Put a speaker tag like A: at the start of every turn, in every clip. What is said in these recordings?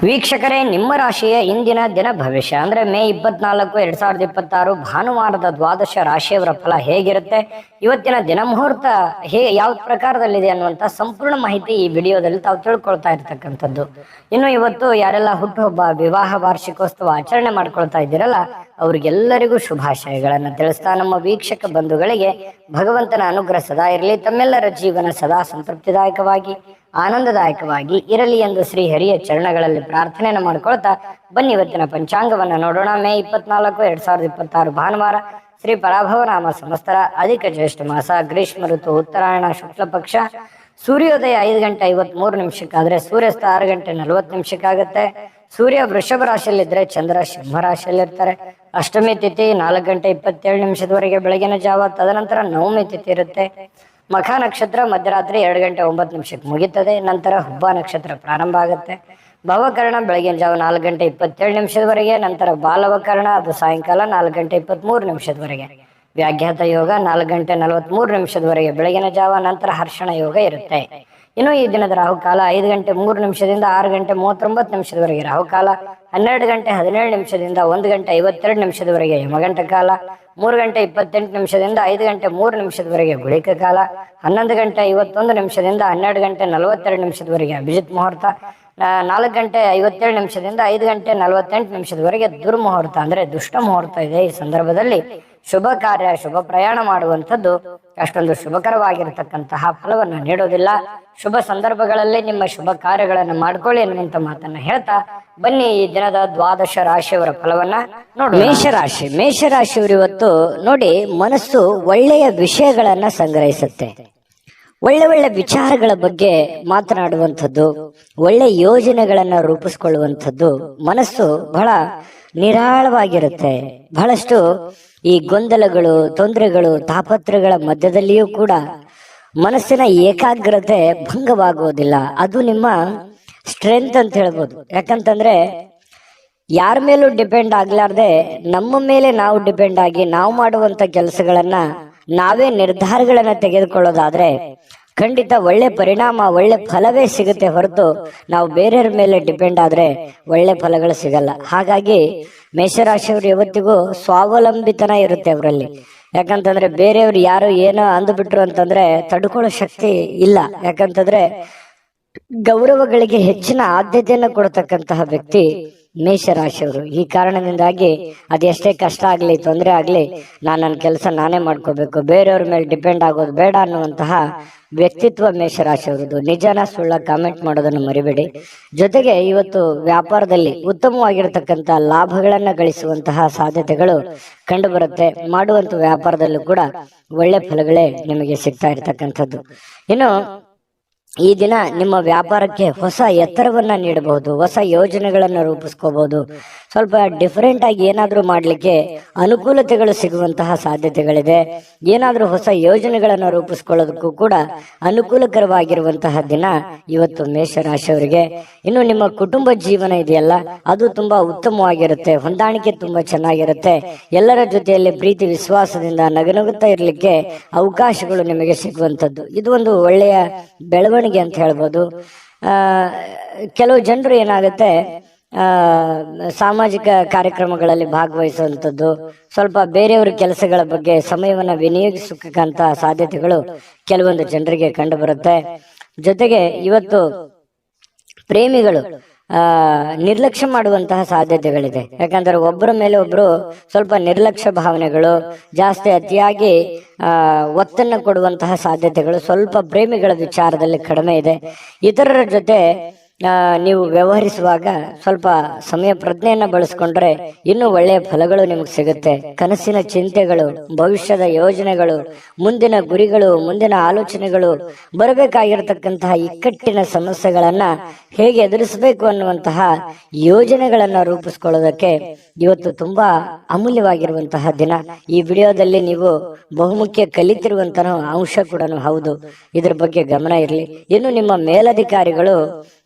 A: ವೀಕ್ಷಕರೇ, ನಿಮ್ಮ ರಾಶಿಯ ಇಂದಿನ ದಿನ ಭವಿಷ್ಯ ಅಂದ್ರೆ ಮೇ 24, 2026 ಭಾನುವಾರದ ದ್ವಾದಶ ರಾಶಿಯವರ ಫಲ ಹೇಗಿರುತ್ತೆ, ಇವತ್ತಿನ ದಿನ ಮುಹೂರ್ತ ಯಾವ ಪ್ರಕಾರದಲ್ಲಿದೆ ಅನ್ನುವಂತ ಸಂಪೂರ್ಣ ಮಾಹಿತಿ ಈ ವಿಡಿಯೋದಲ್ಲಿ ತಾವು ತಿಳ್ಕೊಳ್ತಾ ಇರ್ತಕ್ಕಂಥದ್ದು. ಇನ್ನು ಇವತ್ತು ಯಾರೆಲ್ಲ ಹುಟ್ಟುಹಬ್ಬ, ವಿವಾಹ ವಾರ್ಷಿಕೋತ್ಸವ ಆಚರಣೆ ಮಾಡ್ಕೊಳ್ತಾ ಇದ್ದೀರಲ್ಲ, ಅವ್ರಿಗೆಲ್ಲರಿಗೂ ಶುಭಾಶಯಗಳನ್ನ ತಿಳಿಸ್ತಾ ನಮ್ಮ ವೀಕ್ಷಕ ಬಂಧುಗಳಿಗೆ ಭಗವಂತನ ಅನುಗ್ರಹ ಸದಾ ಇರಲಿ, ತಮ್ಮೆಲ್ಲರ ಜೀವನ ಸದಾ ಸಂತೃಪ್ತಿದಾಯಕವಾಗಿ ಆನಂದದಾಯಕವಾಗಿ ಇರಲಿ ಎಂದು ಶ್ರೀ ಹರಿಯ ಚರಣಗಳಲ್ಲಿ ಪ್ರಾರ್ಥನೆಯನ್ನು ಮಾಡ್ಕೊಳ್ತಾ ಬನ್ನಿ ಇವತ್ತಿನ ಪಂಚಾಂಗವನ್ನ ನೋಡೋಣ. ಮೇ 24, 2026 ಭಾನುವಾರ, ಶ್ರೀ ಪರಾಭವ ನಾಮ ಸಂವತ್ಸರ, ಅಧಿಕ ಜ್ಯೇಷ್ಠ ಮಾಸ, ಗ್ರೀಷ್ಮ ಋತು, ಉತ್ತರಾಯಣ ಶುಕ್ಲ ಪಕ್ಷ, ಸೂರ್ಯೋದಯ 5:53 ಆದ್ರೆ ಸೂರ್ಯಾಸ್ತ 6:40 ಸೂರ್ಯ ವೃಷಭ ರಾಶಿಯಲ್ಲಿದ್ರೆ ಚಂದ್ರ ಸಿಂಹ ರಾಶಿಯಲ್ಲಿರ್ತಾರೆ. ಅಷ್ಟಮಿ ತಿಥಿ 4:27 ಬೆಳಗಿನ ಜಾವ, ತದನಂತರ ನವಮಿ ತಿಥಿ ಇರುತ್ತೆ. ಮಖ ನಕ್ಷತ್ರ ಮಧ್ಯರಾತ್ರಿ 2:09 ಮುಗಿತದೆ. ನಂತರ ಹುಬ್ಬ ನಕ್ಷತ್ರ ಪ್ರಾರಂಭ ಆಗುತ್ತೆ. ಭವಕರ್ಣ ಬೆಳಗಿನ ಜಾವ 4:27 ನಂತರ ಬಾಲವಕರ್ಣ ಅದು ಸಾಯಂಕಾಲ 4:23 ವ್ಯಾಘಾತ ಯೋಗ 4:43 ಬೆಳಗಿನ ಜಾವ, ನಂತರ ಹರ್ಷಣ ಯೋಗ ಇರುತ್ತೆ. ಇನ್ನು ಈ ದಿನದ ರಾಹುಕಾಲ 5:03 6:39 ರಾಹುಕಾಲ, 12:17 1:52 ಯಮಗಂಟ ಕಾಲ, 3:28 5:03 ಗುಳಿಕ ಕಾಲ, 11:51 12:42 ಅಭಿಜಿತ್ ಮುಹೂರ್ತ, 4:57 5:48 ದುರ್ಮುಹೂರ್ತ ಅಂದ್ರೆ ದುಷ್ಟ ಮುಹೂರ್ತ ಇದೆ. ಈ ಸಂದರ್ಭದಲ್ಲಿ ಶುಭ ಕಾರ್ಯ, ಶುಭ ಪ್ರಯಾಣ ಮಾಡುವಂಥದ್ದು ಅಷ್ಟೊಂದು ಶುಭಕರವಾಗಿರತಕ್ಕಂತಹ ಫಲವನ್ನು ನೀಡೋದಿಲ್ಲ. ಶುಭ ಸಂದರ್ಭಗಳಲ್ಲಿ ನಿಮ್ಮ ಶುಭ ಕಾರ್ಯಗಳನ್ನು ಮಾಡ್ಕೊಳ್ಳಿ ಎನ್ನುವಂತ ಮಾತನ್ನ ಹೇಳ್ತಾ ಬನ್ನಿ ಈ ದಿನದ ದ್ವಾದಶ ರಾಶಿಯವರ ಫಲವನ್ನ ನೋಡಿ. ಮೇಷರಾಶಿಯವರು ಇವತ್ತು ನೋಡಿ, ಮನಸ್ಸು ಒಳ್ಳೆಯ ವಿಷಯಗಳನ್ನ ಸಂಗ್ರಹಿಸುತ್ತೆ, ಒಳ್ಳೆ ವಿಚಾರಗಳ ಬಗ್ಗೆ ಮಾತನಾಡುವಂಥದ್ದು, ಒಳ್ಳೆ ಯೋಜನೆಗಳನ್ನ ರೂಪಿಸ್ಕೊಳ್ಳುವಂಥದ್ದು. ಮನಸ್ಸು ಬಹಳ ನಿರಾಳವಾಗಿರುತ್ತೆ. ಬಹಳಷ್ಟು ಈ ಗೊಂದಲಗಳು, ತೊಂದರೆಗಳು, ತಾಪತ್ರಗಳ ಮಧ್ಯದಲ್ಲಿಯೂ ಕೂಡ ಮನಸ್ಸಿನ ಏಕಾಗ್ರತೆ ಭಂಗವಾಗುವುದಿಲ್ಲ. ಅದು ನಿಮ್ಮ ಸ್ಟ್ರೆಂತ್ ಅಂತ ಹೇಳ್ಬೋದು. ಯಾಕಂತಂದ್ರೆ ಯಾರ ಮೇಲೂ ಡಿಪೆಂಡ್ ಆಗ್ಲಾರ್ದೆ ನಮ್ಮ ಮೇಲೆ ನಾವು ಡಿಪೆಂಡ್ ಆಗಿ ನಾವು ಮಾಡುವಂತ ಕೆಲಸಗಳನ್ನ ನಾವೇ ನಿರ್ಧಾರಗಳನ್ನ ತೆಗೆದುಕೊಳ್ಳೋದಾದ್ರೆ ಖಂಡಿತ ಒಳ್ಳೆ ಪರಿಣಾಮ, ಒಳ್ಳೆ ಫಲವೇ ಸಿಗುತ್ತೆ ಹೊರತು ನಾವು ಬೇರೆಯವ್ರ ಮೇಲೆ ಡಿಪೆಂಡ್ ಆದ್ರೆ ಒಳ್ಳೆ ಫಲಗಳು ಸಿಗಲ್ಲ. ಹಾಗಾಗಿ ಮೇಷರಾಶಿಯವರು ಯಾವತ್ತಿಗೂ ಸ್ವಾವಲಂಬಿತನ ಇರುತ್ತೆ ಅವರಲ್ಲಿ. ಯಾಕಂತಂದ್ರೆ ಬೇರೆಯವ್ರು ಯಾರು ಏನೋ ಅಂದ್ಬಿಟ್ರು ಅಂತಂದ್ರೆ ತಡ್ಕೊಳ್ಳೋ ಶಕ್ತಿ ಇಲ್ಲ. ಯಾಕಂತಂದ್ರೆ ಗೌರವಗಳಿಗೆ ಹೆಚ್ಚಿನ ಆದ್ಯತೆಯನ್ನು ಕೊಡ್ತಕ್ಕಂತಹ ವ್ಯಕ್ತಿ ಮೇಷರಾಶಿಯವರು. ಈ ಕಾರಣದಿಂದಾಗಿ ಅದೆಷ್ಟೇ ಕಷ್ಟ ಆಗ್ಲಿ, ತೊಂದರೆ ಆಗ್ಲಿ, ನನ್ನ ಕೆಲಸ ನಾನೇ ಮಾಡ್ಕೋಬೇಕು, ಬೇರೆಯವ್ರ ಮೇಲೆ ಡಿಪೆಂಡ್ ಆಗೋದು ಬೇಡ ಅನ್ನುವಂತಹ ವ್ಯಕ್ತಿತ್ವ ಮೇಷರಾಶಿಯವರದು. ನಿಜನ ಸುಳ್ಳ ಕಾಮೆಂಟ್ ಮಾಡೋದನ್ನು ಮರಿಬೇಡಿ. ಜೊತೆಗೆ ಇವತ್ತು ವ್ಯಾಪಾರದಲ್ಲಿ ಉತ್ತಮವಾಗಿರತಕ್ಕಂತ ಲಾಭಗಳನ್ನ ಗಳಿಸುವಂತಹ ಸಾಧ್ಯತೆಗಳು ಕಂಡು ಬರುತ್ತೆ. ಮಾಡುವಂತ ವ್ಯಾಪಾರದಲ್ಲೂ ಕೂಡ ಒಳ್ಳೆ ಫಲಗಳೇ ನಿಮಗೆ ಸಿಗ್ತಾ ಇರ್ತಕ್ಕಂಥದ್ದು. ಇನ್ನು ಈ ದಿನ ನಿಮ್ಮ ವ್ಯಾಪಾರಕ್ಕೆ ಹೊಸ ಎತ್ತರವನ್ನ ನೀಡಬಹುದು, ಹೊಸ ಯೋಜನೆಗಳನ್ನ ರೂಪಿಸ್ಕೋಬಹುದು. ಸ್ವಲ್ಪ ಡಿಫರೆಂಟ್ ಆಗಿ ಏನಾದ್ರೂ ಮಾಡ್ಲಿಕ್ಕೆ ಅನುಕೂಲತೆಗಳು ಸಿಗುವಂತಹ ಸಾಧ್ಯತೆಗಳಿದೆ. ಏನಾದ್ರೂ ಹೊಸ ಯೋಜನೆಗಳನ್ನ ರೂಪಿಸ್ಕೊಳ್ಳೋದಕ್ಕೂ ಕೂಡ ಅನುಕೂಲಕರವಾಗಿರುವಂತಹ ದಿನ ಇವತ್ತು ಮೇಷರಾಶಿಯವರಿಗೆ. ಇನ್ನು ನಿಮ್ಮ ಕುಟುಂಬ ಜೀವನ ಇದೆಯಲ್ಲ, ಅದು ತುಂಬಾ ಉತ್ತಮವಾಗಿರುತ್ತೆ, ಹೊಂದಾಣಿಕೆ ತುಂಬಾ ಚೆನ್ನಾಗಿರುತ್ತೆ. ಎಲ್ಲರ ಜೊತೆಯಲ್ಲಿ ಪ್ರೀತಿ ವಿಶ್ವಾಸದಿಂದ ನಗನಗುತ್ತಾ ಇರ್ಲಿಕ್ಕೆ ಅವಕಾಶಗಳು ನಿಮಗೆ ಸಿಗುವಂತದ್ದು. ಇದು ಒಂದು ಒಳ್ಳೆಯ ಬೆಳವಣಿಗೆ ಅಂತ ಹೇಳ್ಬೋದು. ಕೆಲವು ಜನರು ಏನಾಗುತ್ತೆ, ಸಾಮಾಜಿಕ ಕಾರ್ಯಕ್ರಮಗಳಲ್ಲಿ ಭಾಗವಹಿಸುವಂಥದ್ದು, ಸ್ವಲ್ಪ ಬೇರೆಯವರ ಕೆಲಸಗಳ ಬಗ್ಗೆ ಸಮಯವನ್ನ ವಿನಿಯೋಗಿಸಕ್ಕಂತ ಸಾಧ್ಯತೆಗಳು ಕೆಲವೊಂದು ಜನರಿಗೆ ಕಂಡು ಬರುತ್ತೆ. ಜೊತೆಗೆ ಇವತ್ತು ಪ್ರೇಮಿಗಳು ನಿರ್ಲಕ್ಷ್ಯ ಮಾಡುವಂತಹ ಸಾಧ್ಯತೆಗಳಿದೆ. ಯಾಕಂದ್ರೆ ಒಬ್ಬರ ಮೇಲೆ ಒಬ್ರು ಸ್ವಲ್ಪ ನಿರ್ಲಕ್ಷ್ಯ ಭಾವನೆಗಳು ಜಾಸ್ತಿ, ಅತಿಯಾಗಿ ಒತ್ತನ್ನು ಕೊಡುವಂತಹ ಸಾಧ್ಯತೆಗಳು ಸ್ವಲ್ಪ ಪ್ರೇಮಿಗಳ ವಿಚಾರದಲ್ಲಿ ಕಡಿಮೆ ಇದೆ. ಇತರರ ಜೊತೆ ನೀವು ವ್ಯವಹರಿಸುವಾಗ ಸ್ವಲ್ಪ ಸಮಯ ಪ್ರಜ್ಞೆಯನ್ನ ಬಳಸ್ಕೊಂಡ್ರೆ ಇನ್ನೂ ಒಳ್ಳೆಯ ಫಲಗಳು ನಿಮಗೆ ಸಿಗುತ್ತೆ. ಕನಸಿನ ಚಿಂತೆಗಳು, ಭವಿಷ್ಯದ ಯೋಜನೆಗಳು, ಮುಂದಿನ ಗುರಿಗಳು, ಮುಂದಿನ ಆಲೋಚನೆಗಳು, ಬರಬೇಕಾಗಿರತಕ್ಕಂತಹ ಇಕ್ಕಟ್ಟಿನ ಸಮಸ್ಯೆಗಳನ್ನ ಹೇಗೆ ಎದುರಿಸಬೇಕು ಅನ್ನುವಂತಹ ಯೋಜನೆಗಳನ್ನ ರೂಪಿಸ್ಕೊಳ್ಳೋದಕ್ಕೆ ಇವತ್ತು ತುಂಬಾ ಅಮೂಲ್ಯವಾಗಿರುವಂತಹ ದಿನ. ಈ ವಿಡಿಯೋದಲ್ಲಿ ನೀವು ಬಹುಮುಖ್ಯ ಕಲಿತಿರುವಂತಹ ಅಂಶ ಕೂಡ ಹೌದು. ಇದ್ರ ಬಗ್ಗೆ ಗಮನ ಇರಲಿ. ಇನ್ನು ನಿಮ್ಮ ಮೇಲಧಿಕಾರಿಗಳು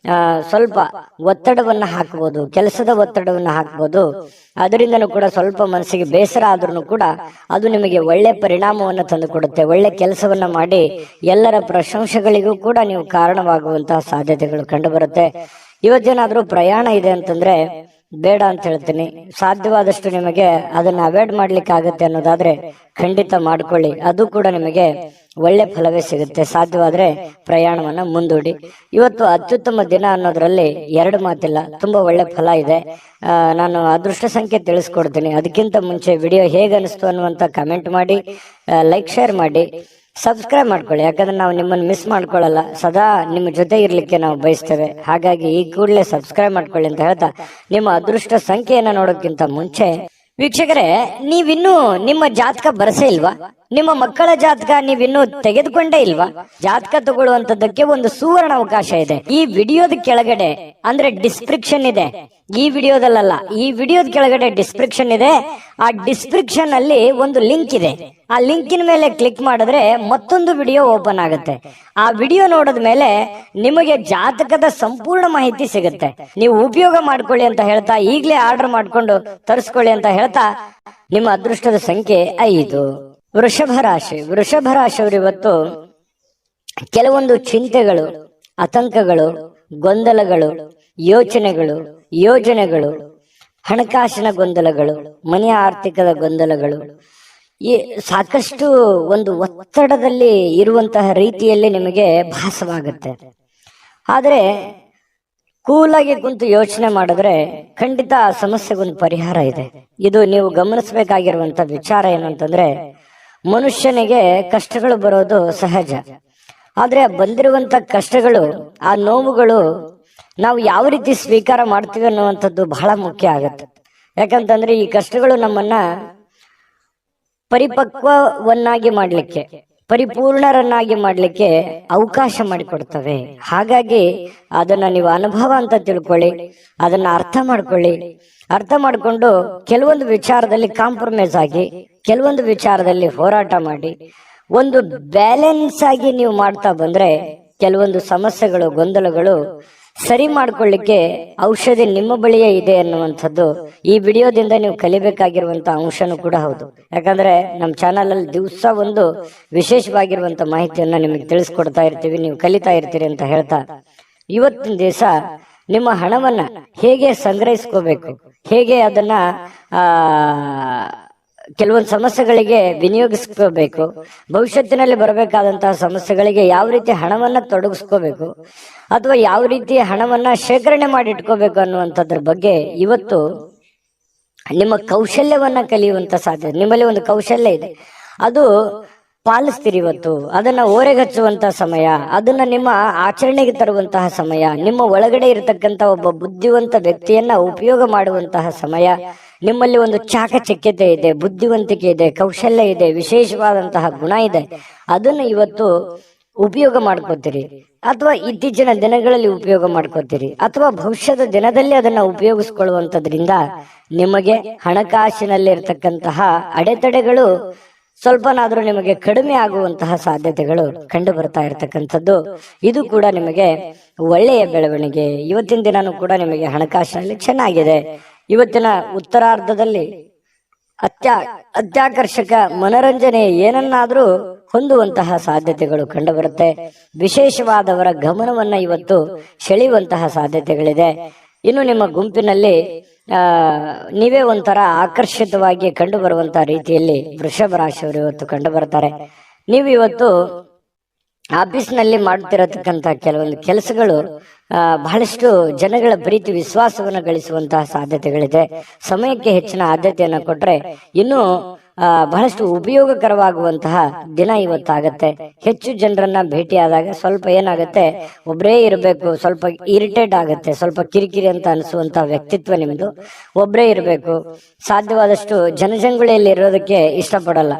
A: ಸ್ವಲ್ಪ ಒತ್ತಡವನ್ನ ಹಾಕಬಹುದು, ಕೆಲಸದ ಒತ್ತಡವನ್ನ ಹಾಕಬಹುದು. ಅದರಿಂದನೂ ಕೂಡ ಸ್ವಲ್ಪ ಮನಸ್ಸಿಗೆ ಬೇಸರ ಆದ್ರೂ ಕೂಡ ಅದು ನಿಮಗೆ ಒಳ್ಳೆ ಪರಿಣಾಮವನ್ನು ತಂದು ಕೊಡುತ್ತೆ. ಒಳ್ಳೆ ಕೆಲಸವನ್ನ ಮಾಡಿ ಎಲ್ಲರ ಪ್ರಶಂಸೆಗಳಿಗೂ ಕೂಡ ನೀವು ಕಾರಣವಾಗುವಂತಹ ಸಾಧ್ಯತೆಗಳು ಕಂಡು ಬರುತ್ತೆ. ಇವತ್ತೇನಾದ್ರೂ ಪ್ರಯಾಣ ಇದೆ ಅಂತಂದ್ರೆ ಬೇಡ ಅಂತ ಹೇಳ್ತೀನಿ. ಸಾಧ್ಯವಾದಷ್ಟು ನಿಮಗೆ ಅದನ್ನ ಅವಾಯ್ಡ್ ಮಾಡ್ಲಿಕ್ಕೆ ಆಗುತ್ತೆ ಅನ್ನೋದಾದ್ರೆ ಖಂಡಿತ ಮಾಡ್ಕೊಳ್ಳಿ, ಅದು ಕೂಡ ನಿಮಗೆ ಒಳ್ಳೆ ಫಲವೇ ಸಿಗುತ್ತೆ. ಸಾಧ್ಯವಾದ್ರೆ ಪ್ರಯಾಣವನ್ನ ಮುಂದೂಡಿ. ಇವತ್ತು ಅತ್ಯುತ್ತಮ ದಿನ ಅನ್ನೋದ್ರಲ್ಲಿ ಎರಡು ಮಾತಿಲ್ಲ, ತುಂಬಾ ಒಳ್ಳೆ ಫಲ ಇದೆ. ನಾನು ಅದೃಷ್ಟ ಸಂಖ್ಯೆ ತಿಳಿಸ್ಕೊಡ್ತೀನಿ. ಅದಕ್ಕಿಂತ ಮುಂಚೆ ವಿಡಿಯೋ ಹೇಗೆ ಅನಿಸ್ತು ಅನ್ನುವಂತ ಕಮೆಂಟ್ ಮಾಡಿ, ಲೈಕ್ ಶೇರ್ ಮಾಡಿ, ಸಬ್ಸ್ಕ್ರೈಬ್ ಮಾಡ್ಕೊಳ್ಳಿ. ಯಾಕಂದ್ರೆ ನಾವು ನಿಮ್ಮನ್ನು ಮಿಸ್ ಮಾಡ್ಕೊಳ್ಳಲ್ಲ, ಸದಾ ನಿಮ್ಮ ಜೊತೆ ಇರ್ಲಿಕ್ಕೆ ನಾವು ಬಯಸ್ತೇವೆ. ಹಾಗಾಗಿ ಈ ಕೂಡಲೇ ಸಬ್ಸ್ಕ್ರೈಬ್ ಮಾಡ್ಕೊಳ್ಳಿ ಅಂತ ಹೇಳ್ತಾ, ನಿಮ್ಮ ಅದೃಷ್ಟ ಸಂಖ್ಯೆಯನ್ನ ನೋಡೋಕ್ಕಿಂತ ಮುಂಚೆ ವೀಕ್ಷಕರೇ, ನೀವಿನ್ನೂ ನಿಮ್ಮ ಜಾತಕ ಬರಸೇ ಇಲ್ವಾ? ನಿಮ್ಮ ಮಕ್ಕಳ ಜಾತಕ ನೀವಿನ್ನೂ ತೆಗೆದುಕೊಂಡೇ ಇಲ್ವಾ? ಜಾತಕ ತಗೊಳ್ಳುವಂತದ್ದಕ್ಕೆ ಒಂದು ಸುವರ್ಣ ಅವಕಾಶ ಇದೆ. ಈ ವಿಡಿಯೋದ ಕೆಳಗಡೆ ಅಂದ್ರೆ ಡಿಸ್ಕ್ರಿಪ್ಷನ್ ಇದೆ, ಈ ವಿಡಿಯೋದಲ್ಲ, ಈ ವಿಡಿಯೋದ ಕೆಳಗಡೆ ಡಿಸ್ಕ್ರಿಪ್ಷನ್ ಇದೆ. ಆ ಡಿಸ್ಕ್ರಿಪ್ಷನ್ ಅಲ್ಲಿ ಒಂದು ಲಿಂಕ್ ಇದೆ. ಆ ಲಿಂಕಿನ ಮೇಲೆ ಕ್ಲಿಕ್ ಮಾಡಿದ್ರೆ ಮತ್ತೊಂದು ವಿಡಿಯೋ ಓಪನ್ ಆಗುತ್ತೆ. ಆ ವಿಡಿಯೋ ನೋಡಿದ ಮೇಲೆ ನಿಮಗೆ ಜಾತಕದ ಸಂಪೂರ್ಣ ಮಾಹಿತಿ ಸಿಗುತ್ತೆ. ನೀವು ಉಪಯೋಗ ಮಾಡ್ಕೊಳ್ಳಿ ಅಂತ ಹೇಳ್ತಾ, ಈಗಲೇ ಆರ್ಡರ್ ಮಾಡ್ಕೊಂಡು ತರಿಸ್ಕೊಳ್ಳಿ ಅಂತ ಹೇಳ್ತಾ, ನಿಮ್ಮ ಅದೃಷ್ಟದ ಸಂಖ್ಯೆ 5. ವೃಷಭ ರಾಶಿ. ವೃಷಭ ರಾಶಿಯವರು ಇವತ್ತು ಕೆಲವೊಂದು ಚಿಂತೆಗಳು, ಆತಂಕಗಳು, ಗೊಂದಲಗಳು, ಯೋಜನೆಗಳು, ಹಣಕಾಸಿನ ಗೊಂದಲಗಳು, ಮನೆಯ ಆರ್ಥಿಕದ ಗೊಂದಲಗಳು, ಈ ಸಾಕಷ್ಟು ಒಂದು ಒತ್ತಡದಲ್ಲಿ ಇರುವಂತಹ ರೀತಿಯಲ್ಲಿ ನಿಮಗೆ ಭಾಸವಾಗುತ್ತೆ. ಆದರೆ ಕೂಲಾಗಿ ಕುಂತು ಯೋಚನೆ ಮಾಡಿದ್ರೆ ಖಂಡಿತ ಆ ಸಮಸ್ಯೆಗೊಂದು ಪರಿಹಾರ ಇದೆ. ಇದು ನೀವು ಗಮನಿಸಬೇಕಾಗಿರುವಂತ ವಿಚಾರ ಏನಂತಂದ್ರೆ, ಮನುಷ್ಯನಿಗೆ ಕಷ್ಟಗಳು ಬರೋದು ಸಹಜ. ಆದ್ರೆ ಬಂದಿರುವಂತ ಕಷ್ಟಗಳು, ಆ ನೋವುಗಳು ನಾವು ಯಾವ ರೀತಿ ಸ್ವೀಕಾರ ಮಾಡ್ತೀವಿ ಅನ್ನುವಂಥದ್ದು ಬಹಳ ಮುಖ್ಯ ಆಗತ್ತೆ. ಯಾಕಂತಂದ್ರೆ ಈ ಕಷ್ಟಗಳು ನಮ್ಮನ್ನ ಪರಿಪಕ್ವವನ್ನಾಗಿ ಮಾಡ್ಲಿಕ್ಕೆ, ಪರಿಪೂರ್ಣರನ್ನಾಗಿ ಮಾಡ್ಲಿಕ್ಕೆ ಅವಕಾಶ ಮಾಡಿಕೊಡ್ತವೆ. ಹಾಗಾಗಿ ಅದನ್ನ ನೀವು ಅನುಭವ ಅಂತ ತಿಳ್ಕೊಳ್ಳಿ, ಅದನ್ನ ಅರ್ಥ ಮಾಡ್ಕೊಳ್ಳಿ. ಅರ್ಥ ಮಾಡಿಕೊಂಡು ಕೆಲವೊಂದು ವಿಚಾರದಲ್ಲಿ ಕಾಂಪ್ರಮೈಸ್ ಆಗಿ, ಕೆಲವೊಂದು ವಿಚಾರದಲ್ಲಿ ಹೋರಾಟ ಮಾಡಿ, ಒಂದು ಬ್ಯಾಲೆನ್ಸ್ ಆಗಿ ನೀವು ಮಾಡ್ತಾ ಬಂದ್ರೆ ಕೆಲವೊಂದು ಸಮಸ್ಯೆಗಳು, ಗೊಂದಲಗಳು ಸರಿ ಮಾಡ್ಕೊಳ್ಳಿಕ್ಕೆ ಔಷಧಿ ನಿಮ್ಮ ಬಳಿಯೇ ಇದೆ ಅನ್ನುವಂಥದ್ದು ಈ ವಿಡಿಯೋದಿಂದ ನೀವು ಕಲಿಬೇಕಾಗಿರುವಂತ ಅಂಶನೂ ಕೂಡ ಹೌದು. ಯಾಕಂದ್ರೆ ನಮ್ಮ ಚಾನಲ್ ಅಲ್ಲಿ ದಿವಸ ಒಂದು ವಿಶೇಷವಾಗಿರುವಂತ ಮಾಹಿತಿಯನ್ನ ನಿಮಗೆ ತಿಳಿಸ್ಕೊಡ್ತಾ ಇರ್ತೀವಿ, ನೀವು ಕಲಿತಾ ಇರ್ತೀರಿ ಅಂತ ಹೇಳ್ತಾ, ಇವತ್ತಿನ ದಿವಸ ನಿಮ್ಮ ಹಣವನ್ನ ಹೇಗೆ ಸಂಗ್ರಹಿಸ್ಕೋಬೇಕು, ಹೇಗೆ ಅದನ್ನ ಕೆಲವೊಂದು ಸಮಸ್ಯೆಗಳಿಗೆ ವಿನಿಯೋಗಿಸ್ಕೋಬೇಕು, ಭವಿಷ್ಯತ್ತಿನಲ್ಲಿ ಬರಬೇಕಾದಂತಹ ಸಮಸ್ಯೆಗಳಿಗೆ ಯಾವ ರೀತಿ ಹಣವನ್ನ ತೊಡಗಿಸ್ಕೋಬೇಕು, ಅಥವಾ ಯಾವ ರೀತಿ ಹಣವನ್ನ ಶೇಖರಣೆ ಮಾಡಿ ಇಟ್ಕೋಬೇಕು ಅನ್ನುವಂಥದ್ರ ಬಗ್ಗೆ ಇವತ್ತು ನಿಮ್ಮ ಕೌಶಲ್ಯವನ್ನ ಕಲಿಯುವಂತ ಸಾಧ್ಯತೆ. ನಿಮ್ಮಲ್ಲಿ ಒಂದು ಕೌಶಲ್ಯ ಇದೆ, ಅದು ಪಾಲಿಸ್ತೀರಿ. ಇವತ್ತು ಅದನ್ನ ಓರೆಗಚ್ಚುವಂತ ಸಮಯ, ಅದನ್ನ ನಿಮ್ಮ ಆಚರಣೆಗೆ ತರುವಂತಹ ಸಮಯ, ನಿಮ್ಮ ಒಳಗಡೆ ಇರತಕ್ಕಂತ ಒಬ್ಬ ಬುದ್ಧಿವಂತ ವ್ಯಕ್ತಿಯನ್ನ ಉಪಯೋಗ ಮಾಡುವಂತಹ ಸಮಯ. ನಿಮ್ಮಲ್ಲಿ ಒಂದು ಚಾಕಚಕ್ಯತೆ ಇದೆ, ಬುದ್ಧಿವಂತಿಕೆ ಇದೆ, ಕೌಶಲ್ಯ ಇದೆ, ವಿಶೇಷವಾದಂತಹ ಗುಣ ಇದೆ. ಅದನ್ನು ಇವತ್ತು ಉಪಯೋಗ ಮಾಡ್ಕೋತೀರಿ, ಅಥವಾ ಇತ್ತೀಚಿನ ದಿನಗಳಲ್ಲಿ ಉಪಯೋಗ ಮಾಡ್ಕೋತೀರಿ, ಅಥವಾ ಭವಿಷ್ಯದ ದಿನದಲ್ಲಿ ಅದನ್ನ ಉಪಯೋಗಿಸ್ಕೊಳ್ಳುವಂತದ್ರಿಂದ ನಿಮಗೆ ಹಣಕಾಸಿನಲ್ಲಿ ಇರತಕ್ಕಂತಹ ಅಡೆತಡೆಗಳು ಸ್ವಲ್ಪನಾದ್ರೂ ನಿಮಗೆ ಕಡಿಮೆ ಆಗುವಂತಹ ಸಾಧ್ಯತೆಗಳು ಕಂಡು ಬರ್ತಾ ಇರತಕ್ಕಂಥದ್ದು. ಇದು ಕೂಡ ನಿಮಗೆ ಒಳ್ಳೆಯ ಬೆಳವಣಿಗೆ. ಇವತ್ತಿನ ದಿನಾನು ಕೂಡ ನಿಮಗೆ ಹಣಕಾಸಿನಲ್ಲಿ ಚೆನ್ನಾಗಿದೆ. ಇವತ್ತಿನ ಉತ್ತರಾರ್ಧದಲ್ಲಿ ಅತ್ಯಾಕರ್ಷಕ ಮನರಂಜನೆ ಏನನ್ನಾದ್ರೂ ಹೊಂದುವಂತಹ ಸಾಧ್ಯತೆಗಳು ಕಂಡು ಬರುತ್ತೆ. ವಿಶೇಷವಾದವರ ಗಮನವನ್ನ ಇವತ್ತು ಸೆಳೆಯುವಂತಹ ಸಾಧ್ಯತೆಗಳಿದೆ. ಇನ್ನು ನಿಮ್ಮ ಗುಂಪಿನಲ್ಲಿ ನೀವೇ ಒಂಥರ ಆಕರ್ಷಿತವಾಗಿ ಕಂಡು ಬರುವಂತಹ ರೀತಿಯಲ್ಲಿ ವೃಷಭ ರಾಶಿಯವರು ಇವತ್ತು ಕಂಡು ಬರ್ತಾರೆ. ನೀವು ಇವತ್ತು ಆಫೀಸ್ನಲ್ಲಿ ಮಾಡ್ತಿರತಕ್ಕಂತ ಕೆಲವೊಂದು ಕೆಲಸಗಳು ಬಹಳಷ್ಟು ಜನಗಳ ಪ್ರೀತಿ ವಿಶ್ವಾಸವನ್ನು ಗಳಿಸುವಂತಹ ಸಾಧ್ಯತೆಗಳಿದೆ. ಸಮಯಕ್ಕೆ ಹೆಚ್ಚಿನ ಆದ್ಯತೆಯನ್ನು ಕೊಟ್ರೆ ಇನ್ನೂ ಬಹಳಷ್ಟು ಉಪಯೋಗಕರವಾಗುವಂತಹ ದಿನ ಇವತ್ತಾಗತ್ತೆ. ಹೆಚ್ಚು ಜನರನ್ನ ಭೇಟಿಯಾದಾಗ ಸ್ವಲ್ಪ ಏನಾಗುತ್ತೆ, ಒಬ್ಬರೇ ಇರಬೇಕು, ಸ್ವಲ್ಪ ಇರಿಟೇಟ್ ಆಗುತ್ತೆ, ಸ್ವಲ್ಪ ಕಿರಿಕಿರಿ ಅಂತ ಅನಿಸುವಂತಹ ವ್ಯಕ್ತಿತ್ವ ನಿಮ್ದು. ಒಬ್ಬರೇ ಇರಬೇಕು, ಸಾಧ್ಯವಾದಷ್ಟು ಜನಜಂಗುಳಿಯಲ್ಲಿ ಇರೋದಕ್ಕೆ ಇಷ್ಟಪಡಲ್ಲ,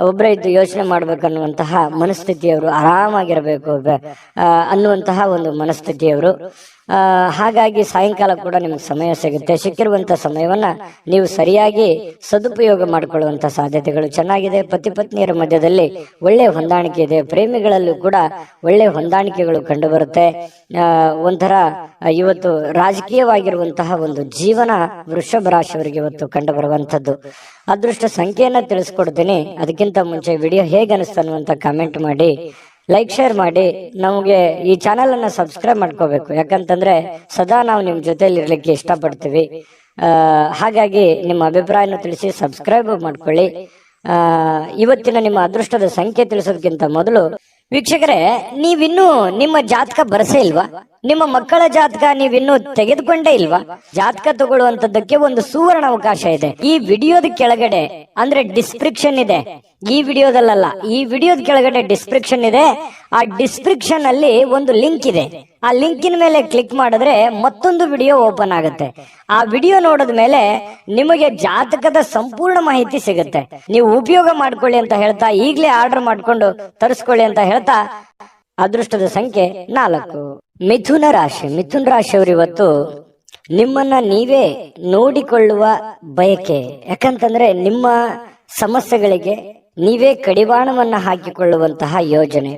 A: ಒಬ್ಬರೇ ಇದ್ದು ಯೋಚನೆ ಮಾಡ್ಬೇಕನ್ನುವಂತಹ ಮನಸ್ಥಿತಿಯವರು, ಆರಾಮಾಗಿರ್ಬೇಕು ಅನ್ನುವಂತಹ ಒಂದು ಮನಸ್ಥಿತಿಯವರು. ಹಾಗಾಗಿ ಸಾಯಂಕಾಲ ಕೂಡ ನಿಮ್ಗೆ ಸಮಯ ಸಿಗುತ್ತೆ. ಸಿಕ್ಕಿರುವಂತ ಸಮಯವನ್ನ ನೀವು ಸರಿಯಾಗಿ ಸದುಪಯೋಗ ಮಾಡಿಕೊಳ್ಳುವಂತ ಸಾಧ್ಯತೆಗಳು ಚೆನ್ನಾಗಿದೆ. ಪತಿ ಪತ್ನಿಯರ ಮಧ್ಯದಲ್ಲಿ ಒಳ್ಳೆ ಹೊಂದಾಣಿಕೆ ಇದೆ. ಪ್ರೇಮಿಗಳಲ್ಲೂ ಕೂಡ ಒಳ್ಳೆ ಹೊಂದಾಣಿಕೆಗಳು ಕಂಡು ಬರುತ್ತೆ. ಒಂಥರ ಇವತ್ತು ರಾಜಕೀಯವಾಗಿರುವಂತಹ ಒಂದು ಜೀವನ ವೃಷಭ ರಾಶಿಯವರಿಗೆ ಇವತ್ತು ಕಂಡು ಬರುವಂತದ್ದು. ಅದೃಷ್ಟ ಸಂಖ್ಯೆಯನ್ನ ತಿಳಿಸ್ಕೊಡ್ತೀನಿ. ಅದಕ್ಕಿಂತ ಮುಂಚೆ ವಿಡಿಯೋ ಹೇಗೆ ಅನಿಸ್ತು ಅನ್ನುವಂತ ಕಾಮೆಂಟ್ ಮಾಡಿ, ಲೈಕ್ ಶೇರ್ ಮಾಡಿ. ನಮಗೆ ಈ ಚಾನೆಲ್ ಅನ್ನ ಸಬ್ಸ್ಕ್ರೈಬ್ ಮಾಡ್ಕೋಬೇಕು, ಯಾಕಂತಂದ್ರೆ ಸದಾ ನಾವು ನಿಮ್ ಜೊತೆಲಿ ಇರ್ಲಿಕ್ಕೆ ಇಷ್ಟಪಡ್ತೀವಿ. ಹಾಗಾಗಿ ನಿಮ್ಮ ಅಭಿಪ್ರಾಯನ ತಿಳಿಸಿ ಸಬ್ಸ್ಕ್ರೈಬ್ ಮಾಡ್ಕೊಳ್ಳಿ. ಇವತ್ತಿನ ನಿಮ್ಮ ಅದೃಷ್ಟದ ಸಂಖ್ಯೆ ತಿಳಿಸೋದಕ್ಕಿಂತ ಮೊದಲು ವೀಕ್ಷಕರೇ, ನೀವಿನ್ನೂ ನಿಮ್ಮ ಜಾತಕ ಬರಸೇ ಇಲ್ವಾ? ನಿಮ್ಮ ಮಕ್ಕಳ ಜಾತಕ ನೀವಿನ್ನೂ ತೆಗೆದುಕೊಂಡೇ ಇಲ್ವಾ? ಜಾತಕ ತಗೊಳ್ಳುವಂತದ್ದಕ್ಕೆ ಒಂದು ಸುವರ್ಣ ಅವಕಾಶ ಇದೆ. ಈ ವಿಡಿಯೋದ ಕೆಳಗಡೆ ಅಂದ್ರೆ ಡಿಸ್ಕ್ರಿಪ್ಷನ್ ಇದೆ, ಈ ವಿಡಿಯೋದಲ್ಲ, ಈ ವಿಡಿಯೋದ ಕೆಳಗಡೆ ಡಿಸ್ಕ್ರಿಪ್ಷನ್ ಇದೆ. ಆ ಡಿಸ್ಕ್ರಿಪ್ಷನ್ ಅಲ್ಲಿ ಒಂದು ಲಿಂಕ್ ಇದೆ. ಆ ಲಿಂಕಿನ ಮೇಲೆ ಕ್ಲಿಕ್ ಮಾಡಿದ್ರೆ ಮತ್ತೊಂದು ವಿಡಿಯೋ ಓಪನ್ ಆಗುತ್ತೆ. ಆ ವಿಡಿಯೋ ನೋಡಿದ ಮೇಲೆ ನಿಮಗೆ ಜಾತಕದ ಸಂಪೂರ್ಣ ಮಾಹಿತಿ ಸಿಗುತ್ತೆ. ನೀವು ಉಪಯೋಗ ಮಾಡ್ಕೊಳ್ಳಿ ಅಂತ ಹೇಳ್ತಾ, ಈಗಲೇ ಆರ್ಡರ್ ಮಾಡ್ಕೊಂಡು ತರಿಸ್ಕೊಳ್ಳಿ ಅಂತ ಹೇಳ್ತಾ, ಅದೃಷ್ಟದ ಸಂಖ್ಯೆ 4. ಮಿಥುನ ರಾಶಿ. ಮಿಥುನ ರಾಶಿಯವರು ಇವತ್ತು ನಿಮ್ಮನ್ನ ನೀವೇ ನೋಡಿಕೊಳ್ಳುವ ಬಯಕೆ. ಯಾಕಂತಂದ್ರೆ ನಿಮ್ಮ ಸಮಸ್ಯೆಗಳಿಗೆ ನೀವೇ ಕಡಿವಾಣವನ್ನ ಹಾಕಿಕೊಳ್ಳುವಂತಹ ಯೋಜನೆ,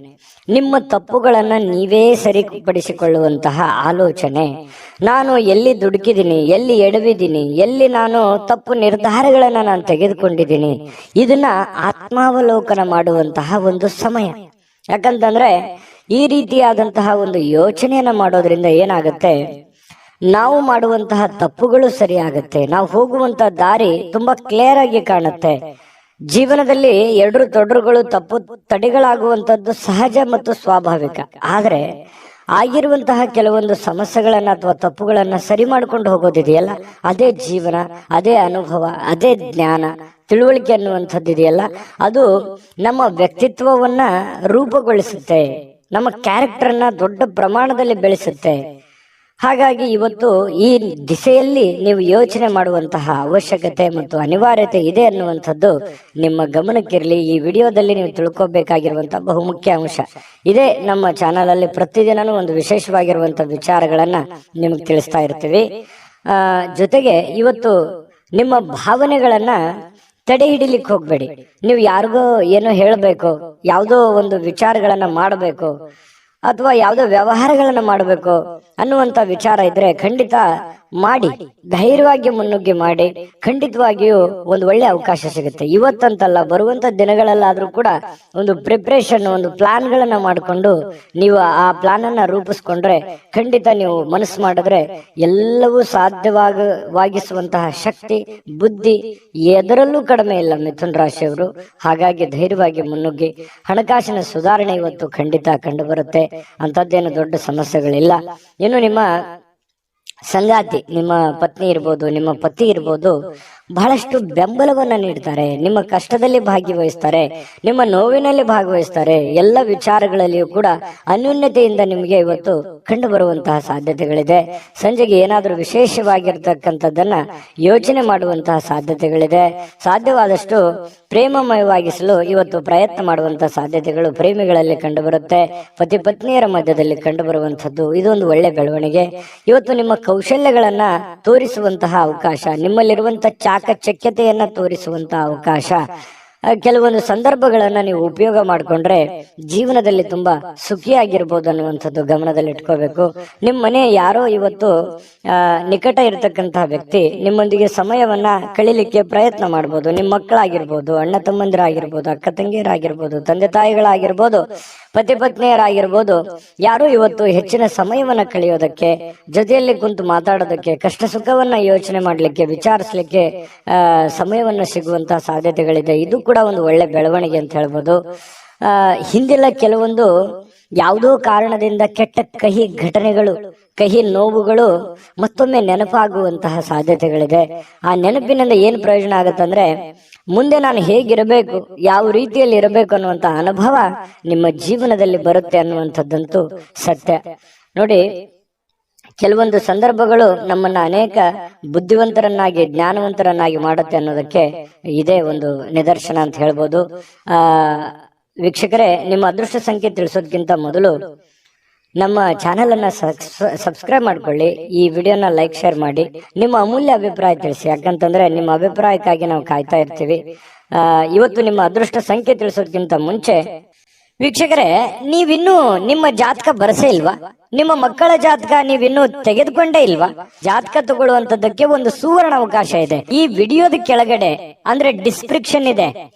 A: ನಿಮ್ಮ ತಪ್ಪುಗಳನ್ನ ನೀವೇ ಸರಿಪಡಿಸಿಕೊಳ್ಳುವಂತಹ ಆಲೋಚನೆ, ನಾನು ಎಲ್ಲಿ ದುಡುಕಿದ್ದೀನಿ, ಎಲ್ಲಿ ಎಡವಿದ್ದೀನಿ, ಎಲ್ಲಿ ನಾನು ತಪ್ಪು ನಿರ್ಧಾರಗಳನ್ನ ನಾನು ತೆಗೆದುಕೊಂಡಿದ್ದೀನಿ, ಇದನ್ನ ಆತ್ಮಾವಲೋಕನ ಮಾಡುವಂತಹ ಒಂದು ಸಮಯ. ಯಾಕಂತಂದ್ರೆ ಈ ರೀತಿಯಾದಂತಹ ಒಂದು ಯೋಚನೆಯನ್ನ ಮಾಡೋದ್ರಿಂದ ಏನಾಗುತ್ತೆ, ನಾವು ಮಾಡುವಂತಹ ತಪ್ಪುಗಳು ಸರಿಯಾಗುತ್ತೆ, ನಾವು ಹೋಗುವಂತಹ ದಾರಿ ತುಂಬಾ ಕ್ಲಿಯರ್ ಆಗಿ ಕಾಣುತ್ತೆ. ಜೀವನದಲ್ಲಿ ಎಡರು ತೊಡರುಗಳು ತಪ್ಪು ತಡೆಗಳಾಗುವಂತದ್ದು ಸಹಜ ಮತ್ತು ಸ್ವಾಭಾವಿಕ. ಆದ್ರೆ ಆಗಿರುವಂತಹ ಕೆಲವೊಂದು ಸಮಸ್ಯೆಗಳನ್ನ ಅಥವಾ ತಪ್ಪುಗಳನ್ನ ಸರಿ ಮಾಡ್ಕೊಂಡು ಹೋಗೋದಿದೆಯಲ್ಲ, ಅದೇ ಜೀವನ, ಅದೇ ಅನುಭವ, ಅದೇ ಜ್ಞಾನ, ತಿಳುವಳಿಕೆ ಅನ್ನುವಂಥದ್ದು ಇದೆಯಲ್ಲ, ಅದು ನಮ್ಮ ವ್ಯಕ್ತಿತ್ವವನ್ನ ರೂಪುಗೊಳಿಸುತ್ತೆ, ನಮ್ಮ ಕ್ಯಾರೆಕ್ಟರ್ನ ದೊಡ್ಡ ಪ್ರಮಾಣದಲ್ಲಿ ಬೆಳೆಸುತ್ತೆ. ಹಾಗಾಗಿ ಇವತ್ತು ಈ ದಿಸೆಯಲ್ಲಿ ನೀವು ಯೋಚನೆ ಮಾಡುವಂತಹ ಅವಶ್ಯಕತೆ ಮತ್ತು ಅನಿವಾರ್ಯತೆ ಇದೆ ಅನ್ನುವಂಥದ್ದು ನಿಮ್ಮ ಗಮನಕ್ಕಿರಲಿ. ಈ ವಿಡಿಯೋದಲ್ಲಿ ನೀವು ತಿಳ್ಕೊಬೇಕಾಗಿರುವಂತಹ ಬಹುಮುಖ್ಯ ಅಂಶ ಇದೇ. ನಮ್ಮ ಚಾನಲ್ ಅಲ್ಲಿ ಪ್ರತಿದಿನನೂ ಒಂದು ವಿಶೇಷವಾಗಿರುವಂತಹ ವಿಚಾರಗಳನ್ನ ನಿಮಗೆ ತಿಳಿಸ್ತಾ ಇರ್ತೀವಿ. ಜೊತೆಗೆ ಇವತ್ತು ನಿಮ್ಮ ಭಾವನೆಗಳನ್ನ ತಡೆ ಹಿಡಿಲಿಕ್ಕೆ ಹೋಗ್ಬೇಡಿ. ನೀವು ಯಾರಿಗೋ ಏನೋ ಹೇಳಬೇಕು, ಯಾವುದೋ ಒಂದು ವಿಚಾರಗಳನ್ನ ಮಾಡಬೇಕು ಅಥವಾ ಯಾವುದೋ ವ್ಯವಹಾರಗಳನ್ನ ಮಾಡಬೇಕು ಅನ್ನುವಂತ ವಿಚಾರ ಇದ್ರೆ ಖಂಡಿತ ಮಾಡಿ, ಧೈರ್ಯವಾಗಿ ಮುನ್ನುಗ್ಗಿ ಮಾಡಿ. ಖಂಡಿತವಾಗಿಯೂ ಒಂದು ಒಳ್ಳೆ ಅವಕಾಶ ಸಿಗುತ್ತೆ. ಇವತ್ತಂತಲ್ಲ, ಬರುವಂತ ದಿನಗಳಲ್ಲಾದ್ರೂ ಕೂಡ ಒಂದು ಪ್ರಿಪ್ರೇಷನ್, ಒಂದು ಪ್ಲಾನ್ ಗಳನ್ನ ಮಾಡಿಕೊಂಡು ನೀವು ಆ ಪ್ಲಾನ್ ಅನ್ನ ರೂಪಿಸ್ಕೊಂಡ್ರೆ ಖಂಡಿತ ನೀವು ಮನಸ್ಸು ಮಾಡಿದ್ರೆ ಎಲ್ಲವೂ ಸಾಧ್ಯವಾಗಿಸುವಂತಹ ಶಕ್ತಿ, ಬುದ್ಧಿ ಎದರಲ್ಲೂ ಕಡಿಮೆ ಇಲ್ಲ ಮಿಥುನ ರಾಶಿಯವರು. ಹಾಗಾಗಿ ಧೈರ್ಯವಾಗಿ ಮುನ್ನುಗ್ಗಿ. ಹಣಕಾಸಿನ ಸುಧಾರಣೆ ಇವತ್ತು ಖಂಡಿತ ಕಂಡು ಬರುತ್ತೆ. ಅಂತದ್ದೇನು ದೊಡ್ಡ ಸಮಸ್ಯೆಗಳಿಲ್ಲ. ಇನ್ನು ನಿಮ್ಮ ಸಂಗಾತಿ, ನಿಮ್ಮ ಪತ್ನಿ ಇರ್ಬೋದು, ನಿಮ್ಮ ಪತಿ ಇರ್ಬೋದು, ಬಹಳಷ್ಟು ಬೆಂಬಲವನ್ನ ನೀಡ್ತಾರೆ, ನಿಮ್ಮ ಕಷ್ಟದಲ್ಲಿ ಭಾಗವಹಿಸ್ತಾರೆ, ನಿಮ್ಮ ನೋವಿನಲ್ಲಿ ಭಾಗವಹಿಸ್ತಾರೆ. ಎಲ್ಲ ವಿಚಾರಗಳಲ್ಲಿಯೂ ಕೂಡ ಅನ್ಯೋನ್ಯತೆಯಿಂದ ನಿಮಗೆ ಇವತ್ತು ಕಂಡು ಬರುವಂತಹ ಸಾಧ್ಯತೆಗಳಿದೆ. ಸಂಜೆಗೆ ಏನಾದರೂ ವಿಶೇಷವಾಗಿರ್ತಕ್ಕಂಥದ್ದನ್ನ ಯೋಚನೆ ಮಾಡುವಂತಹ ಸಾಧ್ಯತೆಗಳಿದೆ. ಸಾಧ್ಯವಾದಷ್ಟು ಪ್ರೇಮಮಯವಾಗಿಸಲು ಇವತ್ತು ಪ್ರಯತ್ನ ಮಾಡುವಂತಹ ಸಾಧ್ಯತೆಗಳು ಪ್ರೇಮಿಗಳಲ್ಲಿ ಕಂಡು ಬರುತ್ತೆ. ಪತಿ ಪತ್ನಿಯರ ಮಧ್ಯದಲ್ಲಿ ಕಂಡು ಬರುವಂತದ್ದು ಇದೊಂದು ಒಳ್ಳೆ ಬೆಳವಣಿಗೆ. ಇವತ್ತು ನಿಮ್ಮ ಕೌಶಲ್ಯಗಳನ್ನ ತೋರಿಸುವಂತಹ ಅವಕಾಶ, ನಿಮ್ಮಲ್ಲಿರುವಂತಹ ಚಾಕಚಕ್ಯತೆಯನ್ನ ತೋರಿಸುವಂತಹ ಅವಕಾಶ, ಕೆಲವೊಂದು ಸಂದರ್ಭಗಳನ್ನ ನೀವು ಉಪಯೋಗ ಮಾಡಿಕೊಂಡ್ರೆ ಜೀವನದಲ್ಲಿ ತುಂಬಾ ಸುಖಿಯಾಗಿರ್ಬೋದು ಅನ್ನುವಂಥದ್ದು ಗಮನದಲ್ಲಿ ಇಟ್ಕೋಬೇಕು. ನಿಮ್ಮ ಮನೆ ಯಾರೋ ಇವತ್ತು ನಿಕಟ ಇರತಕ್ಕಂತಹ ವ್ಯಕ್ತಿ ನಿಮ್ಮೊಂದಿಗೆ ಸಮಯವನ್ನ ಕಳಿಲಿಕ್ಕೆ ಪ್ರಯತ್ನ ಮಾಡ್ಬೋದು. ನಿಮ್ಮ ಮಕ್ಕಳಾಗಿರ್ಬೋದು, ಅಣ್ಣ ತಮ್ಮಂದಿರಾಗಿರ್ಬೋದು, ಅಕ್ಕ ತಂಗಿಯರಾಗಿರ್ಬೋದು, ತಂದೆ ತಾಯಿಗಳಾಗಿರ್ಬೋದು, ಪತಿ ಪತ್ನಿಯರಾಗಿರ್ಬೋದು, ಯಾರು ಇವತ್ತು ಹೆಚ್ಚಿನ ಸಮಯವನ್ನ ಕಳೆಯೋದಕ್ಕೆ, ಜೊತೆಯಲ್ಲಿ ಕುಂತು ಮಾತಾಡೋದಕ್ಕೆ, ಕಷ್ಟ ಸುಖವನ್ನ ಯೋಚನೆ ಮಾಡ್ಲಿಕ್ಕೆ, ವಿಚಾರಿಸ್ಲಿಕ್ಕೆ ಸಮಯವನ್ನ ಸಿಗುವಂತಹ ಸಾಧ್ಯತೆಗಳಿದೆ. ಇದು ಕೂಡ ಒಂದು ಒಳ್ಳೆ ಬೆಳವಣಿಗೆ ಅಂತ ಹೇಳ್ಬೋದು. ಹಿಂದೆಲ್ಲ ಕೆಲವೊಂದು ಯಾವುದೋ ಕಾರಣದಿಂದ ಕೆಟ್ಟ ಕಹಿ ಘಟನೆಗಳು, ಕಹಿ ನೋವುಗಳು ಮತ್ತೊಮ್ಮೆ ನೆನಪಾಗುವಂತಹ ಸಾಧ್ಯತೆಗಳಿದೆ. ಆ ನೆನಪಿನಿಂದ ಏನ್ ಪ್ರಯೋಜನ ಆಗತ್ತಂದ್ರೆ, ಮುಂದೆ ನಾನು ಹೇಗಿರಬೇಕು, ಯಾವ ರೀತಿಯಲ್ಲಿ ಇರಬೇಕು ಅನ್ನುವಂತ ಅನುಭವ ನಿಮ್ಮ ಜೀವನದಲ್ಲಿ ಬರುತ್ತೆ ಅನ್ನುವಂಥದ್ದಂತೂ ಸತ್ಯ. ನೋಡಿ, ಕೆಲವೊಂದು ಸಂದರ್ಭಗಳು ನಮ್ಮನ್ನ ಅನೇಕ ಬುದ್ಧಿವಂತರನ್ನಾಗಿ, ಜ್ಞಾನವಂತರನ್ನಾಗಿ ಮಾಡುತ್ತೆ ಅನ್ನೋದಕ್ಕೆ ಇದೇ ಒಂದು ನಿದರ್ಶನ ಅಂತ ಹೇಳ್ಬೋದು. ವೀಕ್ಷಕರೇ, ನಿಮ್ಮ ಅದೃಷ್ಟ ಸಂಖ್ಯೆ ತಿಳಿಸೋದಕ್ಕಿಂತ ಮೊದಲು ನಮ್ಮ ಚಾನೆಲ್ ಅನ್ನ ಸಬ್ಸ್ಕ್ರೈಬ್ ಮಾಡ್ಕೊಳ್ಳಿ. ಈ ವಿಡಿಯೋನ ಲೈಕ್ ಶೇರ್ ಮಾಡಿ. ನಿಮ್ಮ ಅಮೂಲ್ಯ ಅಭಿಪ್ರಾಯ ತಿಳಿಸಿ, ಯಾಕಂತಂದ್ರೆ ನಿಮ್ಮ ಅಭಿಪ್ರಾಯಕ್ಕಾಗಿ ನಾವು ಕಾಯ್ತಾ ಇರ್ತೀವಿ. ಇವತ್ತು ನಿಮ್ಮ ಅದೃಷ್ಟ ಸಂಖ್ಯೆ ತಿಳಿಸೋದಕ್ಕಿಂತ ಮುಂಚೆ ವೀಕ್ಷಕರೇ, ನೀವಿನ್ನೂ ನಿಮ್ಮ ಜಾತಕ ಬರಸೇ ಇಲ್ವಾ? ನಿಮ್ಮ ಮಕ್ಕಳ ಜಾತಕ ನೀವಿನ್ನೂ ತೆಗೆದುಕೊಂಡೇ ಇಲ್ವಾ? ಜಾತಕ ತಗೊಳ್ಳುವಂತದ್ದಕ್ಕೆ ಒಂದು ಸುವರ್ಣ ಅವಕಾಶ ಇದೆ. ಈ ವಿಡಿಯೋದ ಕೆಳಗಡೆ ಅಂದ್ರೆ ಡಿಸ್ಕ್ರಿಪ್ಷನ್ ಇದೆ,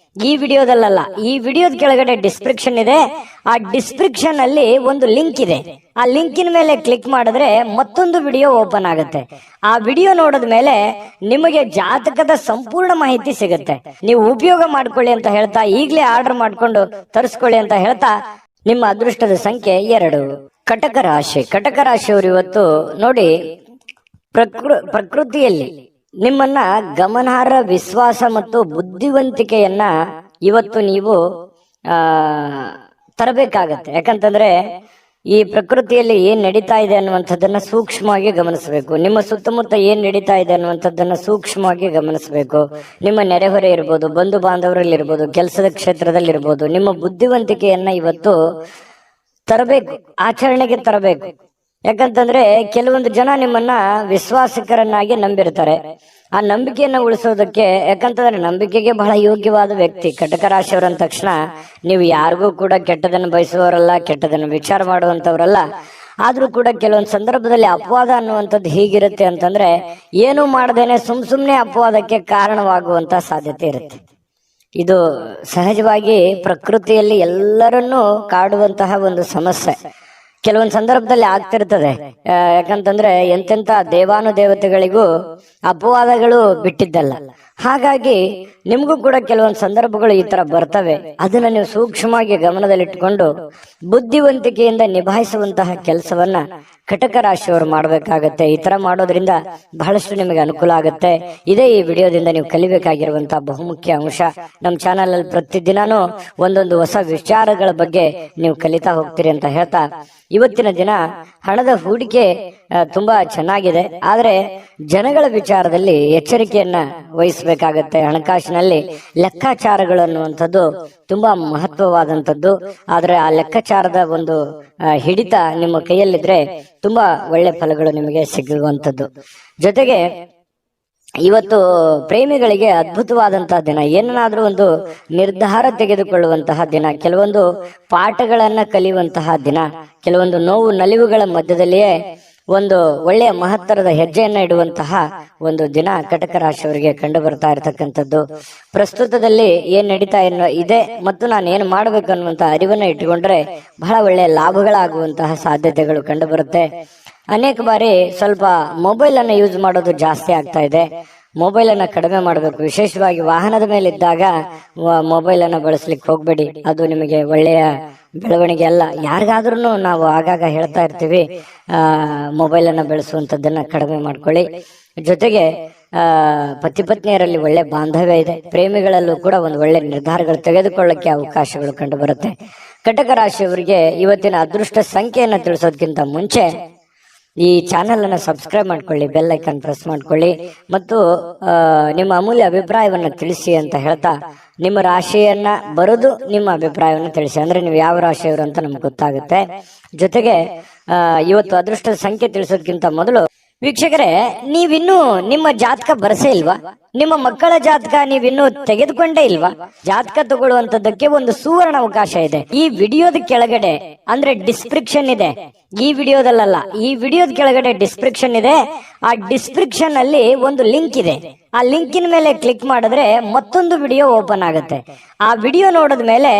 A: ಈ ವಿಡಿಯೋದಲ್ಲ, ಈ ವಿಡಿಯೋದ ಕೆಳಗಡೆ ಡಿಸ್ಕ್ರಿಪ್ಷನ್ ಇದೆ. ಆ ಡಿಸ್ಕ್ರಿಪ್ಷನ್ ಅಲ್ಲಿ ಒಂದು ಲಿಂಕ್ ಇದೆ. ಆ ಲಿಂಕಿನ ಮೇಲೆ ಕ್ಲಿಕ್ ಮಾಡಿದ್ರೆ ಮತ್ತೊಂದು ವಿಡಿಯೋ ಓಪನ್ ಆಗುತ್ತೆ. ಆ ವಿಡಿಯೋ ನೋಡಿದ ಮೇಲೆ ನಿಮಗೆ ಜಾತಕದ ಸಂಪೂರ್ಣ ಮಾಹಿತಿ ಸಿಗುತ್ತೆ. ನೀವು ಉಪಯೋಗ ಮಾಡ್ಕೊಳ್ಳಿ ಅಂತ ಹೇಳ್ತಾ, ಈಗಲೇ ಆರ್ಡರ್ ಮಾಡ್ಕೊಂಡು ತರಿಸ್ಕೊಳ್ಳಿ ಅಂತ ಹೇಳ್ತಾ, ನಿಮ್ಮ ಅದೃಷ್ಟದ ಸಂಖ್ಯೆ 2. ಕಟಕ ರಾಶಿ. ಕಟಕ ರಾಶಿಯವರು ಇವತ್ತು ನೋಡಿ, ಪ್ರಕೃತಿಯಲ್ಲಿ ನಿಮ್ಮನ್ನ ಗಮನಾರ್ಹ ವಿಶ್ವಾಸ ಮತ್ತು ಬುದ್ಧಿವಂತಿಕೆಯನ್ನ ಇವತ್ತು ನೀವು ತರಬೇಕಾಗತ್ತೆ. ಯಾಕಂತಂದ್ರೆ ಈ ಪ್ರಕೃತಿಯಲ್ಲಿ ಏನ್ ನಡೀತಾ ಇದೆ ಅನ್ನುವಂಥದ್ದನ್ನ ಸೂಕ್ಷ್ಮವಾಗಿ ಗಮನಿಸಬೇಕು. ನಿಮ್ಮ ಸುತ್ತಮುತ್ತ ಏನ್ ನಡೀತಾ ಇದೆ ಅನ್ನುವಂಥದ್ದನ್ನ ಸೂಕ್ಷ್ಮವಾಗಿ ಗಮನಿಸಬೇಕು. ನಿಮ್ಮ ನೆರೆಹೊರೆ ಇರ್ಬೋದು, ಬಂಧು ಬಾಂಧವರಲ್ಲಿ ಇರ್ಬೋದು, ಕೆಲಸದ ಕ್ಷೇತ್ರದಲ್ಲಿ ಇರ್ಬೋದು, ನಿಮ್ಮ ಬುದ್ಧಿವಂತಿಕೆಯನ್ನ ಇವತ್ತು ತರಬೇಕು, ಆಚರಣೆಗೆ ತರಬೇಕು. ಯಾಕಂತಂದ್ರೆ ಕೆಲವೊಂದು ಜನ ನಿಮ್ಮನ್ನ ವಿಶ್ವಾಸಿಕರನ್ನಾಗಿ ನಂಬಿರ್ತಾರೆ. ಆ ನಂಬಿಕೆಯನ್ನ ಉಳಿಸೋದಕ್ಕೆ, ಯಾಕಂತಂದ್ರೆ ನಂಬಿಕೆಗೆ ಬಹಳ ಯೋಗ್ಯವಾದ ವ್ಯಕ್ತಿ ಕಟಕ ರಾಶಿಯವರ ಅಂದ ತಕ್ಷಣ ನೀವು ಯಾರಿಗೂ ಕೂಡ ಕೆಟ್ಟದನ್ನು ಬಯಸುವವರಲ್ಲ, ಕೆಟ್ಟದನ್ನು ವಿಚಾರ ಮಾಡುವಂತವ್ರಲ್ಲ. ಆದ್ರೂ ಕೂಡ ಕೆಲವೊಂದು ಸಂದರ್ಭದಲ್ಲಿ ಅಪವಾದ ಅನ್ನುವಂಥದ್ದು ಹೀಗಿರುತ್ತೆ ಅಂತಂದ್ರೆ, ಏನು ಮಾಡದೇನೆ ಸುಮ್ನೆ ಅಪವಾದಕ್ಕೆ ಕಾರಣವಾಗುವಂತ ಸಾಧ್ಯತೆ ಇರುತ್ತೆ. ಇದು ಸಹಜವಾಗಿ ಪ್ರಕೃತಿಯಲ್ಲಿ ಎಲ್ಲರನ್ನೂ ಕಾಡುವಂತಹ ಒಂದು ಸಮಸ್ಯೆ. ಕೆಲವೊಂದು ಸಂದರ್ಭದಲ್ಲಿ ಆಗ್ತಿರ್ತದೆ. ಯಾಕಂತಂದ್ರೆ ಎಂತೆಂತ ದೇವಾನುದೇವತೆಗಳಿಗೂ ಅಪವಾದಗಳು ಬಿಟ್ಟಿದ್ದಲ್ಲ. ಹಾಗಾಗಿ ನಿಮ್ಗೂ ಕೂಡ ಕೆಲವೊಂದು ಸಂದರ್ಭಗಳು ಈ ತರ ಬರ್ತವೆ. ಅದನ್ನ ನೀವು ಸೂಕ್ಷ್ಮವಾಗಿ ಗಮನದಲ್ಲಿಟ್ಟುಕೊಂಡು ಬುದ್ಧಿವಂತಿಕೆಯಿಂದ ನಿಭಾಯಿಸುವಂತಹ ಕೆಲಸವನ್ನ ಕಟಕ ರಾಶಿಯವರು ಮಾಡಬೇಕಾಗತ್ತೆ. ಈ ತರ ಮಾಡೋದ್ರಿಂದ ಬಹಳಷ್ಟು ನಿಮಗೆ ಅನುಕೂಲ ಆಗುತ್ತೆ. ಇದೇ ಈ ವಿಡಿಯೋದಿಂದ ನೀವು ಕಲಿಬೇಕಾಗಿರುವಂತಹ ಬಹುಮುಖ್ಯ ಅಂಶ. ನಮ್ಮ ಚಾನಲ್ ಅಲ್ಲಿ ಪ್ರತಿದಿನಾನು ಒಂದೊಂದು ಹೊಸ ವಿಚಾರಗಳ ಬಗ್ಗೆ ನೀವು ಕಲಿತಾ ಹೋಗ್ತೀರಿ ಅಂತ ಹೇಳ್ತಾ, ಇವತ್ತಿನ ದಿನ ಹಣದ ಹೂಡಿಕೆ ತುಂಬಾ ಚೆನ್ನಾಗಿದೆ. ಆದ್ರೆ ಜನಗಳ ವಿಚಾರದಲ್ಲಿ ಎಚ್ಚರಿಕೆಯನ್ನ ವಹಿಸಬೇಕಾಗತ್ತೆ. ಹಣಕಾಸಿನಲ್ಲಿ ಲೆಕ್ಕಾಚಾರಗಳು ಅನ್ನುವಂಥದ್ದು ತುಂಬಾ ಮಹತ್ವವಾದಂಥದ್ದು. ಆದ್ರೆ ಆ ಲೆಕ್ಕಾಚಾರದ ಒಂದು ಹಿಡಿತ ನಿಮ್ಮ ಕೈಯಲ್ಲಿದ್ರೆ ತುಂಬಾ ಒಳ್ಳೆ ಫಲಗಳು ನಿಮಗೆ ಸಿಗುವಂಥದ್ದು. ಜೊತೆಗೆ ಇವತ್ತು ಪ್ರೇಮಿಗಳಿಗೆ ಅದ್ಭುತವಾದಂತಹ ದಿನ. ಏನನ್ನಾದ್ರೂ ಒಂದು ನಿರ್ಧಾರ ತೆಗೆದುಕೊಳ್ಳುವಂತಹ ದಿನ, ಕೆಲವೊಂದು ಪಾಠಗಳನ್ನ ಕಲಿಯುವಂತಹ ದಿನ, ಕೆಲವೊಂದು ನೋವು ನಲಿವುಗಳ ಮಧ್ಯದಲ್ಲಿಯೇ ಒಂದು ಒಳ್ಳೆಯ ಮಹತ್ತರದ ಹೆಜ್ಜೆಯನ್ನ ಇಡುವಂತಹ ಒಂದು ದಿನ ಕಟಕ ರಾಶಿಯವರಿಗೆ ಕಂಡು ಬರ್ತಾ ಇರತಕ್ಕಂಥದ್ದು. ಪ್ರಸ್ತುತದಲ್ಲಿ ಏನ್ ನಡೀತಾ ಇದೆ ಮತ್ತು ನಾನು ಏನು ಮಾಡ್ಬೇಕು ಅನ್ನುವಂತ ಅರಿವನ್ನ ಇಟ್ಟುಕೊಂಡ್ರೆ ಬಹಳ ಒಳ್ಳೆಯ ಲಾಭಗಳಾಗುವಂತಹ ಸಾಧ್ಯತೆಗಳು ಕಂಡು ಬರುತ್ತೆ. ಅನೇಕ ಬಾರಿ ಸ್ವಲ್ಪ ಮೊಬೈಲ್ ಅನ್ನ ಯೂಸ್ ಮಾಡೋದು ಜಾಸ್ತಿ ಆಗ್ತಾ ಇದೆ. ಮೊಬೈಲ್ ಅನ್ನ ಕಡಿಮೆ ಮಾಡಬೇಕು. ವಿಶೇಷವಾಗಿ ವಾಹನದ ಮೇಲೆ ಇದ್ದಾಗ ಮೊಬೈಲ್ ಅನ್ನ ಬಳಸ್ಲಿಕ್ಕೆ ಹೋಗ್ಬೇಡಿ. ಅದು ನಿಮಗೆ ಒಳ್ಳೆಯ ಬೆಳವಣಿಗೆ ಅಲ್ಲ. ಯಾರಿಗಾದ್ರೂ ನಾವು ಆಗಾಗ ಹೇಳ್ತಾ ಇರ್ತೀವಿ, ಮೊಬೈಲ್ ಅನ್ನ ಬೆಳೆಸುವಂತದ್ದನ್ನ ಕಡಿಮೆ ಮಾಡ್ಕೊಳ್ಳಿ. ಜೊತೆಗೆ ಪತಿ ಪತ್ನಿಯರಲ್ಲಿ ಒಳ್ಳೆ ಬಾಂಧವ್ಯ ಇದೆ. ಪ್ರೇಮಿಗಳಲ್ಲೂ ಕೂಡ ಒಂದು ಒಳ್ಳೆ ನಿರ್ಧಾರಗಳು ತೆಗೆದುಕೊಳ್ಳಕ್ಕೆ ಅವಕಾಶಗಳು ಕಂಡು ಬರುತ್ತೆ. ಕಟಕ ರಾಶಿಯವರಿಗೆ ಇವತ್ತಿನ ಅದೃಷ್ಟ ಸಂಖ್ಯೆಯನ್ನ ತಿಳಿಸೋದಕ್ಕಿಂತ ಮುಂಚೆ ಈ ಚಾನೆಲ್ ಅನ್ನ ಸಬ್ಸ್ಕ್ರೈಬ್ ಮಾಡ್ಕೊಳ್ಳಿ, ಬೆಲ್ ಐಕಾನ್ ಪ್ರೆಸ್ ಮಾಡ್ಕೊಳ್ಳಿ ಮತ್ತು ನಿಮ್ಮ ಅಮೂಲ್ಯ ಅಭಿಪ್ರಾಯವನ್ನ ತಿಳಿಸಿ ಅಂತ ಹೇಳ್ತಾ, ನಿಮ್ಮ ರಾಶಿಯನ್ನ ಬರೆದು ನಿಮ್ಮ ಅಭಿಪ್ರಾಯವನ್ನ ತಿಳಿಸಿ. ಅಂದ್ರೆ ನೀವು ಯಾವ ರಾಶಿಯವರು ಅಂತ ನಮ್ಗೆ ಗೊತ್ತಾಗುತ್ತೆ. ಜೊತೆಗೆ ಇವತ್ತು ಅದೃಷ್ಟದ ಸಂಖ್ಯೆ ತಿಳಿಸೋದಕ್ಕಿಂತ ಮೊದಲು ವೀಕ್ಷಕರೇ, ನೀವಿನ್ನೂ ನಿಮ್ಮ ಜಾತಕ ಬರಸೇ ಇಲ್ವಾ? ನಿಮ್ಮ ಮಕ್ಕಳ ಜಾತಕ ನೀವಿನ್ನೂ ತೆಗೆದುಕೊಂಡೇ ಇಲ್ವಾ? ಜಾತಕ ತಗೊಳ್ಳುವಂತದ್ದಕ್ಕೆ ಒಂದು ಸುವರ್ಣ ಅವಕಾಶ ಇದೆ. ಈ ವಿಡಿಯೋದ ಕೆಳಗಡೆ ಅಂದ್ರೆ ಡಿಸ್ಕ್ರಿಪ್ಷನ್ ಇದೆ, ಈ ವಿಡಿಯೋದಲ್ಲ, ಈ ವಿಡಿಯೋದ ಕೆಳಗಡೆ ಡಿಸ್ಕ್ರಿಪ್ಷನ್ ಇದೆ. ಆ ಡಿಸ್ಕ್ರಿಪ್ಷನ್ ಅಲ್ಲಿ ಒಂದು ಲಿಂಕ್ ಇದೆ. ಆ ಲಿಂಕಿನ ಮೇಲೆ ಕ್ಲಿಕ್ ಮಾಡಿದ್ರೆ ಮತ್ತೊಂದು ವಿಡಿಯೋ ಓಪನ್ ಆಗುತ್ತೆ. ಆ ವಿಡಿಯೋ ನೋಡಿದ ಮೇಲೆ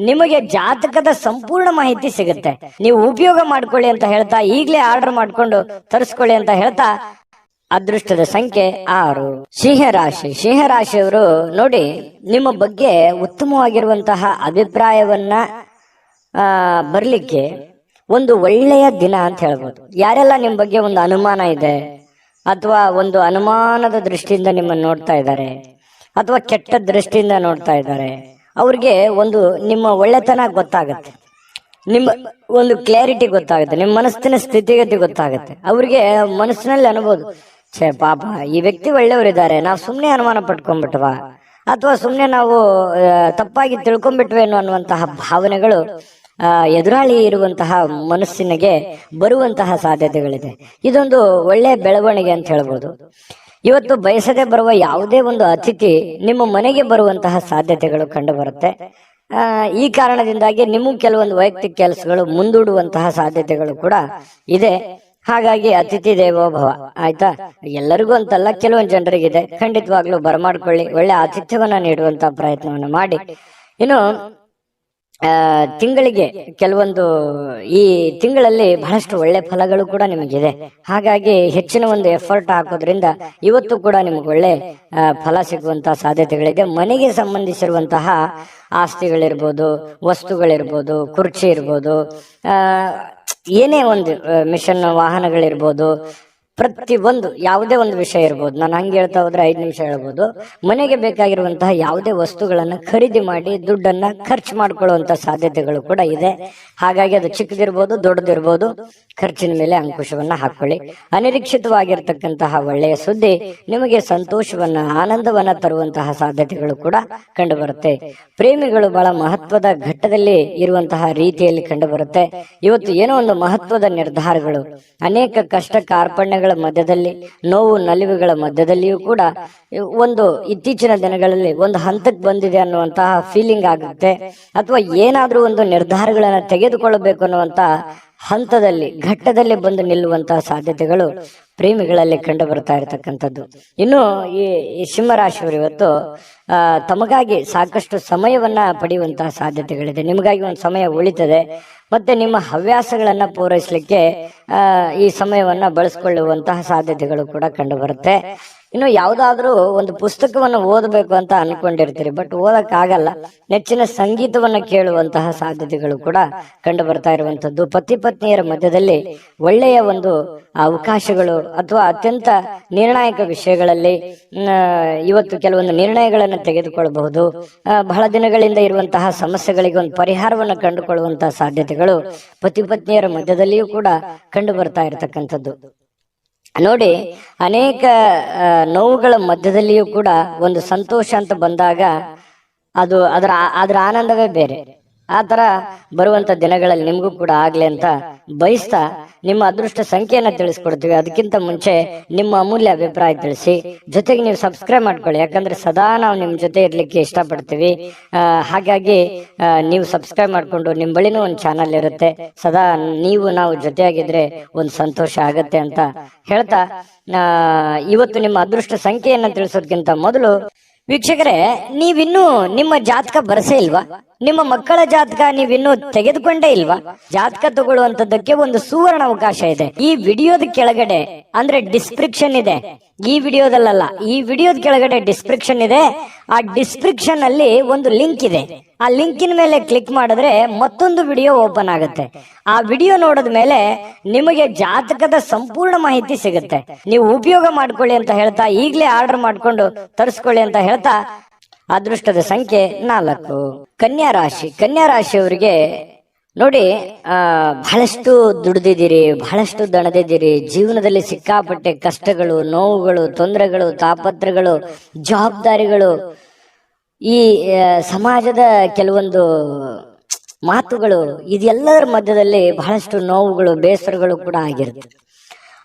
A: ನಿಮಗೆ ಜಾತಕದ ಸಂಪೂರ್ಣ ಮಾಹಿತಿ ಸಿಗುತ್ತೆ. ನೀವು ಉಪಯೋಗ ಮಾಡ್ಕೊಳ್ಳಿ ಅಂತ ಹೇಳ್ತಾ, ಈಗಲೇ ಆರ್ಡರ್ ಮಾಡ್ಕೊಂಡು ತರಿಸ್ಕೊಳ್ಳಿ ಅಂತ ಹೇಳ್ತಾ, ಅದೃಷ್ಟದ ಸಂಖ್ಯೆ 6. ಸಿಂಹರಾಶಿ. ಸಿಂಹರಾಶಿಯವರು ನೋಡಿ, ನಿಮ್ಮ ಬಗ್ಗೆ ಉತ್ತಮವಾಗಿರುವಂತಹ ಅಭಿಪ್ರಾಯವನ್ನ ಬರ್ಲಿಕ್ಕೆ ಒಂದು ಒಳ್ಳೆಯ ದಿನ ಅಂತ ಹೇಳ್ಬೋದು. ಯಾರೆಲ್ಲ ನಿಮ್ಮ ಬಗ್ಗೆ ಒಂದು ಅನುಮಾನ ಇದೆ ಅಥವಾ ಒಂದು ಅನುಮಾನದ ದೃಷ್ಟಿಯಿಂದ ನಿಮ್ಮನ್ನು ನೋಡ್ತಾ ಇದ್ದಾರೆ ಅಥವಾ ಕೆಟ್ಟ ದೃಷ್ಟಿಯಿಂದ ನೋಡ್ತಾ ಇದ್ದಾರೆ, ಅವ್ರಿಗೆ ಒಂದು ನಿಮ್ಮ ಒಳ್ಳೆತನ ಗೊತ್ತಾಗತ್ತೆ, ನಿಮ್ಮ ಒಂದು ಕ್ಲಾರಿಟಿ ಗೊತ್ತಾಗುತ್ತೆ, ನಿಮ್ಮ ಮನಸ್ಸಿನ ಸ್ಥಿತಿಗತಿ ಗೊತ್ತಾಗುತ್ತೆ. ಅವ್ರಿಗೆ ಮನಸ್ಸಿನಲ್ಲಿ ಅನ್ಬೋದು, ಛೇ ಪಾಪ ಈ ವ್ಯಕ್ತಿ ಒಳ್ಳೆಯವರಿದ್ದಾರೆ, ನಾವು ಸುಮ್ಮನೆ ಅನುಮಾನ ಪಟ್ಕೊಂಡ್ಬಿಟ್ವಾ ಅಥವಾ ಸುಮ್ಮನೆ ನಾವು ತಪ್ಪಾಗಿ ತಿಳ್ಕೊಂಡ್ಬಿಟ್ವೇನೋ ಅನ್ನುವಂತಹ ಭಾವನೆಗಳು ಎದುರಾಳಿ ಇರುವಂತಹ ಮನಸ್ಸಿನಿಗೆ ಬರುವಂತಹ ಸಾಧ್ಯತೆಗಳಿದೆ. ಇದೊಂದು ಒಳ್ಳೆಯ ಬೆಳವಣಿಗೆ ಅಂತ ಹೇಳ್ಬೋದು. ಇವತ್ತು ಬಯಸದೆ ಬರುವ ಯಾವುದೇ ಒಂದು ಅತಿಥಿ ನಿಮ್ಮ ಮನೆಗೆ ಬರುವಂತಹ ಸಾಧ್ಯತೆಗಳು ಕಂಡು ಬರುತ್ತೆ. ಈ ಕಾರಣದಿಂದಾಗಿ ನಿಮಗೆ ಕೆಲವೊಂದು ವೈಯಕ್ತಿಕ ಕೆಲಸಗಳು ಮುಂದೂಡುವಂತಹ ಸಾಧ್ಯತೆಗಳು ಕೂಡ ಇದೆ. ಹಾಗಾಗಿ ಅತಿಥಿ ದೇವೋ ಭವ, ಆಯ್ತಾ? ಎಲ್ಲರಿಗೂ ಅಂತಲ್ಲ, ಕೆಲವೊಂದು ಜನರಿಗಿದೆ. ಖಂಡಿತವಾಗ್ಲೂ ಬರಮಾಡ್ಕೊಳ್ಳಿ, ಒಳ್ಳೆ ಆತಿಥ್ಯವನ್ನ ನೀಡುವಂತ ಪ್ರಯತ್ನವನ್ನ ಮಾಡಿ. ಇನ್ನು ತಿಂಗಳಿಗೆ ಕೆಲವೊಂದು ಈ ತಿಂಗಳಲ್ಲಿ ಬಹಳಷ್ಟು ಒಳ್ಳೆ ಫಲಗಳು ಕೂಡ ನಿಮಗಿದೆ. ಹಾಗಾಗಿ ಹೆಚ್ಚಿನ ಒಂದು ಎಫರ್ಟ್ ಹಾಕೋದ್ರಿಂದ ಇವತ್ತು ಕೂಡ ನಿಮ್ಗೆ ಒಳ್ಳೆ ಫಲ ಸಿಗುವಂತಹ ಸಾಧ್ಯತೆಗಳಿದೆ. ಮನೆಗೆ ಸಂಬಂಧಿಸಿರುವಂತಹ ಆಸ್ತಿಗಳಿರ್ಬೋದು, ವಸ್ತುಗಳಿರ್ಬೋದು, ಕುರ್ಚಿ ಇರ್ಬೋದು, ಏನೇ ಒಂದು ಮಿಷನ್ ವಾಹನಗಳಿರ್ಬೋದು, ಪ್ರತಿ ಒಂದು ಯಾವುದೇ ಒಂದು ವಿಷಯ ಇರ್ಬೋದು. ನಾನು ಹಂಗೆ ಹೇಳ್ತಾ ಹೋದ್ರೆ 5 ನಿಮಿಷ ಹೇಳ್ಬೋದು. ಮನೆಗೆ ಬೇಕಾಗಿರುವಂತಹ ಯಾವುದೇ ವಸ್ತುಗಳನ್ನ ಖರೀದಿ ಮಾಡಿ ದುಡ್ಡನ್ನ ಖರ್ಚು ಮಾಡ್ಕೊಳ್ಳುವಂತ ಸಾಧ್ಯತೆಗಳು ಕೂಡ ಇದೆ. ಹಾಗಾಗಿ ಅದು ಚಿಕ್ಕದಿರ್ಬೋದು, ದೊಡ್ಡದಿರ್ಬೋದು, ಖರ್ಚಿನ ಮೇಲೆ ಅಂಕುಶವನ್ನ ಹಾಕೊಳ್ಳಿ. ಅನಿರೀಕ್ಷಿತವಾಗಿರ್ತಕ್ಕಂತಹ ಒಳ್ಳೆಯ ಸುದ್ದಿ ನಿಮಗೆ ಸಂತೋಷವನ್ನ, ಆನಂದವನ್ನ ತರುವಂತಹ ಸಾಧ್ಯತೆಗಳು ಕೂಡ ಕಂಡು ಬರುತ್ತೆ. ಪ್ರೇಮಿಗಳು ಬಹಳ ಮಹತ್ವದ ಘಟ್ಟದಲ್ಲಿ ಇರುವಂತಹ ರೀತಿಯಲ್ಲಿ ಕಂಡು ಬರುತ್ತೆ. ಇವತ್ತು ಏನೋ ಒಂದು ಮಹತ್ವದ ನಿರ್ಧಾರಗಳು, ಅನೇಕ ಕಷ್ಟ ಕಾರ್ಪಣ್ಯಗಳ ಮಧ್ಯದಲ್ಲಿ, ನೋವು ನಲಿವುಗಳ ಮಧ್ಯದಲ್ಲಿಯೂ ಕೂಡ ಒಂದು ಇತ್ತೀಚಿನ ದಿನಗಳಲ್ಲಿ ಒಂದು ಹಂತಕ್ಕೆ ಬಂದಿದೆ ಅನ್ನುವಂತಹ ಫೀಲಿಂಗ್ ಆಗುತ್ತೆ. ಅಥವಾ ಏನಾದ್ರೂ ಒಂದು ನಿರ್ಧಾರಗಳನ್ನ ತೆಗೆದುಕೊಳ್ಳಬೇಕು ಅನ್ನುವಂತ ಹಂತದಲ್ಲಿ, ಘಟ್ಟದಲ್ಲಿ ಬಂದು ನಿಲ್ಲುವಂತಹ ಸಾಧ್ಯತೆಗಳು ಪ್ರೇಮಿಗಳಲ್ಲಿ ಕಂಡು ಬರ್ತಾ ಇರತಕ್ಕಂಥದ್ದು. ಇನ್ನು ಈ ಸಿಂಹರಾಶಿಯವರು ಇವತ್ತು ತಮಗಾಗಿ ಸಾಕಷ್ಟು ಸಮಯವನ್ನ ಪಡೆಯುವಂತಹ ಸಾಧ್ಯತೆಗಳಿದೆ. ನಿಮಗಾಗಿ ಒಂದು ಸಮಯ ಉಳಿತದೆ. ಮತ್ತೆ ನಿಮ್ಮ ಹವ್ಯಾಸಗಳನ್ನ ಪೂರೈಸಲಿಕ್ಕೆ ಈ ಸಮಯವನ್ನ ಬಳಸಿಕೊಳ್ಳುವಂತಹ ಸಾಧ್ಯತೆಗಳು ಕೂಡ ಕಂಡು ಬರುತ್ತೆ. ಇನ್ನು ಯಾವ್ದಾದ್ರೂ ಒಂದು ಪುಸ್ತಕವನ್ನು ಓದಬೇಕು ಅಂತ ಅನ್ಕೊಂಡಿರ್ತೀರಿ, ಬಟ್ ಓದಕ್ ಆಗಲ್ಲ. ನೆಚ್ಚಿನ ಸಂಗೀತವನ್ನ ಕೇಳುವಂತಹ ಸಾಧ್ಯತೆಗಳು ಕೂಡ ಕಂಡು ಬರ್ತಾ ಇರುವಂತದ್ದು. ಪತಿ ಪತ್ನಿಯರ ಮಧ್ಯದಲ್ಲಿ ಒಳ್ಳೆಯ ಒಂದು ಅವಕಾಶಗಳು ಅಥವಾ ಅತ್ಯಂತ ನಿರ್ಣಾಯಕ ವಿಷಯಗಳಲ್ಲಿ ಇವತ್ತು ಕೆಲವೊಂದು ನಿರ್ಣಯಗಳನ್ನು ತೆಗೆದುಕೊಳ್ಳಬಹುದು. ಬಹಳ ದಿನಗಳಿಂದ ಇರುವಂತಹ ಸಮಸ್ಯೆಗಳಿಗೆ ಒಂದು ಪರಿಹಾರವನ್ನು ಕಂಡುಕೊಳ್ಳುವಂತಹ ಸಾಧ್ಯತೆಗಳು ಪತಿ ಪತ್ನಿಯರ ಮಧ್ಯದಲ್ಲಿಯೂ ಕೂಡ ಕಂಡು ಬರ್ತಾ ಇರತಕ್ಕಂಥದ್ದು. ನೋಡಿ, ಅನೇಕ ನೋವುಗಳ ಮಧ್ಯದಲ್ಲಿಯೂ ಕೂಡ ಒಂದು ಸಂತೋಷ ಅಂತ ಬಂದಾಗ ಅದು ಅದರ ಆನಂದವೇ ಬೇರೆ. ಆ ತರ ಬರುವಂತ ದಿನಗಳಲ್ಲಿ ನಿಮಗೂ ಕೂಡ ಆಗ್ಲಿ ಅಂತ ಬಯಸ್ತಾ ನಿಮ್ಮ ಅದೃಷ್ಟ ಸಂಖ್ಯೆಯನ್ನ ತಿಳಿಸ್ಕೊಡ್ತೀವಿ. ಅದಕ್ಕಿಂತ ಮುಂಚೆ ನಿಮ್ಮ ಅಮೂಲ್ಯ ಅಭಿಪ್ರಾಯ ತಿಳಿಸಿ, ಜೊತೆಗೆ ನೀವು ಸಬ್ಸ್ಕ್ರೈಬ್ ಮಾಡ್ಕೊಳ್ಳಿ. ಯಾಕಂದ್ರೆ ಸದಾ ನಾವು ನಿಮ್ ಜೊತೆ ಇರ್ಲಿಕ್ಕೆ ಇಷ್ಟಪಡ್ತೀವಿ. ಹಾಗಾಗಿ ನೀವು ಸಬ್ಸ್ಕ್ರೈಬ್ ಮಾಡ್ಕೊಂಡು ನಿಮ್ ಬಳಿನೂ ಒಂದು ಚಾನಲ್ ಇರುತ್ತೆ. ಸದಾ ನಾವು ಜೊತೆಯಾಗಿದ್ರೆ ಒಂದು ಸಂತೋಷ ಆಗತ್ತೆ ಅಂತ ಹೇಳ್ತಾ, ಇವತ್ತು ನಿಮ್ಮ ಅದೃಷ್ಟ ಸಂಖ್ಯೆಯನ್ನ ತಿಳಿಸೋದಕ್ಕಿಂತ ಮೊದಲು ವೀಕ್ಷಕರೇ, ನೀವಿನ್ನೂ ನಿಮ್ಮ ಜಾತಕ ಬರಸೇ ಇಲ್ವಾ? ನಿಮ್ಮ ಮಕ್ಕಳ ಜಾತಕ ನೀವಿನ್ನೂ ತೆಗೆದುಕೊಂಡೇ ಇಲ್ವಾ? ಜಾತಕ ತಗೊಳ್ಳುವಂತದ್ದಕ್ಕೆ ಒಂದು ಸುವರ್ಣ ಅವಕಾಶ ಇದೆ. ಈ ವಿಡಿಯೋದ ಕೆಳಗಡೆ ಅಂದ್ರೆ ಡಿಸ್ಕ್ರಿಪ್ಷನ್ ಇದೆ. ಈ ವಿಡಿಯೋದಲ್ಲ, ಈ ವಿಡಿಯೋದ ಕೆಳಗಡೆ ಡಿಸ್ಕ್ರಿಪ್ಷನ್ ಇದೆ. ಆ ಡಿಸ್ಕ್ರಿಪ್ಷನ್ ಅಲ್ಲಿ ಒಂದು ಲಿಂಕ್ ಇದೆ. ಆ ಲಿಂಕಿನ ಮೇಲೆ ಕ್ಲಿಕ್ ಮಾಡಿದ್ರೆ ಮತ್ತೊಂದು ವಿಡಿಯೋ ಓಪನ್ ಆಗುತ್ತೆ. ಆ ವಿಡಿಯೋ ನೋಡಿದ ಮೇಲೆ ನಿಮಗೆ ಜಾತಕದ ಸಂಪೂರ್ಣ ಮಾಹಿತಿ ಸಿಗುತ್ತೆ. ನೀವು ಉಪಯೋಗ ಮಾಡ್ಕೊಳ್ಳಿ ಅಂತ ಹೇಳ್ತಾ, ಈಗಲೇ ಆರ್ಡರ್ ಮಾಡ್ಕೊಂಡು ತರಿಸ್ಕೊಳ್ಳಿ ಅಂತ ಹೇಳ್ತಾ, ಅದೃಷ್ಟದ ಸಂಖ್ಯೆ 4. ಕನ್ಯಾ ರಾಶಿ. ಕನ್ಯಾ ರಾಶಿಯವರಿಗೆ ನೋಡಿ, ಬಹಳಷ್ಟು ದುಡಿದಿದ್ದೀರಿ, ಬಹಳಷ್ಟು ದಣದಿದ್ದೀರಿ. ಜೀವನದಲ್ಲಿ ಸಿಕ್ಕಾಪಟ್ಟೆ ಕಷ್ಟಗಳು, ನೋವುಗಳು, ತೊಂದರೆಗಳು, ತಾಪತ್ರಗಳು, ಜವಾಬ್ದಾರಿಗಳು, ಈ ಸಮಾಜದ ಕೆಲವೊಂದು ಮಾತುಗಳು, ಇದೆಲ್ಲದರ ಮಧ್ಯದಲ್ಲಿ ಬಹಳಷ್ಟು ನೋವುಗಳು, ಬೇಸರಗಳು ಕೂಡ ಆಗಿರುತ್ತೆ.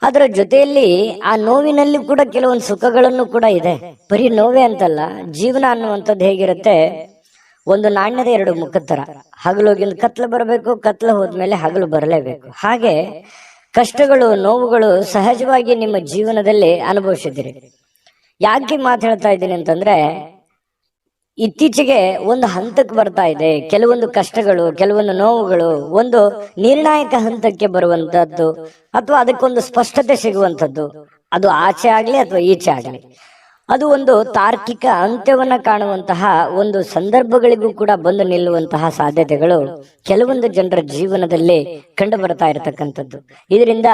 A: ಅದರ ಜೊತೆಯಲ್ಲಿ ಆ ನೋವಿನಲ್ಲಿ ಕೂಡ ಕೆಲವೊಂದು ಸುಖಗಳನ್ನು ಕೂಡ ಇದೆ. ಬರೀ ನೋವೇ ಅಂತಲ್ಲ, ಜೀವನ ಅನ್ನುವಂಥದ್ದು ಹೇಗಿರುತ್ತೆ, ಒಂದು ನಾಣ್ಯದ 2 ಮುಖದ ತರ. ಹಗಲೋಗಿಂದ ಕತ್ಲು ಬರಬೇಕು, ಕತ್ಲು ಹೋದ್ಮೇಲೆ ಹಗಲು ಬರಲೇಬೇಕು. ಹಾಗೆ ಕಷ್ಟಗಳು, ನೋವುಗಳು ಸಹಜವಾಗಿ ನಿಮ್ಮ ಜೀವನದಲ್ಲಿ ಅನುಭವಿಸಿದಿರಿ. ಯಾಕೆ ಮಾತು ಹೇಳ್ತಾ ಇದ್ದೀನಿ ಅಂತಂದ್ರೆ, ಇತ್ತೀಚೆಗೆ ಒಂದು ಹಂತಕ್ಕೆ ಬರ್ತಾ ಇದೆ. ಕೆಲವೊಂದು ಕಷ್ಟಗಳು, ಕೆಲವೊಂದು ನೋವುಗಳು ಒಂದು ನಿರ್ಣಾಯಕ ಹಂತಕ್ಕೆ ಬರುವಂತದ್ದು, ಅಥವಾ ಅದಕ್ಕೊಂದು ಸ್ಪಷ್ಟತೆ ಸಿಗುವಂತದ್ದು. ಅದು ಆಚೆ ಆಗ್ಲಿ ಅಥವಾ ಈಚೆ ಆಗ್ಲಿ, ಅದು ಒಂದು ತಾರ್ಕಿಕ ಅಂತ್ಯವನ್ನ ಕಾಣುವಂತಹ ಒಂದು ಸಂದರ್ಭಗಳಿಗೂ ಕೂಡ ಬಂದು ನಿಲ್ಲುವಂತಹ ಸಾಧ್ಯತೆಗಳು ಕೆಲವೊಂದು ಜನರ ಜೀವನದಲ್ಲಿ ಕಂಡು ಬರ್ತಾ ಇರತಕ್ಕಂಥದ್ದು. ಇದರಿಂದ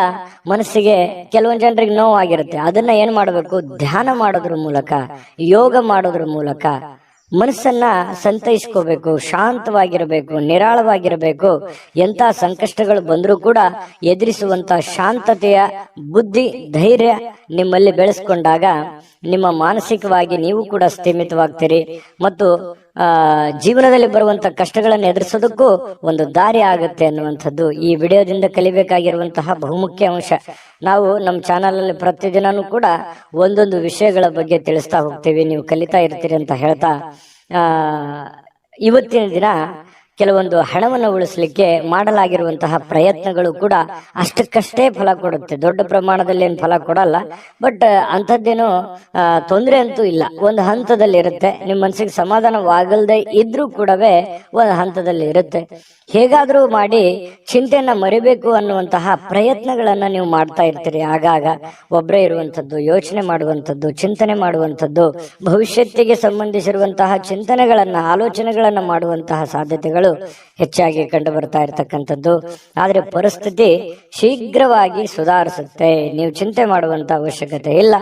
A: ಮನಸ್ಸಿಗೆ ಕೆಲವೊಂದು ಜನರಿಗೆ ನೋವಾಗಿರುತ್ತೆ. ಅದನ್ನ ಏನ್ ಮಾಡಬೇಕು, ಧ್ಯಾನ ಮಾಡೋದ್ರ ಮೂಲಕ, ಯೋಗ ಮಾಡೋದ್ರ ಮೂಲಕ ಮನಸ್ಸನ್ನ ಸಂತೈಸ್ಕೋಬೇಕು, ಶಾಂತವಾಗಿರಬೇಕು, ನಿರಾಳವಾಗಿರಬೇಕು. ಎಂತ ಸಂಕಷ್ಟಗಳು ಬಂದರೂ ಕೂಡ ಎದುರಿಸುವಂತ ಶಾಂತತೆಯ ಬುದ್ಧಿ, ಧೈರ್ಯ ನಿಮ್ಮಲ್ಲಿ ಬೆಳೆಸ್ಕೊಂಡಾಗ ನಿಮ್ಮ ಮಾನಸಿಕವಾಗಿ ನೀವು ಕೂಡ ಸ್ಥಿಮಿತವಾಗ್ತೀರಿ. ಮತ್ತು ಜೀವನದಲ್ಲಿ ಬರುವಂತ ಕಷ್ಟಗಳನ್ನು ಎದುರಿಸೋದಕ್ಕೂ ಒಂದು ದಾರಿ ಆಗುತ್ತೆ ಅನ್ನುವಂಥದ್ದು ಈ ವಿಡಿಯೋದಿಂದ ಕಲಿಬೇಕಾಗಿರುವಂತಹ ಬಹುಮುಖ್ಯ ಅಂಶ. ನಾವು ನಮ್ಮ ಚಾನಲ್ ಅಲ್ಲಿ ಪ್ರತಿದಿನನೂ ಕೂಡ ಒಂದೊಂದು ವಿಷಯಗಳ ಬಗ್ಗೆ ತಿಳಿಸ್ತಾ ಹೋಗ್ತೀವಿ. ನೀವು ಕಲಿತಾ ಇರ್ತೀರಿ ಅಂತ ಹೇಳ್ತಾ, ಇವತ್ತಿನ ದಿನ ಕೆಲವೊಂದು ಹಣವನ್ನು ಉಳಿಸಲಿಕ್ಕೆ ಮಾಡಲಾಗಿರುವಂತಹ ಪ್ರಯತ್ನಗಳು ಕೂಡ ಅಷ್ಟಕ್ಕಷ್ಟೇ ಫಲ ಕೊಡುತ್ತೆ. ದೊಡ್ಡ ಪ್ರಮಾಣದಲ್ಲಿ ಏನು ಫಲ ಕೊಡಲ್ಲ, ಬಟ್ ಅಂಥದ್ದೇನೋ ತೊಂದರೆ ಅಂತೂ ಇಲ್ಲ. ಒಂದು ಹಂತದಲ್ಲಿ ಇರುತ್ತೆ. ನಿಮ್ಮ ಮನಸ್ಸಿಗೆ ಸಮಾಧಾನವಾಗಲ್ದೆ ಇದ್ರೂ ಕೂಡವೇ ಒಂದು ಹಂತದಲ್ಲಿ ಇರುತ್ತೆ. ಹೇಗಾದ್ರೂ ಮಾಡಿ ಚಿಂತೆಯನ್ನ ಮರಿಬೇಕು ಅನ್ನುವಂತಹ ಪ್ರಯತ್ನಗಳನ್ನ ನೀವು ಮಾಡ್ತಾ ಇರ್ತೀರಿ. ಆಗಾಗ ಒಬ್ಬರೇ ಇರುವಂಥದ್ದು, ಯೋಚನೆ ಮಾಡುವಂಥದ್ದು, ಚಿಂತನೆ ಮಾಡುವಂಥದ್ದು, ಭವಿಷ್ಯತ್ತಿಗೆ ಸಂಬಂಧಿಸಿರುವಂತಹ ಚಿಂತನೆಗಳನ್ನ, ಆಲೋಚನೆಗಳನ್ನ ಮಾಡುವಂತಹ ಸಾಧ್ಯತೆಗಳು ಹೆಚ್ಚಾಗಿ ಕಂಡು ಬರ್ತಾ ಇರತಕ್ಕಂಥದ್ದು. ಆದ್ರೆ ಪರಿಸ್ಥಿತಿ ಶೀಘ್ರವಾಗಿ ಸುಧಾರಿಸುತ್ತೆ. ನೀವು ಚಿಂತೆ ಮಾಡುವಂತ ಅವಶ್ಯಕತೆ ಇಲ್ಲ.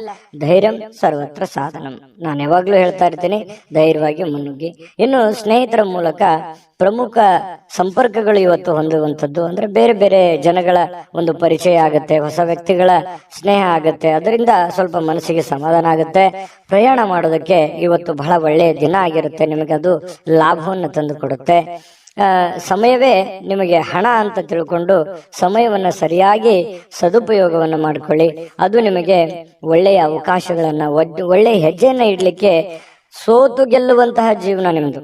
A: ಧೈರ್ಯಂ ಸರ್ವತ್ರ ಸಾಧನಂ. ನಾನು ಯಾವಾಗ್ಲೂ ಹೇಳ್ತಾ ಇರ್ತೀನಿ, ಧೈರ್ಯವಾಗಿ ಮುನ್ನುಗ್ಗಿ. ಇನ್ನು ಸ್ನೇಹಿತರ ಮೂಲಕ ಪ್ರಮುಖ ಸಂಪರ್ಕಗಳು ಇವತ್ತು ಹೊಂದುವಂಥದ್ದು ಅಂದ್ರೆ ಬೇರೆ ಬೇರೆ ಜನಗಳ ಒಂದು ಪರಿಚಯ ಆಗುತ್ತೆ, ಹೊಸ ವ್ಯಕ್ತಿಗಳ ಸ್ನೇಹ ಆಗುತ್ತೆ. ಅದರಿಂದ ಸ್ವಲ್ಪ ಮನಸ್ಸಿಗೆ ಸಮಾಧಾನ ಆಗುತ್ತೆ. ಪ್ರಯಾಣ ಮಾಡೋದಕ್ಕೆ ಇವತ್ತು ಬಹಳ ಒಳ್ಳೆಯ ದಿನ ಆಗಿರುತ್ತೆ. ನಿಮಗೆ ಅದು ಲಾಭವನ್ನು ತಂದು ಕೊಡುತ್ತೆ. ಸಮಯವೇ ನಿಮಗೆ ಹಣ ಅಂತ ತಿಳ್ಕೊಂಡು ಸಮಯವನ್ನ ಸರಿಯಾಗಿ ಸದುಪಯೋಗವನ್ನು ಮಾಡಿಕೊಳ್ಳಿ. ಅದು ನಿಮಗೆ ಒಳ್ಳೆಯ ಅವಕಾಶಗಳನ್ನ, ಒಳ್ಳೆಯ ಹೆಜ್ಜೆಯನ್ನ ಇಡ್ಲಿಕ್ಕೆ, ಸೋತು ಗೆಲ್ಲುವಂತಹ ಜೀವನ ನಿಮ್ದು.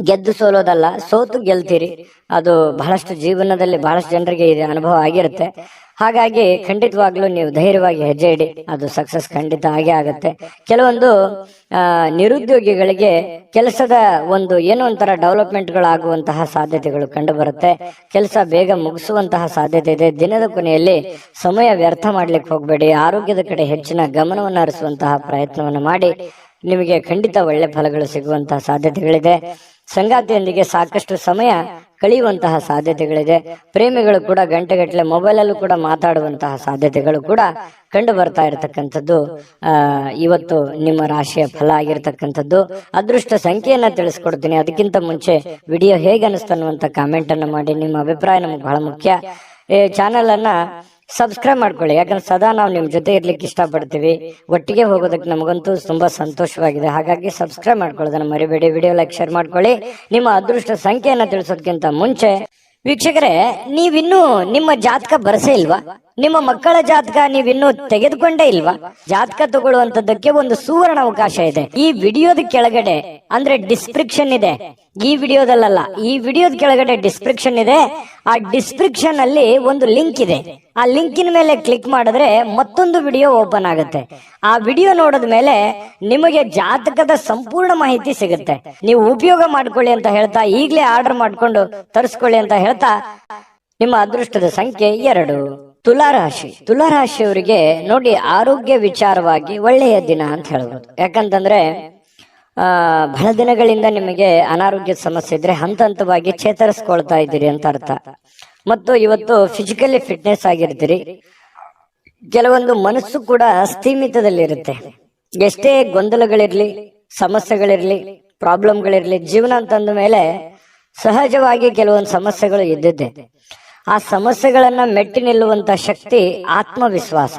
A: ಗೆದ್ದು ಸೋಲೋದಲ್ಲ, ಸೋತು ಗೆಲ್ತೀರಿ. ಅದು ಬಹಳಷ್ಟು ಜೀವನದಲ್ಲಿ ಬಹಳಷ್ಟು ಜನರಿಗೆ ಇದು ಅನುಭವ ಆಗಿರುತ್ತೆ. ಹಾಗಾಗಿ ಖಂಡಿತವಾಗ್ಲೂ ನೀವು ಧೈರ್ಯವಾಗಿ ಹೆಜ್ಜೆ ಇಡಿ, ಅದು ಸಕ್ಸಸ್ ಖಂಡಿತ ಆಗೇ ಆಗುತ್ತೆ. ಕೆಲವೊಂದು ನಿರುದ್ಯೋಗಿಗಳಿಗೆ ಕೆಲಸದ ಒಂದು ಏನೋ ಒಂಥರ ಡೆವಲಪ್ಮೆಂಟ್ಗಳಾಗುವಂತಹ ಸಾಧ್ಯತೆಗಳು ಕಂಡು ಬರುತ್ತೆ. ಕೆಲಸ ಬೇಗ ಮುಗಿಸುವಂತಹ ಸಾಧ್ಯತೆ ಇದೆ. ದಿನದ ಕೊನೆಯಲ್ಲಿ ಸಮಯ ವ್ಯರ್ಥ ಮಾಡ್ಲಿಕ್ಕೆ ಹೋಗ್ಬೇಡಿ. ಆರೋಗ್ಯದ ಕಡೆ ಹೆಚ್ಚಿನ ಗಮನವನ್ನು ಹರಿಸುವಂತಹ ಪ್ರಯತ್ನವನ್ನು ಮಾಡಿ. ನಿಮಗೆ ಖಂಡಿತ ಒಳ್ಳೆ ಫಲಗಳು ಸಿಗುವಂತಹ ಸಾಧ್ಯತೆಗಳಿದೆ. ಸಂಗಾತಿಯೊಂದಿಗೆ ಸಾಕಷ್ಟು ಸಮಯ ಕಳೆಯುವಂತಹ ಸಾಧ್ಯತೆಗಳಿದೆ. ಪ್ರೇಮಿಗಳು ಕೂಡ ಗಂಟೆಗಟ್ಟಲೆ ಮೊಬೈಲಲ್ಲೂ ಕೂಡ ಮಾತಾಡುವಂತಹ ಸಾಧ್ಯತೆಗಳು ಕೂಡ ಕಂಡು ಬರ್ತಾ ಇರತಕ್ಕಂಥದ್ದು ಇವತ್ತು ನಿಮ್ಮ ರಾಶಿಯ ಫಲ ಆಗಿರ್ತಕ್ಕಂಥದ್ದು. ಅದೃಷ್ಟ ಸಂಖ್ಯೆಯನ್ನ ತಿಳಿಸ್ಕೊಡ್ತೀನಿ. ಅದಕ್ಕಿಂತ ಮುಂಚೆ ವಿಡಿಯೋ ಹೇಗೆ ಅನಿಸ್ತು ಅನ್ನುವಂಥ ಕಾಮೆಂಟ್ ಅನ್ನು ಮಾಡಿ. ನಿಮ್ಮ ಅಭಿಪ್ರಾಯ ನಮ್ಗೆ ಬಹಳ ಮುಖ್ಯ. ಈ ಚಾನೆಲ್ ಅನ್ನ ಸಬ್ಸ್ಕ್ರೈಬ್ ಮಾಡ್ಕೊಳ್ಳಿ, ಯಾಕಂದ್ರೆ ಸದಾ ನಾವು ನಿಮ್ ಜೊತೆ ಇರ್ಲಿಕ್ಕೆ ಇಷ್ಟಪಡ್ತೀವಿ. ಒಟ್ಟಿಗೆ ಹೋಗೋದಕ್ಕೆ ನಮಗಂತೂ ತುಂಬಾ ಸಂತೋಷವಾಗಿದೆ. ಹಾಗಾಗಿ ಸಬ್ಸ್ಕ್ರೈಬ್ ಮಾಡ್ಕೊಳ್ಳೋದನ್ನ ಮರಿಬೇಡಿ. ವಿಡಿಯೋ ಲೈಕ್, ಶೇರ್ ಮಾಡ್ಕೊಳ್ಳಿ. ನಿಮ್ಮ ಅದೃಷ್ಟ ಸಂಖ್ಯೆಯನ್ನ ತಿಳಿಸೋದಕ್ಕಿಂತ ಮುಂಚೆ ವೀಕ್ಷಕರೇ, ನೀವಿನ್ನೂ ನಿಮ್ಮ ಜಾತಕ ಬರಸೇ ಇಲ್ವಾ? ನಿಮ್ಮ ಮಕ್ಕಳ ಜಾತಕ ನೀವಿನ್ನೂ ತೆಗೆದುಕೊಂಡೇ ಇಲ್ವಾ? ಜಾತಕ ತಗೊಳ್ಳುವಂತದ್ದಕ್ಕೆ ಒಂದು ಸುವರ್ಣ ಅವಕಾಶ ಇದೆ. ಈ ವಿಡಿಯೋದ ಕೆಳಗಡೆ ಅಂದ್ರೆ ಡಿಸ್ಕ್ರಿಪ್ಷನ್ ಇದೆ. ಈ ವಿಡಿಯೋದಲ್ಲ, ಈ ವಿಡಿಯೋದ ಕೆಳಗಡೆ ಡಿಸ್ಕ್ರಿಪ್ಷನ್ ಇದೆ. ಆ ಡಿಸ್ಕ್ರಿಪ್ಷನ್ ಅಲ್ಲಿ ಒಂದು ಲಿಂಕ್ ಇದೆ. ಆ ಲಿಂಕಿನ ಮೇಲೆ ಕ್ಲಿಕ್ ಮಾಡಿದ್ರೆ ಮತ್ತೊಂದು ವಿಡಿಯೋ ಓಪನ್ ಆಗುತ್ತೆ. ಆ ವಿಡಿಯೋ ನೋಡಿದ ಮೇಲೆ ನಿಮಗೆ ಜಾತಕದ ಸಂಪೂರ್ಣ ಮಾಹಿತಿ ಸಿಗುತ್ತೆ. ನೀವು ಉಪಯೋಗ ಮಾಡ್ಕೊಳ್ಳಿ ಅಂತ ಹೇಳ್ತಾ, ಈಗಲೇ ಆರ್ಡರ್ ಮಾಡ್ಕೊಂಡು ತರಿಸ್ಕೊಳ್ಳಿ ಅಂತ ಹೇಳ್ತಾ, ನಿಮ್ಮ ಅದೃಷ್ಟದ ಸಂಖ್ಯೆ 2. ತುಲಾರಾಶಿ. ತುಲಾರಾಶಿಯವರಿಗೆ ನೋಡಿ, ಆರೋಗ್ಯ ವಿಚಾರವಾಗಿ ಒಳ್ಳೆಯ ದಿನ ಅಂತ ಹೇಳ್ಬೋದು. ಯಾಕಂತಂದ್ರೆ ಬಹಳ ದಿನಗಳಿಂದ ನಿಮಗೆ ಅನಾರೋಗ್ಯದ ಸಮಸ್ಯೆ ಇದ್ರೆ ಹಂತ ಹಂತವಾಗಿ ಚೇತರಿಸ್ಕೊಳ್ತಾ ಇದ್ದೀರಿ ಅಂತ ಅರ್ಥ. ಮತ್ತು ಇವತ್ತು ಫಿಸಿಕಲಿ ಫಿಟ್ನೆಸ್ ಆಗಿರ್ತೀರಿ. ಕೆಲವೊಂದು ಮನಸ್ಸು ಕೂಡ ಸ್ಥೀಮಿತದಲ್ಲಿರುತ್ತೆ. ಎಷ್ಟೇ ಗೊಂದಲಗಳಿರ್ಲಿ, ಸಮಸ್ಯೆಗಳಿರ್ಲಿ, ಪ್ರಾಬ್ಲಮ್ಗಳಿರ್ಲಿ, ಜೀವನ ಅಂತಂದ ಮೇಲೆ ಸಹಜವಾಗಿ ಕೆಲವೊಂದು ಸಮಸ್ಯೆಗಳು ಇದ್ದಿದ್ದೆ. ಆ ಸಮಸ್ಯೆಗಳನ್ನ ಮೆಟ್ಟಿ ನಿಲ್ಲುವಂತ ಶಕ್ತಿ ಆತ್ಮವಿಶ್ವಾಸ.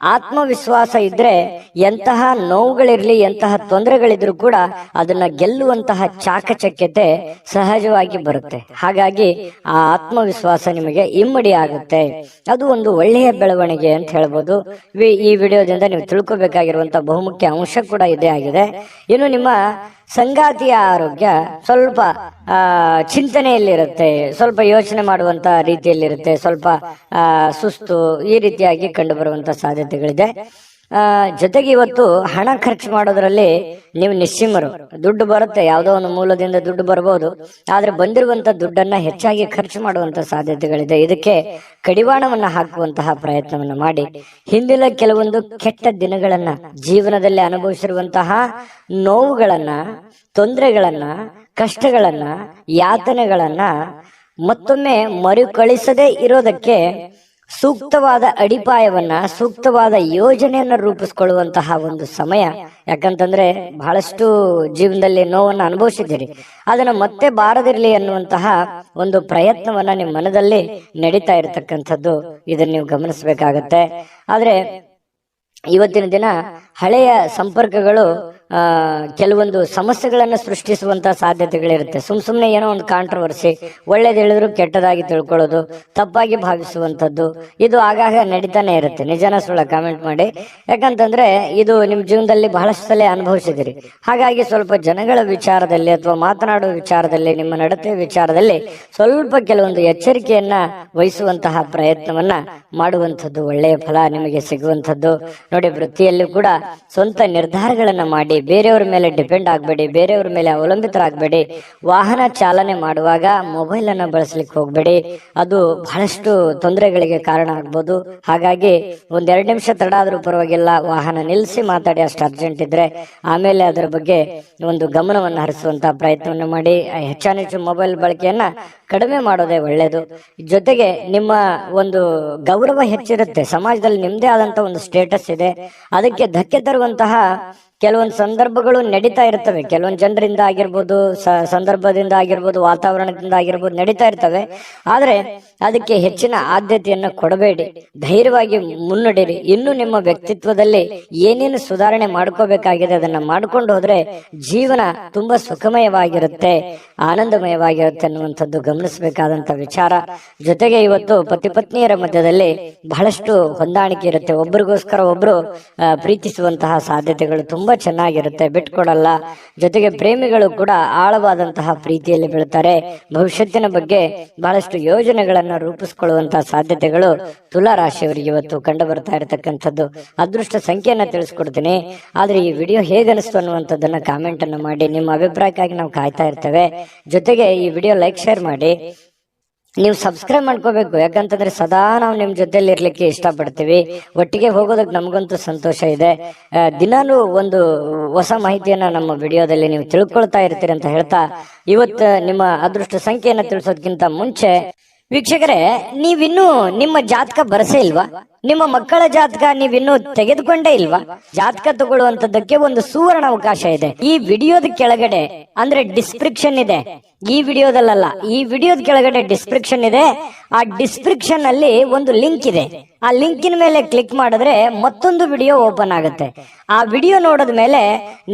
A: ಆತ್ಮವಿಶ್ವಾಸ ಇದ್ರೆ ಎಂತಹ ನೋವುಗಳಿರ್ಲಿ, ಎಂತಹ ತೊಂದರೆಗಳಿದ್ರು ಕೂಡ ಅದನ್ನ ಗೆಲ್ಲುವಂತಹ ಚಾಕಚಕ್ಯತೆ ಸಹಜವಾಗಿ ಬರುತ್ತೆ. ಹಾಗಾಗಿ ಆ ಆತ್ಮವಿಶ್ವಾಸ ನಿಮಗೆ ಇಮ್ಮಡಿ ಆಗುತ್ತೆ. ಅದು ಒಂದು ಒಳ್ಳೆಯ ಬೆಳವಣಿಗೆ ಅಂತ ಹೇಳ್ಬೋದು. ಈ ವಿಡಿಯೋದಿಂದ ನೀವು ತಿಳ್ಕೊಬೇಕಾಗಿರುವಂತಹ ಬಹುಮುಖ್ಯ ಅಂಶ ಕೂಡ ಇದೇ ಆಗಿದೆ. ಇನ್ನು ನಿಮ್ಮ ಸಂಗಾತಿಯ ಆರೋಗ್ಯ ಸ್ವಲ್ಪ ಚಿಂತನೆಯಲ್ಲಿರುತ್ತೆ, ಸ್ವಲ್ಪ ಯೋಚನೆ ಮಾಡುವಂತ ರೀತಿಯಲ್ಲಿರುತ್ತೆ, ಸ್ವಲ್ಪ ಸುಸ್ತು ಈ ರೀತಿಯಾಗಿ ಕಂಡು ಬರುವಂತ ಸಾಧ್ಯತೆಗಳಿದೆ. ಜೊತೆಗೆ ಇವತ್ತು ಹಣ ಖರ್ಚು ಮಾಡೋದ್ರಲ್ಲಿ ನೀವು ನಿಸ್ಸೀಮರು. ದುಡ್ಡು ಬರುತ್ತೆ, ಯಾವುದೋ ಒಂದು ಮೂಲದಿಂದ ದುಡ್ಡು ಬರಬಹುದು, ಆದ್ರೆ ಬಂದಿರುವಂತ ದುಡ್ಡನ್ನ ಹೆಚ್ಚಾಗಿ ಖರ್ಚು ಮಾಡುವಂತ ಸಾಧ್ಯತೆಗಳಿದೆ. ಇದಕ್ಕೆ ಕಡಿವಾಣವನ್ನ ಹಾಕುವಂತಹ ಪ್ರಯತ್ನವನ್ನ ಮಾಡಿ. ಹಿಂದಿನ ಕೆಲವೊಂದು ಕೆಟ್ಟ ದಿನಗಳನ್ನ, ಜೀವನದಲ್ಲಿ ಅನುಭವಿಸಿರುವಂತಹ ನೋವುಗಳನ್ನ, ತೊಂದರೆಗಳನ್ನ, ಕಷ್ಟಗಳನ್ನ, ಯಾತನೆಗಳನ್ನ ಮತ್ತೊಮ್ಮೆ ಮರುಕಳಿಸದೇ ಇರೋದಕ್ಕೆ ಸೂಕ್ತವಾದ ಅಡಿಪಾಯವನ್ನ, ಸೂಕ್ತವಾದ ಯೋಜನೆಯನ್ನ ರೂಪಿಸ್ಕೊಳ್ಳುವಂತಹ ಒಂದು ಸಮಯ. ಯಾಕಂತಂದ್ರೆ ಬಹಳಷ್ಟು ಜೀವನದಲ್ಲಿ ನೋವನ್ನು ಅನುಭವಿಸಿದ್ದೀರಿ. ಅದನ್ನ ಮತ್ತೆ ಬಾರದಿರ್ಲಿ ಅನ್ನುವಂತಹ ಒಂದು ಪ್ರಯತ್ನವನ್ನ ನಿಮ್ಮ ಮನದಲ್ಲಿ ನಡೀತಾ ಇರತಕ್ಕಂಥದ್ದು. ಇದನ್ನ ನೀವು ಗಮನಿಸಬೇಕಾಗತ್ತೆ. ಆದ್ರೆ ಇವತ್ತಿನ ದಿನ ಹಳೆಯ ಸಂಪರ್ಕಗಳು ಕೆಲವೊಂದು ಸಮಸ್ಯೆಗಳನ್ನು ಸೃಷ್ಟಿಸುವಂತಹ ಸಾಧ್ಯತೆಗಳಿರುತ್ತೆ. ಸುಮ್ಮನೆ ಏನೋ ಒಂದು ಕಾಂಟ್ರವರ್ಸಿ, ಒಳ್ಳೇದು ಹೇಳಿದ್ರು ಕೆಟ್ಟದಾಗಿ ತಿಳ್ಕೊಳ್ಳೋದು, ತಪ್ಪಾಗಿ ಭಾವಿಸುವಂಥದ್ದು, ಇದು ಆಗಾಗ ನಡೀತಾನೆ ಇರುತ್ತೆ. ನಿಜನ ಸುಳ್ಳ ಕಾಮೆಂಟ್ ಮಾಡಿ. ಯಾಕಂತಂದ್ರೆ ಇದು ನಿಮ್ಮ ಜೀವನದಲ್ಲಿ ಬಹಳಷ್ಟು ಸಲ ಅನುಭವಿಸಿದಿರಿ. ಹಾಗಾಗಿ ಸ್ವಲ್ಪ ಜನಗಳ ವಿಚಾರದಲ್ಲಿ ಅಥವಾ ಮಾತನಾಡುವ ವಿಚಾರದಲ್ಲಿ, ನಿಮ್ಮ ನಡತೆ ವಿಚಾರದಲ್ಲಿ ಸ್ವಲ್ಪ ಕೆಲವೊಂದು ಎಚ್ಚರಿಕೆಯನ್ನ ವಹಿಸುವಂತಹ ಪ್ರಯತ್ನವನ್ನ ಮಾಡುವಂಥದ್ದು ಒಳ್ಳೆಯ ಫಲ ನಿಮಗೆ ಸಿಗುವಂಥದ್ದು. ನೋಡಿ, ವೃತ್ತಿಯಲ್ಲೂ ಕೂಡ ಸ್ವಂತ ನಿರ್ಧಾರಗಳನ್ನ ಮಾಡಿ ಬೇರೆಯವ್ರ ಮೇಲೆ ಡಿಪೆಂಡ್ ಆಗಬೇಡಿ, ಬೇರೆಯವ್ರ ಮೇಲೆ ಅವಲಂಬಿತರಾಗಬೇಡಿ. ವಾಹನ ಚಾಲನೆ ಮಾಡುವಾಗ ಮೊಬೈಲ್ ಅನ್ನ ಬಳಸಲಿಕ್ಕೆ ಹೋಗ್ಬೇಡಿ, ಅದು ಬಹಳಷ್ಟು ತೊಂದರೆಗಳಿಗೆ ಕಾರಣ ಆಗ್ಬೋದು. ಹಾಗಾಗಿ 1-2 ನಿಮಿಷ ತಡ ಆದ್ರೂ ಪರವಾಗಿಲ್ಲ, ವಾಹನ ನಿಲ್ಲಿಸಿ ಮಾತಾಡಿ, ಅಷ್ಟು ಅರ್ಜೆಂಟ್ ಇದ್ರೆ. ಆಮೇಲೆ ಅದರ ಬಗ್ಗೆ ಒಂದು ಗಮನವನ್ನು ಹರಿಸುವಂತಹ ಪ್ರಯತ್ನವನ್ನು ಮಾಡಿ. ಹೆಚ್ಚಾನೆಚ್ಚು ಮೊಬೈಲ್ ಬಳಕೆಯನ್ನ ಕಡಿಮೆ ಮಾಡೋದೇ ಒಳ್ಳೆಯದು. ಜೊತೆಗೆ ನಿಮ್ಮ ಒಂದು ಗೌರವ ಹೆಚ್ಚಿರುತ್ತೆ, ಸಮಾಜದಲ್ಲಿ ನಿಮ್ದೇ ಆದಂತ ಒಂದು ಸ್ಟೇಟಸ್ ಇದೆ, ಅದಕ್ಕೆ ಧಕ್ಕೆ ತರುವಂತಹ ಕೆಲವೊಂದು ಸಂದರ್ಭಗಳು ನಡೀತಾ ಇರ್ತವೆ. ಕೆಲವೊಂದು ಜನರಿಂದ ಆಗಿರ್ಬೋದು, ಸಂದರ್ಭದಿಂದ ಆಗಿರ್ಬೋದು, ವಾತಾವರಣದಿಂದ ಆಗಿರ್ಬೋದು, ನಡೀತಾ ಇರ್ತವೆ. ಆದ್ರೆ ಅದಕ್ಕೆ ಹೆಚ್ಚಿನ ಆದ್ಯತೆಯನ್ನು ಕೊಡಬೇಡಿ, ಧೈರ್ಯವಾಗಿ ಮುನ್ನಡೆಯಿರಿ. ಇನ್ನು ನಿಮ್ಮ ವ್ಯಕ್ತಿತ್ವದಲ್ಲಿ ಏನೇನು ಸುಧಾರಣೆ ಮಾಡ್ಕೋಬೇಕಾಗಿದೆ ಅದನ್ನ ಮಾಡ್ಕೊಂಡು ಹೋದ್ರೆ ಜೀವನ ತುಂಬಾ ಸುಖಮಯವಾಗಿರುತ್ತೆ, ಆನಂದಮಯವಾಗಿರುತ್ತೆ ಅನ್ನುವಂಥದ್ದು ಗಮನಿಸಬೇಕಾದಂತ ವಿಚಾರ. ಜೊತೆಗೆ ಇವತ್ತು ಪತಿ ಪತ್ನಿಯರ ಮಧ್ಯದಲ್ಲಿ ಬಹಳಷ್ಟು ಹೊಂದಾಣಿಕೆ ಇರುತ್ತೆ, ಒಬ್ರಿಗೋಸ್ಕರ ಒಬ್ರು ಪ್ರೀತಿಸುವಂತಹ ಸಾಧ್ಯತೆಗಳು ತುಂಬಾ ಚೆನ್ನಾಗಿರುತ್ತೆ, ಬಿಟ್ಕೊಡಲ್ಲ. ಜೊತೆಗೆ ಪ್ರೇಮಿಗಳು ಕೂಡ ಆಳವಾದಂತಹ ಪ್ರೀತಿಯಲ್ಲಿ ಬೀಳ್ತಾರೆ. ಭವಿಷ್ಯತ್ತಿನ ಬಗ್ಗೆ ಬಹಳಷ್ಟು ಯೋಜನೆಗಳನ್ನ ರೂಪಿಸಿಕೊಳ್ಳುವಂತಹ ಸಾಧ್ಯತೆಗಳು ತುಲಾ ರಾಶಿಯವರಿಗೆ ಇವತ್ತು ಕಂಡು ಬರ್ತಾ ಇರತಕ್ಕಂಥದ್ದು. ಅದೃಷ್ಟ ಸಂಖ್ಯೆಯನ್ನ ತಿಳಿಸ್ಕೊಡ್ತೀನಿ. ಆದ್ರೆ ಈ ವಿಡಿಯೋ ಹೇಗನಿಸ್ತು ಅನ್ನುವಂಥದ್ದನ್ನ ಕಾಮೆಂಟ್ ಅನ್ನು ಮಾಡಿ. ನಿಮ್ಮ ಅಭಿಪ್ರಾಯಕ್ಕಾಗಿ ನಾವು ಕಾಯ್ತಾ ಇರ್ತೇವೆ. ಜೊತೆಗೆ ಈ ವಿಡಿಯೋ ಲೈಕ್, ಶೇರ್ ಮಾಡಿ. ನೀವು ಸಬ್ಸ್ಕ್ರೈಬ್ ಮಾಡ್ಕೋಬೇಕು, ಯಾಕಂತಂದ್ರೆ ಸದಾ ನಾವು ನಿಮ್ ಜೊತೆಲಿ ಇರ್ಲಿಕ್ಕೆ ಇಷ್ಟಪಡ್ತೀವಿ. ಒಟ್ಟಿಗೆ ಹೋಗೋದಕ್ಕೆ ನಮಗಂತೂ ಸಂತೋಷ ಇದೆ. ದಿನಾನು ಒಂದು ಹೊಸ ಮಾಹಿತಿಯನ್ನ ನಮ್ಮ ವಿಡಿಯೋದಲ್ಲಿ ನೀವು ತಿಳ್ಕೊಳ್ತಾ ಇರ್ತೀರಿ ಅಂತ ಹೇಳ್ತಾ, ಇವತ್ತು ನಿಮ್ಮ ಅದೃಷ್ಟ ಸಂಖ್ಯೆಯನ್ನ ತಿಳಿಸೋದಕ್ಕಿಂತ ಮುಂಚೆ ವೀಕ್ಷಕರೇ, ನೀವಿನ್ನೂ ನಿಮ್ಮ ಜಾತಕ ಬರಸೇ ಇಲ್ವಾ? ನಿಮ್ಮ ಮಕ್ಕಳ ಜಾತಕ ನೀವಿನ್ನೂ ತೆಗೆದುಕೊಂಡೇ ಇಲ್ವಾ? ಜಾತಕ ತಗೊಳ್ಳುವಂತದ್ದಕ್ಕೆ ಒಂದು ಸುವರ್ಣ ಅವಕಾಶ ಇದೆ. ಈ ವಿಡಿಯೋದ ಕೆಳಗಡೆ ಅಂದ್ರೆ ಡಿಸ್ಕ್ರಿಪ್ಷನ್ ಇದೆ, ಈ ವಿಡಿಯೋದಲ್ಲ, ಈ ವಿಡಿಯೋದ ಕೆಳಗಡೆ ಡಿಸ್ಕ್ರಿಪ್ಷನ್ ಇದೆ. ಆ ಡಿಸ್ಕ್ರಿಪ್ಷನ್ ಅಲ್ಲಿ ಒಂದು ಲಿಂಕ್ ಇದೆ. ಆ ಲಿಂಕಿನ ಮೇಲೆ ಕ್ಲಿಕ್ ಮಾಡಿದ್ರೆ ಮತ್ತೊಂದು ವಿಡಿಯೋ ಓಪನ್ ಆಗುತ್ತೆ. ಆ ವಿಡಿಯೋ ನೋಡಿದ ಮೇಲೆ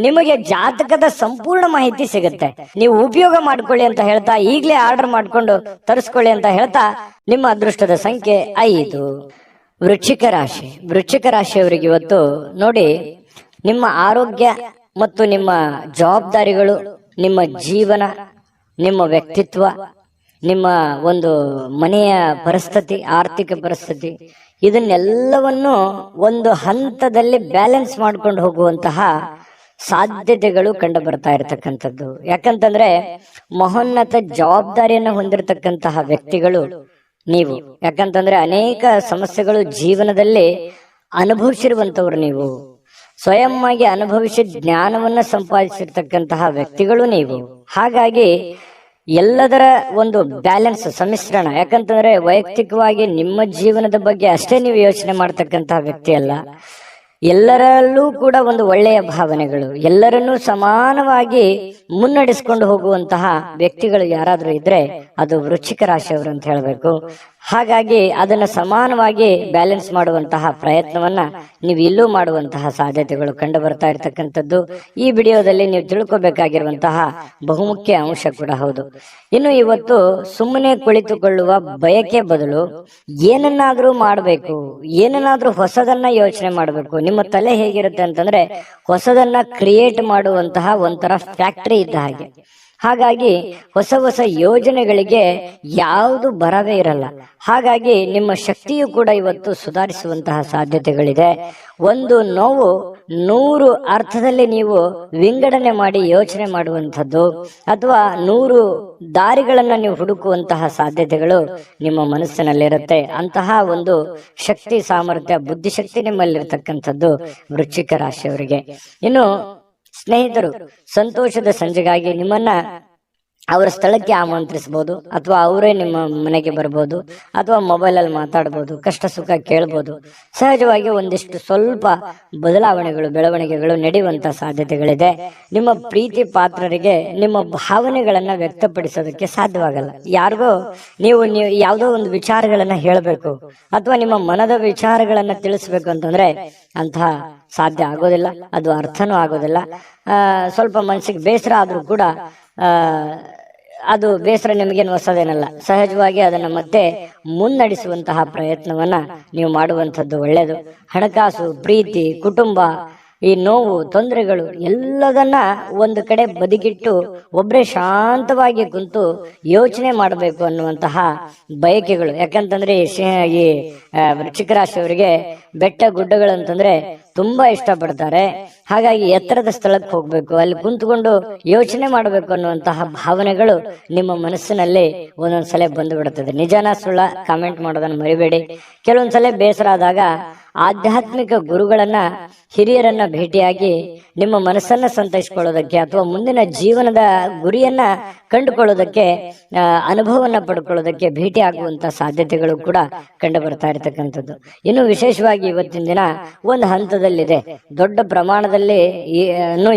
A: ನಿಮಗೆ ಜಾತಕದ ಸಂಪೂರ್ಣ ಮಾಹಿತಿ ಸಿಗುತ್ತೆ. ನೀವು ಉಪಯೋಗ ಮಾಡ್ಕೊಳ್ಳಿ ಅಂತ ಹೇಳ್ತಾ, ಈಗಲೇ ಆರ್ಡರ್ ಮಾಡ್ಕೊಂಡು ತರಿಸ್ಕೊಳ್ಳಿ ಅಂತ ಹೇಳ್ತಾ, ನಿಮ್ಮ ಅದೃಷ್ಟದ ಸಂಖ್ಯೆ 5. ವೃಶ್ಚಿಕ ರಾಶಿ. ವೃಶ್ಚಿಕ ರಾಶಿಯವರಿಗೆ ಇವತ್ತು ನೋಡಿ, ನಿಮ್ಮ ಆರೋಗ್ಯ ಮತ್ತು ನಿಮ್ಮ ಜವಾಬ್ದಾರಿಗಳು, ನಿಮ್ಮ ಜೀವನ, ನಿಮ್ಮ ವ್ಯಕ್ತಿತ್ವ, ನಿಮ್ಮ ಒಂದು ಮನೆಯ ಪರಿಸ್ಥಿತಿ, ಆರ್ಥಿಕ ಪರಿಸ್ಥಿತಿ, ಇದನ್ನೆಲ್ಲವನ್ನು ಒಂದು ಹಂತದಲ್ಲಿ ಬ್ಯಾಲೆನ್ಸ್ ಮಾಡ್ಕೊಂಡು ಹೋಗುವಂತಹ ಸಾಧ್ಯತೆಗಳು ಕಂಡು ಬರ್ತಾ ಇರತಕ್ಕಂಥದ್ದು. ಯಾಕಂತಂದ್ರೆ ಮಹೋನ್ನತ ಜವಾಬ್ದಾರಿಯನ್ನು ಹೊಂದಿರತಕ್ಕಂತಹ ವ್ಯಕ್ತಿಗಳು ನೀವು. ಯಾಕಂತಂದ್ರೆ ಅನೇಕ ಸಮಸ್ಯೆಗಳು ಜೀವನದಲ್ಲಿ ಅನುಭವಿಸಿರುವಂತವ್ರು ನೀವು. ಸ್ವಯಂ ಆಗಿ ಅನುಭವಿಸಿ ಜ್ಞಾನವನ್ನ ಸಂಪಾದಿಸಿರ್ತಕ್ಕಂತಹ ವ್ಯಕ್ತಿಗಳು ನೀವು. ಹಾಗಾಗಿ ಎಲ್ಲದರ ಒಂದು ಬ್ಯಾಲೆನ್ಸ್, ಸಮ್ಮಿಶ್ರಣ. ಯಾಕಂತಂದ್ರೆ ವೈಯಕ್ತಿಕವಾಗಿ ನಿಮ್ಮ ಜೀವನದ ಬಗ್ಗೆ ಅಷ್ಟೇ ನೀವು ಯೋಚನೆ ಮಾಡ್ತಕ್ಕಂತಹ ವ್ಯಕ್ತಿ ಅಲ್ಲ, ಎಲ್ಲರಲ್ಲೂ ಕೂಡ ಒಂದು ಒಳ್ಳೆಯ ಭಾವನೆಗಳು, ಎಲ್ಲರನ್ನೂ ಸಮಾನವಾಗಿ ಮುನ್ನಡೆಸ್ಕೊಂಡು ಹೋಗುವಂತಹ ವ್ಯಕ್ತಿಗಳು ಯಾರಾದ್ರೂ ಇದ್ರೆ ಅದು ವೃಶ್ಚಿಕ ರಾಶಿಯವರು ಅಂತ ಹೇಳ್ಬೇಕು. ಹಾಗಾಗಿ ಅದನ್ನ ಸಮಾನವಾಗಿ ಬ್ಯಾಲೆನ್ಸ್ ಮಾಡುವಂತಹ ಪ್ರಯತ್ನವನ್ನ ನೀವು ಇಲ್ಲೂ ಮಾಡುವಂತಹ ಸಾಧ್ಯತೆಗಳು ಕಂಡು ಬರ್ತಾ ಇರತಕ್ಕಂಥದ್ದು ಈ ವಿಡಿಯೋದಲ್ಲಿ ನೀವು ತಿಳ್ಕೊಬೇಕಾಗಿರುವಂತಹ ಬಹುಮುಖ್ಯ ಅಂಶ ಕೂಡ ಹೌದು. ಇನ್ನು ಇವತ್ತು ಸುಮ್ಮನೆ ಕುಳಿತುಕೊಳ್ಳುವ ಬಯಕೆ ಬದಲು ಏನನ್ನಾದ್ರೂ ಮಾಡಬೇಕು, ಏನನ್ನಾದ್ರೂ ಹೊಸದನ್ನ ಯೋಚನೆ ಮಾಡಬೇಕು. ನಿಮ್ಮ ತಲೆ ಹೇಗಿರುತ್ತೆ ಅಂತಂದ್ರೆ ಹೊಸದನ್ನ ಕ್ರಿಯೇಟ್ ಮಾಡುವಂತಹ ಒಂಥರ ಫ್ಯಾಕ್ಟರಿ ಇದ್ದ ಹಾಗೆ. ಹಾಗಾಗಿ ಹೊಸ ಹೊಸ ಯೋಜನೆಗಳಿಗೆ ಯಾವುದು ಬರವೇ ಇರಲ್ಲ. ಹಾಗಾಗಿ ನಿಮ್ಮ ಶಕ್ತಿಯು ಕೂಡ ಇವತ್ತು ಸುಧಾರಿಸುವಂತಹ ಸಾಧ್ಯತೆಗಳಿದೆ. ಒಂದು ನೋವು 100 ಅರ್ಥದಲ್ಲಿ ನೀವು ವಿಂಗಡಣೆ ಮಾಡಿ ಯೋಚನೆ ಮಾಡುವಂಥದ್ದು, ಅಥವಾ 100 ದಾರಿಗಳನ್ನ ನೀವು ಹುಡುಕುವಂತಹ ಸಾಧ್ಯತೆಗಳು ನಿಮ್ಮ ಮನಸ್ಸಿನಲ್ಲಿರುತ್ತೆ. ಅಂತಹ ಒಂದು ಶಕ್ತಿ, ಸಾಮರ್ಥ್ಯ, ಬುದ್ಧಿಶಕ್ತಿ ನಿಮ್ಮಲ್ಲಿರ್ತಕ್ಕಂಥದ್ದು ವೃಶ್ಚಿಕ ರಾಶಿಯವರಿಗೆ. ಇನ್ನು ಸ್ನೇಹಿತರು, ಸಂತೋಷದ ಸಂಜೆಗಾಗಿ ನಿಮ್ಮನ್ನ ಅವರ ಸ್ಥಳಕ್ಕೆ ಆಮಂತ್ರಿಸಬಹುದು, ಅಥವಾ ಅವರೇ ನಿಮ್ಮ ಮನೆಗೆ ಬರ್ಬೋದು, ಅಥವಾ ಮೊಬೈಲಲ್ಲಿ ಮಾತಾಡ್ಬೋದು, ಕಷ್ಟ ಸುಖ ಕೇಳ್ಬೋದು. ಸಹಜವಾಗಿ ಒಂದಿಷ್ಟು ಸ್ವಲ್ಪ ಬದಲಾವಣೆಗಳು, ಬೆಳವಣಿಗೆಗಳು ನಡೆಯುವಂತ ಸಾಧ್ಯತೆಗಳಿದೆ. ನಿಮ್ಮ ಪ್ರೀತಿ ಪಾತ್ರರಿಗೆ ನಿಮ್ಮ ಭಾವನೆಗಳನ್ನ ವ್ಯಕ್ತಪಡಿಸೋದಕ್ಕೆ ಸಾಧ್ಯವಾಗಲ್ಲ. ಯಾರಿಗೋ ನೀವು ಯಾವುದೋ ಒಂದು ವಿಚಾರಗಳನ್ನ ಹೇಳಬೇಕು ಅಥವಾ ನಿಮ್ಮ ಮನದ ವಿಚಾರಗಳನ್ನ ತಿಳಿಸ್ಬೇಕು ಅಂತಂದ್ರೆ ಅಂತಹ ಸಾಧ್ಯ ಆಗೋದಿಲ್ಲ, ಅದು ಅರ್ಥನೂ ಆಗೋದಿಲ್ಲ. ಸ್ವಲ್ಪ ಮನಸ್ಸಿಗೆ ಬೇಸರ ಆದ್ರೂ ಕೂಡ ಅದು ಬೇಸರ ನಿಮಗೇನು ಹೊಸದೇನಲ್ಲ. ಸಹಜವಾಗಿ ಅದನ್ನ ಮತ್ತೆ ಮುನ್ನಡೆಸುವಂತಹ ಪ್ರಯತ್ನವನ್ನ ನೀವು ಮಾಡುವಂಥದ್ದು ಒಳ್ಳೆಯದು. ಹಣಕಾಸು, ಪ್ರೀತಿ, ಕುಟುಂಬ, ಈ ನೋವು, ತೊಂದರೆಗಳು ಎಲ್ಲದನ್ನ ಒಂದು ಕಡೆ ಬದಿಗಿಟ್ಟು ಒಬ್ಬರೇ ಶಾಂತವಾಗಿ ಕುಂತು ಯೋಚನೆ ಮಾಡಬೇಕು ಅನ್ನುವಂತಹ ಬಯಕೆಗಳು. ಯಾಕಂತಂದ್ರೆ ಈ ವೃಶ್ಚಿಕ ರಾಶಿಯವರಿಗೆ ಬೆಟ್ಟ ಗುಡ್ಡಗಳು ಅಂತಂದ್ರೆ ತುಂಬಾ ಇಷ್ಟಪಡ್ತಾರೆ. ಹಾಗಾಗಿ ಎತ್ತರದ ಸ್ಥಳಕ್ಕೆ ಹೋಗ್ಬೇಕು, ಅಲ್ಲಿ ಕುಂತ್ಕೊಂಡು ಯೋಚನೆ ಮಾಡಬೇಕು ಅನ್ನುವಂತಹ ಭಾವನೆಗಳು ನಿಮ್ಮ ಮನಸ್ಸಿನಲ್ಲಿ ಒಂದೊಂದ್ಸಲ ಬಂದು ಬಿಡುತ್ತದೆ. ನಿಜಾನ ಸುಳ್ಳ ಕಾಮೆಂಟ್ ಮಾಡೋದನ್ನ ಮರಿಬೇಡಿ. ಕೆಲವೊಂದ್ಸಲ ಬೇಸರ ಆದಾಗ ಆಧ್ಯಾತ್ಮಿಕ ಗುರುಗಳನ್ನ, ಹಿರಿಯರನ್ನ ಭೇಟಿಯಾಗಿ ನಿಮ್ಮ ಮನಸ್ಸನ್ನ ಸಂತೈಸ್ಕೊಳ್ಳೋದಕ್ಕೆ ಅಥವಾ ಮುಂದಿನ ಜೀವನದ ಗುರಿಯನ್ನ ಕಂಡುಕೊಳ್ಳೋದಕ್ಕೆ, ಅನುಭವವನ್ನ ಪಡ್ಕೊಳ್ಳೋದಕ್ಕೆ ಭೇಟಿ ಆಗುವಂತ ಸಾಧ್ಯತೆಗಳು ಕೂಡ ಕಂಡು ಬರ್ತಾ ಇರತಕ್ಕಂಥದ್ದು. ಇನ್ನು ವಿಶೇಷವಾಗಿ ಇವತ್ತಿನ ದಿನ ಒಂದು ಹಂತದಲ್ಲಿದೆ. ದೊಡ್ಡ ಪ್ರಮಾಣದಲ್ಲಿ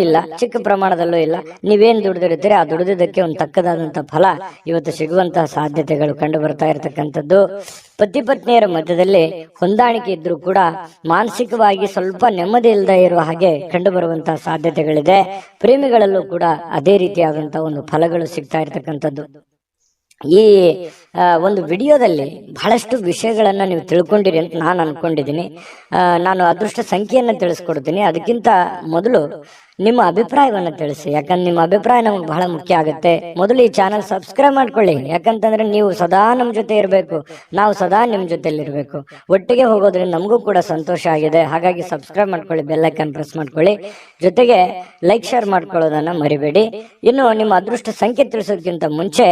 A: ಇಲ್ಲ, ಚಿಕ್ಕ ಪ್ರಮಾಣದಲ್ಲೂ ಇಲ್ಲ. ನೀವೇನ್ ದುಡಿದಿರ್ತೀರಿ ಆ ದುಡಿದಕ್ಕೆ ಒಂದು ತಕ್ಕದಾದಂತ ಫಲ ಇವತ್ತು ಸಿಗುವಂತಹ ಸಾಧ್ಯತೆಗಳು ಕಂಡು ಬರ್ತಾ ಇರತಕ್ಕಂಥದ್ದು. ಪತಿ ಪತ್ನಿಯರ ಮಧ್ಯದಲ್ಲಿ ಹೊಂದಾಣಿಕೆ ಇದ್ರೂ ಕೂಡ ಮಾನಸಿಕವಾಗಿ ಸ್ವಲ್ಪ ನೆಮ್ಮದಿ ಇಲ್ಲದೆ ಇರುವ ಹಾಗೆ ಕಂಡು ಬರುವಂತಹ ಸಾಧ್ಯತೆಗಳಿದೆ. ಪ್ರೇಮಿಗಳಲ್ಲೂ ಕೂಡ ಅದೇ ರೀತಿಯಾದಂತಹ ಒಂದು ಫಲಗಳು ಸಿಗ್ತಾ ಇರತಕ್ಕಂಥದ್ದು. ಈ ಒಂದು ವಿಡಿಯೋದಲ್ಲಿ ಬಹಳಷ್ಟು ವಿಷಯಗಳನ್ನ ನೀವು ತಿಳ್ಕೊಂಡಿರಿ ಅಂತ ನಾನು ಅನ್ಕೊಂಡಿದ್ದೀನಿ. ನಾನು ಅದೃಷ್ಟ ಸಂಖ್ಯೆಯನ್ನ ತಿಳಿಸ್ಕೊಡ್ತೀನಿ. ಅದಕ್ಕಿಂತ ಮೊದಲು ನಿಮ್ಮ ಅಭಿಪ್ರಾಯವನ್ನ ತಿಳಿಸಿ, ಯಾಕಂದ್ರೆ ನಿಮ್ಮ ಅಭಿಪ್ರಾಯ ನಮ್ಗೆ ಬಹಳ ಮುಖ್ಯ ಆಗುತ್ತೆ. ಮೊದಲು ಈ ಚಾನಲ್ ಸಬ್ಸ್ಕ್ರೈಬ್ ಮಾಡ್ಕೊಳ್ಳಿ, ಯಾಕಂತಂದ್ರೆ ನೀವು ಸದಾ ನಮ್ಮ ಜೊತೆ ಇರಬೇಕು, ನಾವು ಸದಾ ನಿಮ್ಮ ಜೊತೆಲಿ ಇರಬೇಕು. ಒಟ್ಟಿಗೆ ಹೋಗೋದ್ರಿಂದ ನಮಗೂ ಕೂಡ ಸಂತೋಷ ಆಗಿದೆ. ಹಾಗಾಗಿ ಸಬ್ಸ್ಕ್ರೈಬ್ ಮಾಡ್ಕೊಳ್ಳಿ, ಬೆಲ್ ಐಕಾನ್ ಪ್ರೆಸ್ ಮಾಡ್ಕೊಳ್ಳಿ, ಜೊತೆಗೆ ಲೈಕ್ ಶೇರ್ ಮಾಡ್ಕೊಳ್ಳೋದನ್ನ ಮರಿಬೇಡಿ. ಇನ್ನು ನಿಮ್ಮ ಅದೃಷ್ಟ ಸಂಖ್ಯೆ ತಿಳಿಸೋದಕ್ಕಿಂತ ಮುಂಚೆ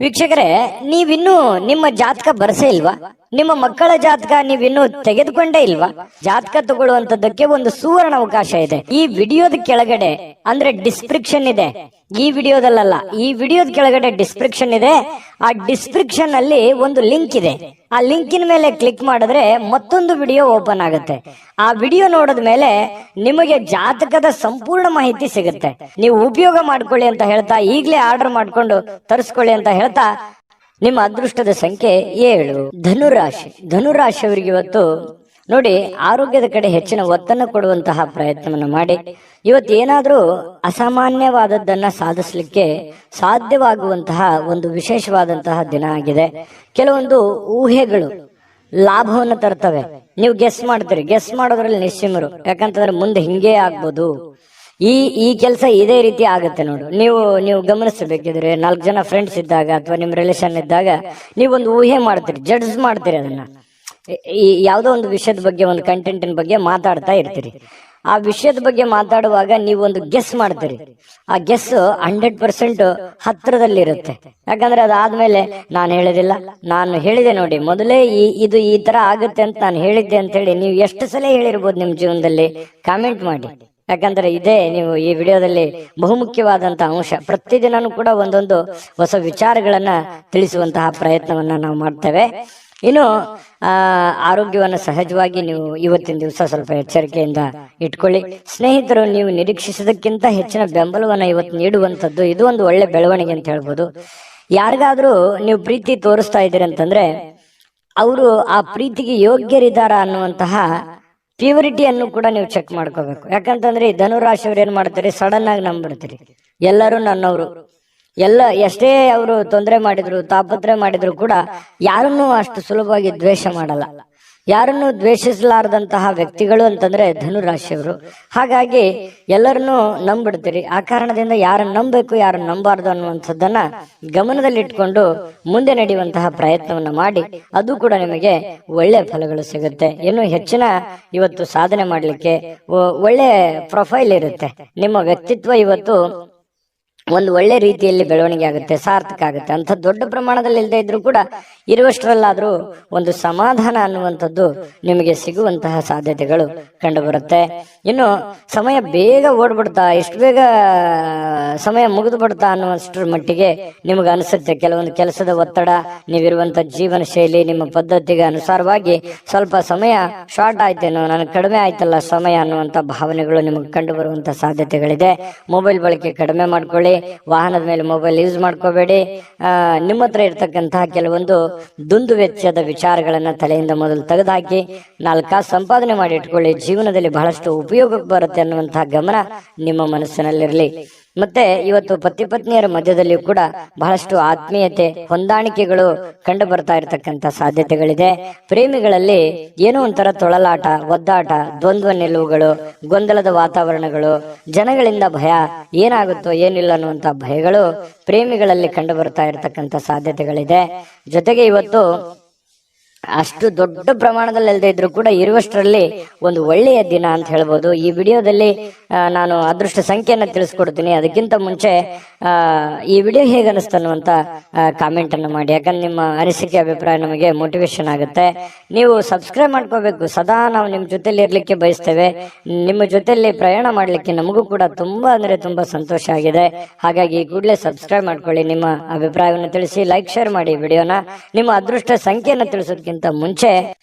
A: ವೀಕ್ಷಕರೇ, ನೀವಿನ್ನೂ ನಿಮ್ಮ ಜಾತಕ ಬರ್ಸೇ ಇಲ್ವಾ? ನಿಮ್ಮ ಮಕ್ಕಳ ಜಾತಕ ನೀವಿನ್ನೂ ತೆಗೆದುಕೊಂಡೇ ಇಲ್ವಾ? ಜಾತಕ ತಗೊಳ್ಳುವಂತದ್ದಕ್ಕೆ ಒಂದು ಸುವರ್ಣ ಅವಕಾಶ ಇದೆ. ಈ ವಿಡಿಯೋದ ಕೆಳಗಡೆ ಅಂದ್ರೆ ಡಿಸ್ಕ್ರಿಪ್ಷನ್ ಇದೆ, ಈ ವಿಡಿಯೋದಲ್ಲ, ಈ ವಿಡಿಯೋದ ಕೆಳಗಡೆ ಡಿಸ್ಕ್ರಿಪ್ಷನ್ ಇದೆ. ಆ ಡಿಸ್ಕ್ರಿಪ್ಷನ್ ಅಲ್ಲಿ ಒಂದು ಲಿಂಕ್ ಇದೆ. ಆ ಲಿಂಕಿನ ಮೇಲೆ ಕ್ಲಿಕ್ ಮಾಡಿದ್ರೆ ಮತ್ತೊಂದು ವಿಡಿಯೋ ಓಪನ್ ಆಗುತ್ತೆ. ಆ ವಿಡಿಯೋ ನೋಡಿದ ಮೇಲೆ ನಿಮಗೆ ಜಾತಕದ ಸಂಪೂರ್ಣ ಮಾಹಿತಿ ಸಿಗುತ್ತೆ. ನೀವು ಉಪಯೋಗ ಮಾಡ್ಕೊಳ್ಳಿ ಅಂತ ಹೇಳ್ತಾ, ಈಗಲೇ ಆರ್ಡರ್ ಮಾಡ್ಕೊಂಡು ತರಿಸ್ಕೊಳ್ಳಿ ಅಂತ ಹೇಳ್ತಾ, ನಿಮ್ಮ ಅದೃಷ್ಟದ ಸಂಖ್ಯೆ 7. ಧನುರಾಶಿ. ಧನುರಾಶಿಯವರಿಗೆ ಇವತ್ತು ನೋಡಿ, ಆರೋಗ್ಯದ ಕಡೆ ಹೆಚ್ಚಿನ ಒತ್ತನ್ನು ಕೊಡುವಂತಹ ಪ್ರಯತ್ನವನ್ನು ಮಾಡಿ. ಇವತ್ತು ಏನಾದ್ರೂ ಅಸಾಮಾನ್ಯವಾದದ್ದನ್ನ ಸಾಧಿಸಲಿಕ್ಕೆ ಸಾಧ್ಯವಾಗುವಂತಹ ಒಂದು ವಿಶೇಷವಾದಂತಹ ದಿನ ಆಗಿದೆ. ಕೆಲವೊಂದು ಊಹೆಗಳು ಲಾಭವನ್ನು ತರ್ತವೆ. ನೀವು ಗೆಸ್ ಮಾಡ್ತೀರಿ, ಗೆಸ್ ಮಾಡೋದ್ರಲ್ಲಿ ನಿಶ್ಚಿಮರು. ಯಾಕಂತಂದ್ರೆ ಮುಂದೆ ಹಿಂಗೇ ಆಗ್ಬೋದು, ಈ ಕೆಲಸ ಇದೇ ರೀತಿ ಆಗುತ್ತೆ ನೋಡು. ನೀವು ಗಮನಿಸಬೇಕಿದ್ರೆ 4 ಜನ ಫ್ರೆಂಡ್ಸ್ ಇದ್ದಾಗ ಅಥವಾ ನಿಮ್ ರಿಲೇಷನ್ ಇದ್ದಾಗ ನೀವೊಂದು ಊಹೆ ಮಾಡ್ತೀರಿ, ಜಡ್ಜ್ ಮಾಡ್ತೀರಿ. ಅದನ್ನ ಈ ಯಾವುದೋ ಒಂದು ವಿಷಯದ ಬಗ್ಗೆ, ಒಂದು ಕಂಟೆಂಟಿನ ಬಗ್ಗೆ ಮಾತಾಡ್ತಾ ಇರ್ತೀರಿ. ಆ ವಿಷಯದ ಬಗ್ಗೆ ಮಾತಾಡುವಾಗ ನೀವೊಂದು ಗೆಸ್ ಮಾಡ್ತೀರಿ. ಆ ಗೆಸ್ 100% ಹತ್ರದಲ್ಲಿರುತ್ತೆ. ಯಾಕಂದ್ರೆ ಅದಾದ್ಮೇಲೆ ನಾನು ಹೇಳಿದಿಲ್ಲ, ನಾನು ಹೇಳಿದೆ ನೋಡಿ ಮೊದಲೇ, ಇದು ಈ ತರ ಆಗುತ್ತೆ ಅಂತ ನಾನು ಹೇಳಿದ್ದೆ ಅಂತ ಹೇಳಿ ನೀವು ಎಷ್ಟು ಸಲ ಹೇಳಿರ್ಬೋದು ನಿಮ್ ಜೀವನದಲ್ಲಿ. ಕಾಮೆಂಟ್ ಮಾಡಿ. ಯಾಕಂದ್ರೆ ಇದೇ ನೀವು ಈ ವಿಡಿಯೋದಲ್ಲಿ ಬಹುಮುಖ್ಯವಾದಂತಹ ಅಂಶ. ಪ್ರತಿದಿನನೂ ಕೂಡ ಒಂದೊಂದು ಹೊಸ ವಿಚಾರಗಳನ್ನ ತಿಳಿಸುವಂತಹ ಪ್ರಯತ್ನವನ್ನ ನಾವು ಮಾಡ್ತೇವೆ. ಇನ್ನು ಆರೋಗ್ಯವನ್ನು ಸಹಜವಾಗಿ ನೀವು ಇವತ್ತಿನ ದಿವಸ ಸ್ವಲ್ಪ ಎಚ್ಚರಿಕೆಯಿಂದ ಇಟ್ಕೊಳ್ಳಿ. ಸ್ನೇಹಿತರು ನೀವು ನಿರೀಕ್ಷಿಸಿದಕ್ಕಿಂತ ಹೆಚ್ಚಿನ ಬೆಂಬಲವನ್ನ ಇವತ್ತು ನೀಡುವಂಥದ್ದು ಇದು ಒಂದು ಒಳ್ಳೆ ಬೆಳವಣಿಗೆ ಅಂತ ಹೇಳ್ಬೋದು. ಯಾರಿಗಾದ್ರೂ ನೀವು ಪ್ರೀತಿ ತೋರಿಸ್ತಾ ಇದ್ದೀರಿ ಅಂತಂದ್ರೆ ಅವರು ಆ ಪ್ರೀತಿಗೆ ಯೋಗ್ಯರಿದ್ದಾರ ಅನ್ನುವಂತಹ ಪ್ಯೂರಿಟಿಯನ್ನು ಕೂಡ ನೀವು ಚೆಕ್ ಮಾಡ್ಕೋಬೇಕು. ಯಾಕಂತಂದ್ರೆ ಈ ಧನುರಾಶಿಯವ್ರು ಏನ್ ಮಾಡ್ತಾರೆ, ಸಡನ್ ಆಗಿ ನಂಬಿಡ್ತೀರಿ. ಎಲ್ಲರೂ ನನ್ನವರು, ಎಷ್ಟೇ ಅವರು ತೊಂದರೆ ಮಾಡಿದ್ರು, ತಾಪತ್ರೆ ಮಾಡಿದ್ರು ಕೂಡ ಯಾರನ್ನೂ ಅಷ್ಟು ಸುಲಭವಾಗಿ ದ್ವೇಷ ಮಾಡಲ್ಲ. ಯಾರನ್ನು ದ್ವೇಷಿಸಲಾರದಂತಹ ವ್ಯಕ್ತಿಗಳು ಅಂತಂದ್ರೆ ಧನುರಾಶಿಯವರು. ಹಾಗಾಗಿ ಎಲ್ಲರನ್ನೂ ನಂಬಿಡ್ತೀರಿ. ಆ ಕಾರಣದಿಂದ ಯಾರನ್ನ ನಂಬಬೇಕು, ಯಾರನ್ನ ನಂಬಾರ್ದು ಅನ್ನುವಂಥದ್ದನ್ನ ಗಮನದಲ್ಲಿಟ್ಕೊಂಡು ಮುಂದೆ ನಡೆಯುವಂತಹ ಪ್ರಯತ್ನವನ್ನ ಮಾಡಿ. ಅದು ಕೂಡ ನಿಮಗೆ ಒಳ್ಳೆ ಫಲಗಳು ಸಿಗುತ್ತೆ. ಇನ್ನು ಹೆಚ್ಚಿನ ಇವತ್ತು ಸಾಧನೆ ಮಾಡ್ಲಿಕ್ಕೆ ಒಳ್ಳೆ ಪ್ರೊಫೈಲ್ ಇರುತ್ತೆ. ನಿಮ್ಮ ವ್ಯಕ್ತಿತ್ವ ಇವತ್ತು ಒಂದು ಒಳ್ಳೆ ರೀತಿಯಲ್ಲಿ ಬೆಳವಣಿಗೆ ಆಗುತ್ತೆ, ಸಾರ್ಥಕ ಆಗುತ್ತೆ. ಅಂತ ದೊಡ್ಡ ಪ್ರಮಾಣದಲ್ಲಿ ಇಲ್ಲದೆ ಇದ್ರೂ ಕೂಡ ಇರುವಷ್ಟರಲ್ಲಾದ್ರೂ ಒಂದು ಸಮಾಧಾನ ಅನ್ನುವಂಥದ್ದು ನಿಮಗೆ ಸಿಗುವಂತಹ ಸಾಧ್ಯತೆಗಳು ಕಂಡು ಬರುತ್ತೆ. ಇನ್ನು ಸಮಯ ಬೇಗ ಓಡ್ಬಿಡ್ತಾ, ಎಷ್ಟು ಬೇಗ ಸಮಯ ಮುಗಿದು ಬಿಡ್ತಾ ಅನ್ನುವಷ್ಟರ ಮಟ್ಟಿಗೆ ನಿಮಗೆ ಅನಿಸುತ್ತೆ. ಕೆಲವೊಂದು ಕೆಲಸದ ಒತ್ತಡ, ನೀವಿರುವಂತ ಜೀವನ ಶೈಲಿ, ನಿಮ್ಮ ಪದ್ಧತಿಗೆ ಅನುಸಾರವಾಗಿ ಸ್ವಲ್ಪ ಸಮಯ ಶಾರ್ಟ್ ಆಯ್ತೇನೋ, ನನಗೆ ಕಡಿಮೆ ಆಯ್ತಲ್ಲ ಸಮಯ ಅನ್ನುವಂತ ಭಾವನೆಗಳು ನಿಮಗೆ ಕಂಡು ಬರುವಂತ ಸಾಧ್ಯತೆಗಳಿದೆ. ಮೊಬೈಲ್ ಬಳಕೆ ಕಡಿಮೆ ಮಾಡ್ಕೊಳ್ಳಿ, ವಾಹನದ ಮೇಲೆ ಮೊಬೈಲ್ ಯೂಸ್ ಮಾಡ್ಕೋಬೇಡಿ. ನಿಮ್ಮ ಹತ್ರ ಇರ್ತಕ್ಕಂತಹ ಕೆಲವೊಂದು ದುಂದು ವೆಚ್ಚದ ವಿಚಾರಗಳನ್ನ ತಲೆಯಿಂದ ಮೊದಲು ತೆಗೆದುಹಾಕಿ 4 ಕಾಸು ಸಂಪಾದನೆ ಮಾಡಿ ಇಟ್ಕೊಳ್ಳಿ. ಜೀವನದಲ್ಲಿ ಬಹಳಷ್ಟು ಉಪಯೋಗಕ್ಕೆ ಬರುತ್ತೆ ಅನ್ನುವಂತಹ ಗಮನ ನಿಮ್ಮ ಮನಸ್ಸಿನಲ್ಲಿರಲಿ. ಮತ್ತೆ ಇವತ್ತು ಪತಿ ಪತ್ನಿಯರ ಮಧ್ಯದಲ್ಲಿಯೂ ಕೂಡ ಬಹಳಷ್ಟು ಆತ್ಮೀಯತೆ, ಹೊಂದಾಣಿಕೆಗಳು ಕಂಡು ಬರ್ತಾ ಇರತಕ್ಕಂತ ಸಾಧ್ಯತೆಗಳಿದೆ. ಪ್ರೇಮಿಗಳಲ್ಲಿ ಏನೋ ಒಂಥರ ತೊಳಲಾಟ, ಒದ್ದಾಟ, ದ್ವಂದ್ವ ನಿಲುವುಗಳು, ಗೊಂದಲದ ವಾತಾವರಣಗಳು, ಜನಗಳಿಂದ ಭಯ, ಏನಾಗುತ್ತೋ ಏನಿಲ್ಲ ಅನ್ನುವಂತ ಭಯಗಳು ಪ್ರೇಮಿಗಳಲ್ಲಿ ಕಂಡು ಬರ್ತಾ ಇರತಕ್ಕಂತ ಸಾಧ್ಯತೆಗಳಿದೆ. ಜೊತೆಗೆ ಇವತ್ತು ಅಷ್ಟು ದೊಡ್ಡ ಪ್ರಮಾಣದಲ್ಲಿ ಅಲ್ಲದೆ ಇದ್ರು ಕೂಡ ಇರುವಷ್ಟರಲ್ಲಿ ಒಂದು ಒಳ್ಳೆಯ ದಿನ ಅಂತ ಹೇಳ್ಬೋದು. ಈ ವಿಡಿಯೋದಲ್ಲಿ ನಾನು ಅದೃಷ್ಟ ಸಂಖ್ಯೆಯನ್ನು ತಿಳಿಸ್ಕೊಡ್ತೀನಿ. ಅದಕ್ಕಿಂತ ಮುಂಚೆ ಈ ವಿಡಿಯೋ ಹೇಗೆ ಅನಿಸ್ತು ಅನ್ನುವಂತ ಕಾಮೆಂಟ್ ಅನ್ನು ಮಾಡಿ. ಯಾಕಂದ್ರೆ ನಿಮ್ಮ ಅನಿಸಿಕೆ, ಅಭಿಪ್ರಾಯ ನಮಗೆ ಮೋಟಿವೇಶನ್ ಆಗುತ್ತೆ. ನೀವು ಸಬ್ಸ್ಕ್ರೈಬ್ ಮಾಡ್ಕೋಬೇಕು. ಸದಾ ನಾವು ನಿಮ್ಮ ಜೊತೆಲಿ ಇರ್ಲಿಕ್ಕೆ ಬಯಸ್ತೇವೆ. ನಿಮ್ಮ ಜೊತೆಲಿ ಪ್ರಯಾಣ ಮಾಡ್ಲಿಕ್ಕೆ ನಮಗೂ ಕೂಡ ತುಂಬಾ ಅಂದ್ರೆ ತುಂಬಾ ಸಂತೋಷ ಆಗಿದೆ. ಹಾಗಾಗಿ ಕೂಡಲೇ ಸಬ್ಸ್ಕ್ರೈಬ್ ಮಾಡ್ಕೊಳ್ಳಿ. ನಿಮ್ಮ ಅಭಿಪ್ರಾಯವನ್ನು ತಿಳಿಸಿ, ಲೈಕ್, ಶೇರ್ ಮಾಡಿ ವಿಡಿಯೋನ. ನಿಮ್ಮ ಅದೃಷ್ಟ ಸಂಖ್ಯೆಯನ್ನು ತಿಳಿಸೋದಕ್ಕಿಂತ ಮುಂಚೆ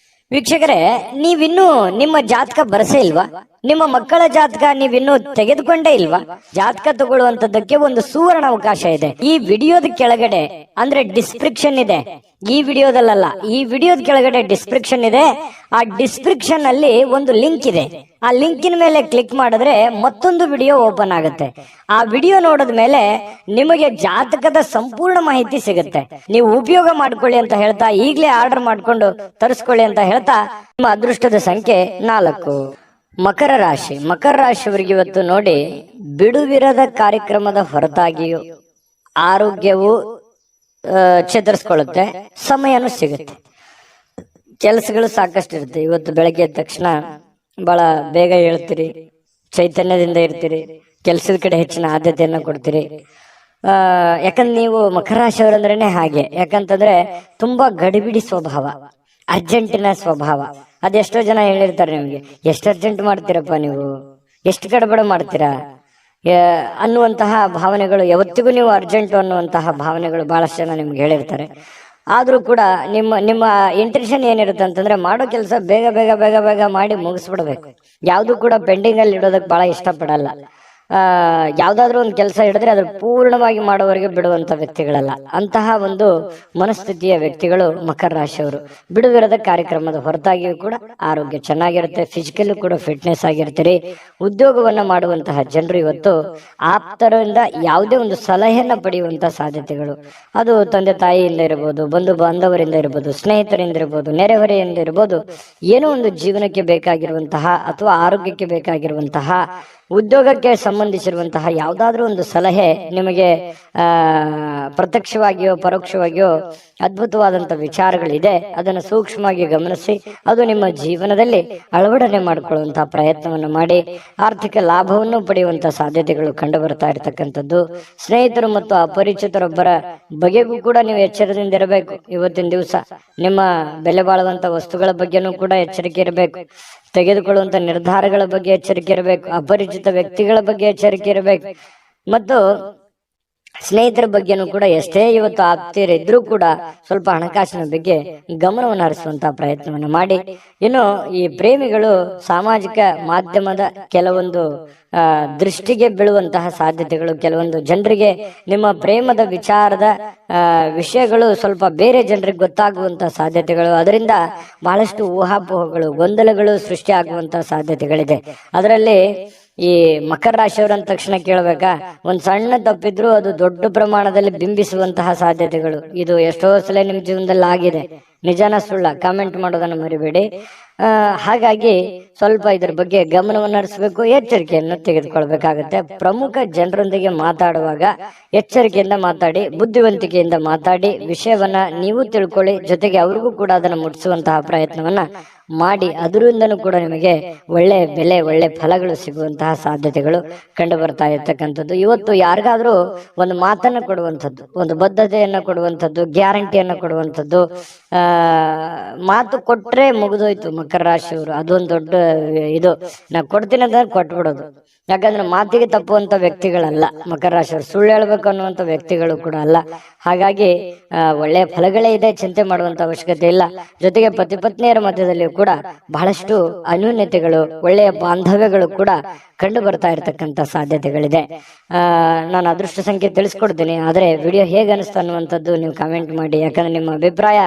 A: ವೀಕ್ಷಕರೇ, ನೀವಿನ್ನೂ ನಿಮ್ಮ ಜಾತಕ ಬರಸೇ ಇಲ್ವಾ? ನಿಮ್ಮ ಮಕ್ಕಳ ಜಾತಕ ನೀವಿನ್ನೂ ತೆಗೆದುಕೊಂಡೇ ಇಲ್ವಾ? ಜಾತಕ ತಗೊಳ್ಳುವಂತದ್ದಕ್ಕೆ ಒಂದು ಸುವರ್ಣ ಅವಕಾಶ ಇದೆ. ಈ ವಿಡಿಯೋದ ಕೆಳಗಡೆ ಅಂದ್ರೆ ಡಿಸ್ಕ್ರಿಪ್ಷನ್ ಇದೆ. ಈ ವಿಡಿಯೋದಲ್ಲ, ಈ ವಿಡಿಯೋದ ಕೆಳಗಡೆ ಡಿಸ್ಕ್ರಿಪ್ಷನ್ ಇದೆ. ಆ ಡಿಸ್ಕ್ರಿಪ್ಷನ್ ಅಲ್ಲಿ ಒಂದು ಲಿಂಕ್ ಇದೆ. ಆ ಲಿಂಕಿನ ಮೇಲೆ ಕ್ಲಿಕ್ ಮಾಡಿದ್ರೆ ಮತ್ತೊಂದು ವಿಡಿಯೋ ಓಪನ್ ಆಗುತ್ತೆ. ಆ ವಿಡಿಯೋ ನೋಡಿದ ಮೇಲೆ ನಿಮಗೆ ಜಾತಕದ ಸಂಪೂರ್ಣ ಮಾಹಿತಿ ಸಿಗುತ್ತೆ. ನೀವು ಉಪಯೋಗ ಮಾಡ್ಕೊಳ್ಳಿ ಅಂತ ಹೇಳ್ತಾ, ಈಗಲೇ ಆರ್ಡರ್ ಮಾಡ್ಕೊಂಡು ತರಿಸ್ಕೊಳ್ಳಿ ಅಂತ ಹೇಳ್ತಾ, ನಿಮ್ಮ ಅದೃಷ್ಟದ ಸಂಖ್ಯೆ 4. ಮಕರ ರಾಶಿ. ಮಕರ ರಾಶಿಯವರಿಗೆ ಇವತ್ತು ನೋಡಿ, ಬಿಡುವಿರದ ಕಾರ್ಯಕ್ರಮದ ಹೊರತಾಗಿಯೂ ಆರೋಗ್ಯವು ಚೇತರಿಸ್ಕೊಳ್ಳುತ್ತೆ, ಸಮಯನೂ ಸಿಗುತ್ತೆ. ಕೆಲಸಗಳು ಸಾಕಷ್ಟು ಇರುತ್ತೆ. ಇವತ್ತು ಬೆಳಗ್ಗೆ ಎದ್ದ ತಕ್ಷಣ ಬಹಳ ಬೇಗ ಹೇಳ್ತೀರಿ, ಚೈತನ್ಯದಿಂದ ಇರ್ತೀರಿ, ಕೆಲಸದ ಕಡೆ ಹೆಚ್ಚಿನ ಆದ್ಯತೆಯನ್ನು ಕೊಡ್ತೀರಿ. ಯಾಕಂದ್ರೆ ನೀವು ಮಕರ ರಾಶಿಯವರಂದ್ರೇನೆ ಹಾಗೆ. ಯಾಕಂತಂದ್ರೆ ತುಂಬಾ ಗಡಿಬಿಡಿ ಸ್ವಭಾವ, ಅರ್ಜೆಂಟಿನ ಸ್ವಭಾವ. ಅದೆಷ್ಟೋ ಜನ ಹೇಳಿರ್ತಾರೆ ನಿಮ್ಗೆ, ಎಷ್ಟು ಅರ್ಜೆಂಟ್ ಮಾಡ್ತೀರಪ್ಪ ನೀವು, ಎಷ್ಟು ಗಡಬಡ ಮಾಡ್ತೀರಾ ಅನ್ನುವಂತಹ ಭಾವನೆಗಳು. ಯಾವತ್ತಿಗೂ ನೀವು ಅರ್ಜೆಂಟ್ ಅನ್ನುವಂತಹ ಭಾವನೆಗಳು ಬಹಳಷ್ಟು ಜನ ನಿಮ್ಗೆ ಹೇಳಿರ್ತಾರೆ. ಆದ್ರೂ ಕೂಡ ನಿಮ್ಮ ಇಂಟೆನ್ಷನ್ ಏನಿರುತ್ತೆ ಅಂತಂದ್ರೆ, ಮಾಡೋ ಕೆಲಸ ಬೇಗ ಬೇಗ ಬೇಗ ಬೇಗ ಮಾಡಿ ಮುಗಿಸ್ಬಿಡ್ಬೇಕು. ಯಾವ್ದು ಕೂಡ ಪೆಂಡಿಂಗ್ ಅಲ್ಲಿ ಇಡೋದಕ್ಕೆ ಬಹಳ ಇಷ್ಟಪಡಲ್ಲ. ಯಾವ್ದಾದ್ರು ಒಂದು ಕೆಲಸ ಹಿಡಿದ್ರೆ ಅದ್ರ ಪೂರ್ಣವಾಗಿ ಮಾಡೋವರೆಗೆ ಬಿಡುವಂತ ವ್ಯಕ್ತಿಗಳಲ್ಲ. ಅಂತಹ ಒಂದು ಮನಸ್ಥಿತಿಯ ವ್ಯಕ್ತಿಗಳು ಮಕರ ರಾಶಿಯವರು. ಬಿಡುವಿರದ ಕಾರ್ಯಕ್ರಮದ ಹೊರತಾಗಿಯೂ ಕೂಡ ಆರೋಗ್ಯ ಚೆನ್ನಾಗಿರುತ್ತೆ, ಫಿಸಿಕಲ್ ಕೂಡ ಫಿಟ್ನೆಸ್ ಆಗಿರ್ತೀರಿ. ಉದ್ಯೋಗವನ್ನ ಮಾಡುವಂತಹ ಜನರು ಇವತ್ತು ಆಪ್ತರಿಂದ ಯಾವುದೇ ಒಂದು ಸಲಹೆಯನ್ನ ಪಡೆಯುವಂತಹ ಸಾಧ್ಯತೆಗಳು, ಅದು ತಂದೆ ತಾಯಿಯಿಂದ ಇರಬಹುದು, ಬಂಧು ಬಾಂಧವರಿಂದ ಇರಬಹುದು, ಸ್ನೇಹಿತರಿಂದ ಇರಬಹುದು, ನೆರೆಹೊರೆಯಿಂದ ಇರಬಹುದು. ಏನೋ ಒಂದು ಜೀವನಕ್ಕೆ ಬೇಕಾಗಿರುವಂತಹ ಅಥವಾ ಆರೋಗ್ಯಕ್ಕೆ ಬೇಕಾಗಿರುವಂತಹ, ಉದ್ಯೋಗಕ್ಕೆ ಸಂಬಂಧಿಸಿರುವಂತಹ ಯಾವುದಾದ್ರೂ ಒಂದು ಸಲಹೆ ನಿಮಗೆ ಪ್ರತ್ಯಕ್ಷವಾಗಿಯೋ ಪರೋಕ್ಷವಾಗಿಯೋ ಅದ್ಭುತವಾದಂತ ವಿಚಾರಗಳಿದೆ. ಅದನ್ನು ಸೂಕ್ಷ್ಮವಾಗಿ ಗಮನಿಸಿ ಅದು ನಿಮ್ಮ ಜೀವನದಲ್ಲಿ ಅಳವಡನೆ ಮಾಡಿಕೊಳ್ಳುವಂತಹ ಪ್ರಯತ್ನವನ್ನು ಮಾಡಿ ಆರ್ಥಿಕ ಲಾಭವನ್ನು ಪಡೆಯುವಂತಹ ಸಾಧ್ಯತೆಗಳು ಕಂಡು ಬರ್ತಾ ಇರತಕ್ಕಂಥದ್ದು. ಸ್ನೇಹಿತರು ಮತ್ತು ಅಪರಿಚಿತರೊಬ್ಬರ ಬಗೆಗೂ ಕೂಡ ನೀವು ಎಚ್ಚರದಿಂದ ಇರಬೇಕು. ಇವತ್ತಿನ ದಿವಸ ನಿಮ್ಮ ಬೆಲೆ ಬಾಳುವಂತ ವಸ್ತುಗಳ ಬಗ್ಗೆನೂ ಕೂಡ ಎಚ್ಚರಿಕೆ ಇರಬೇಕು. ತೆಗೆದುಕೊಳ್ಳುವಂತ ನಿರ್ಧಾರಗಳ ಬಗ್ಗೆ ಎಚ್ಚರಿಕೆ ಇರಬೇಕು. ಅಪರಿಚಿತ ವ್ಯಕ್ತಿಗಳ ಬಗ್ಗೆ ಎಚ್ಚರಿಕೆ ಇರಬೇಕು. ಮತ್ತು ಸ್ನೇಹಿತರ ಬಗ್ಗೆನೂ ಕೂಡ ಎಷ್ಟೇ ಇವತ್ತು ಆಪ್ತರಿದ್ರೂ ಕೂಡ ಸ್ವಲ್ಪ ಹಣಕಾಸಿನ ಬಗ್ಗೆ ಗಮನವನ್ನು ಹರಿಸುವಂತಹ ಪ್ರಯತ್ನವನ್ನು ಮಾಡಿ. ಇನ್ನು ಈ ಪ್ರೇಮಿಗಳು ಸಾಮಾಜಿಕ ಮಾಧ್ಯಮದ ಕೆಲವೊಂದು ದೃಷ್ಟಿಗೆ ಬೀಳುವಂತಹ ಸಾಧ್ಯತೆಗಳು, ಕೆಲವೊಂದು ಜನರಿಗೆ ನಿಮ್ಮ ಪ್ರೇಮದ ವಿಚಾರದ ವಿಷಯಗಳು ಸ್ವಲ್ಪ ಬೇರೆ ಜನರಿಗೆ ಗೊತ್ತಾಗುವಂತಹ ಸಾಧ್ಯತೆಗಳು, ಅದರಿಂದ ಬಹಳಷ್ಟು ಊಹಾಪೋಹಗಳು, ಗೊಂದಲಗಳು ಸೃಷ್ಟಿಯಾಗುವಂತಹ ಸಾಧ್ಯತೆಗಳಿದೆ. ಅದರಲ್ಲಿ ಈ ಮಕರ ರಾಶಿಯವರು ಅಂದ ತಕ್ಷಣ ಕೇಳ್ಬೇಕಾ, ಒಂದ್ ಸಣ್ಣ ತಪ್ಪಿದ್ರು ಅದು ದೊಡ್ಡ ಪ್ರಮಾಣದಲ್ಲಿ ಬಿಂಬಿಸುವಂತಹ ಸಾಧ್ಯತೆಗಳು. ಇದು ಎಷ್ಟೋ ಸಲ ನಿಮ್ ಜೀವನದಲ್ಲಿ ಆಗಿದೆ. ನಿಜಾನ ಸುಳ್ಳ ಕಾಮೆಂಟ್ ಮಾಡೋದನ್ನ ಮರಿಬೇಡಿ. ಹಾಗಾಗಿ ಸ್ವಲ್ಪ ಇದ್ರ ಬಗ್ಗೆ ಗಮನವನ್ನು ಹರಿಸಬೇಕು, ಎಚ್ಚರಿಕೆಯನ್ನು ತೆಗೆದುಕೊಳ್ಬೇಕಾಗತ್ತೆ. ಪ್ರಮುಖ ಜನರೊಂದಿಗೆ ಮಾತಾಡುವಾಗ ಎಚ್ಚರಿಕೆಯಿಂದ ಮಾತಾಡಿ, ಬುದ್ಧಿವಂತಿಕೆಯಿಂದ ಮಾತಾಡಿ, ವಿಷಯವನ್ನ ನೀವು ತಿಳ್ಕೊಳ್ಳಿ, ಜೊತೆಗೆ ಅವ್ರಿಗೂ ಕೂಡ ಅದನ್ನು ಮುಟ್ಟಿಸುವಂತಹ ಪ್ರಯತ್ನವನ್ನ ಮಾಡಿ. ಅದರಿಂದನೂ ಕೂಡ ನಿಮಗೆ ಒಳ್ಳೆ ಬೆಲೆ, ಒಳ್ಳೆ ಫಲಗಳು ಸಿಗುವಂತಹ ಸಾಧ್ಯತೆಗಳು ಕಂಡು ಬರ್ತಾ ಇರ್ತಕ್ಕಂಥದ್ದು. ಇವತ್ತು ಯಾರಿಗಾದ್ರೂ ಒಂದು ಮಾತನ್ನು ಕೊಡುವಂಥದ್ದು, ಒಂದು ಬದ್ಧತೆಯನ್ನು ಕೊಡುವಂಥದ್ದು, ಗ್ಯಾರಂಟಿಯನ್ನು ಕೊಡುವಂಥದ್ದು, ಮಾತು ಕೊಟ್ರೆ ಮುಗಿದೋಯ್ತು ಮಕರ ರಾಶಿಯವರು. ಅದೊಂದು ದೊಡ್ಡ ಇದು, ನಾ ಕೊಡ್ತೀನಿ ಅಂತ ಕೊಟ್ಬಿಡೋದು. ಯಾಕಂದ್ರೆ ಮಾತಿಗೆ ತಪ್ಪುವಂತ ವ್ಯಕ್ತಿಗಳಲ್ಲ ಮಕರ ರಾಶಿಯವರು, ಸುಳ್ಳು ಹೇಳ್ಬೇಕು ಅನ್ನುವಂಥ ವ್ಯಕ್ತಿಗಳು ಕೂಡ ಅಲ್ಲ. ಹಾಗಾಗಿ ಒಳ್ಳೆಯ ಫಲಗಳೇ ಇದೆ, ಚಿಂತೆ ಮಾಡುವಂತ ಅವಶ್ಯಕತೆ ಇಲ್ಲ. ಜೊತೆಗೆ ಪತಿ ಪತ್ನಿಯರ ಮಧ್ಯದಲ್ಲಿ ಕೂಡ ಬಹಳಷ್ಟು ಅನ್ಯೂನ್ಯತೆಗಳು, ಒಳ್ಳೆಯ ಬಾಂಧವ್ಯಗಳು ಕೂಡ ಕಂಡು ಬರ್ತಾ ಇರತಕ್ಕಂತ ಸಾಧ್ಯತೆಗಳಿದೆ. ನಾನು ಅದೃಷ್ಟ ಸಂಖ್ಯೆ ತಿಳಿಸ್ಕೊಡ್ತೀನಿ, ಆದ್ರೆ ವಿಡಿಯೋ ಹೇಗೆ ಅನಿಸ್ತು ಅನ್ನುವಂಥದ್ದು ನೀವು ಕಮೆಂಟ್ ಮಾಡಿ. ಯಾಕಂದ್ರೆ ನಿಮ್ಮ ಅಭಿಪ್ರಾಯ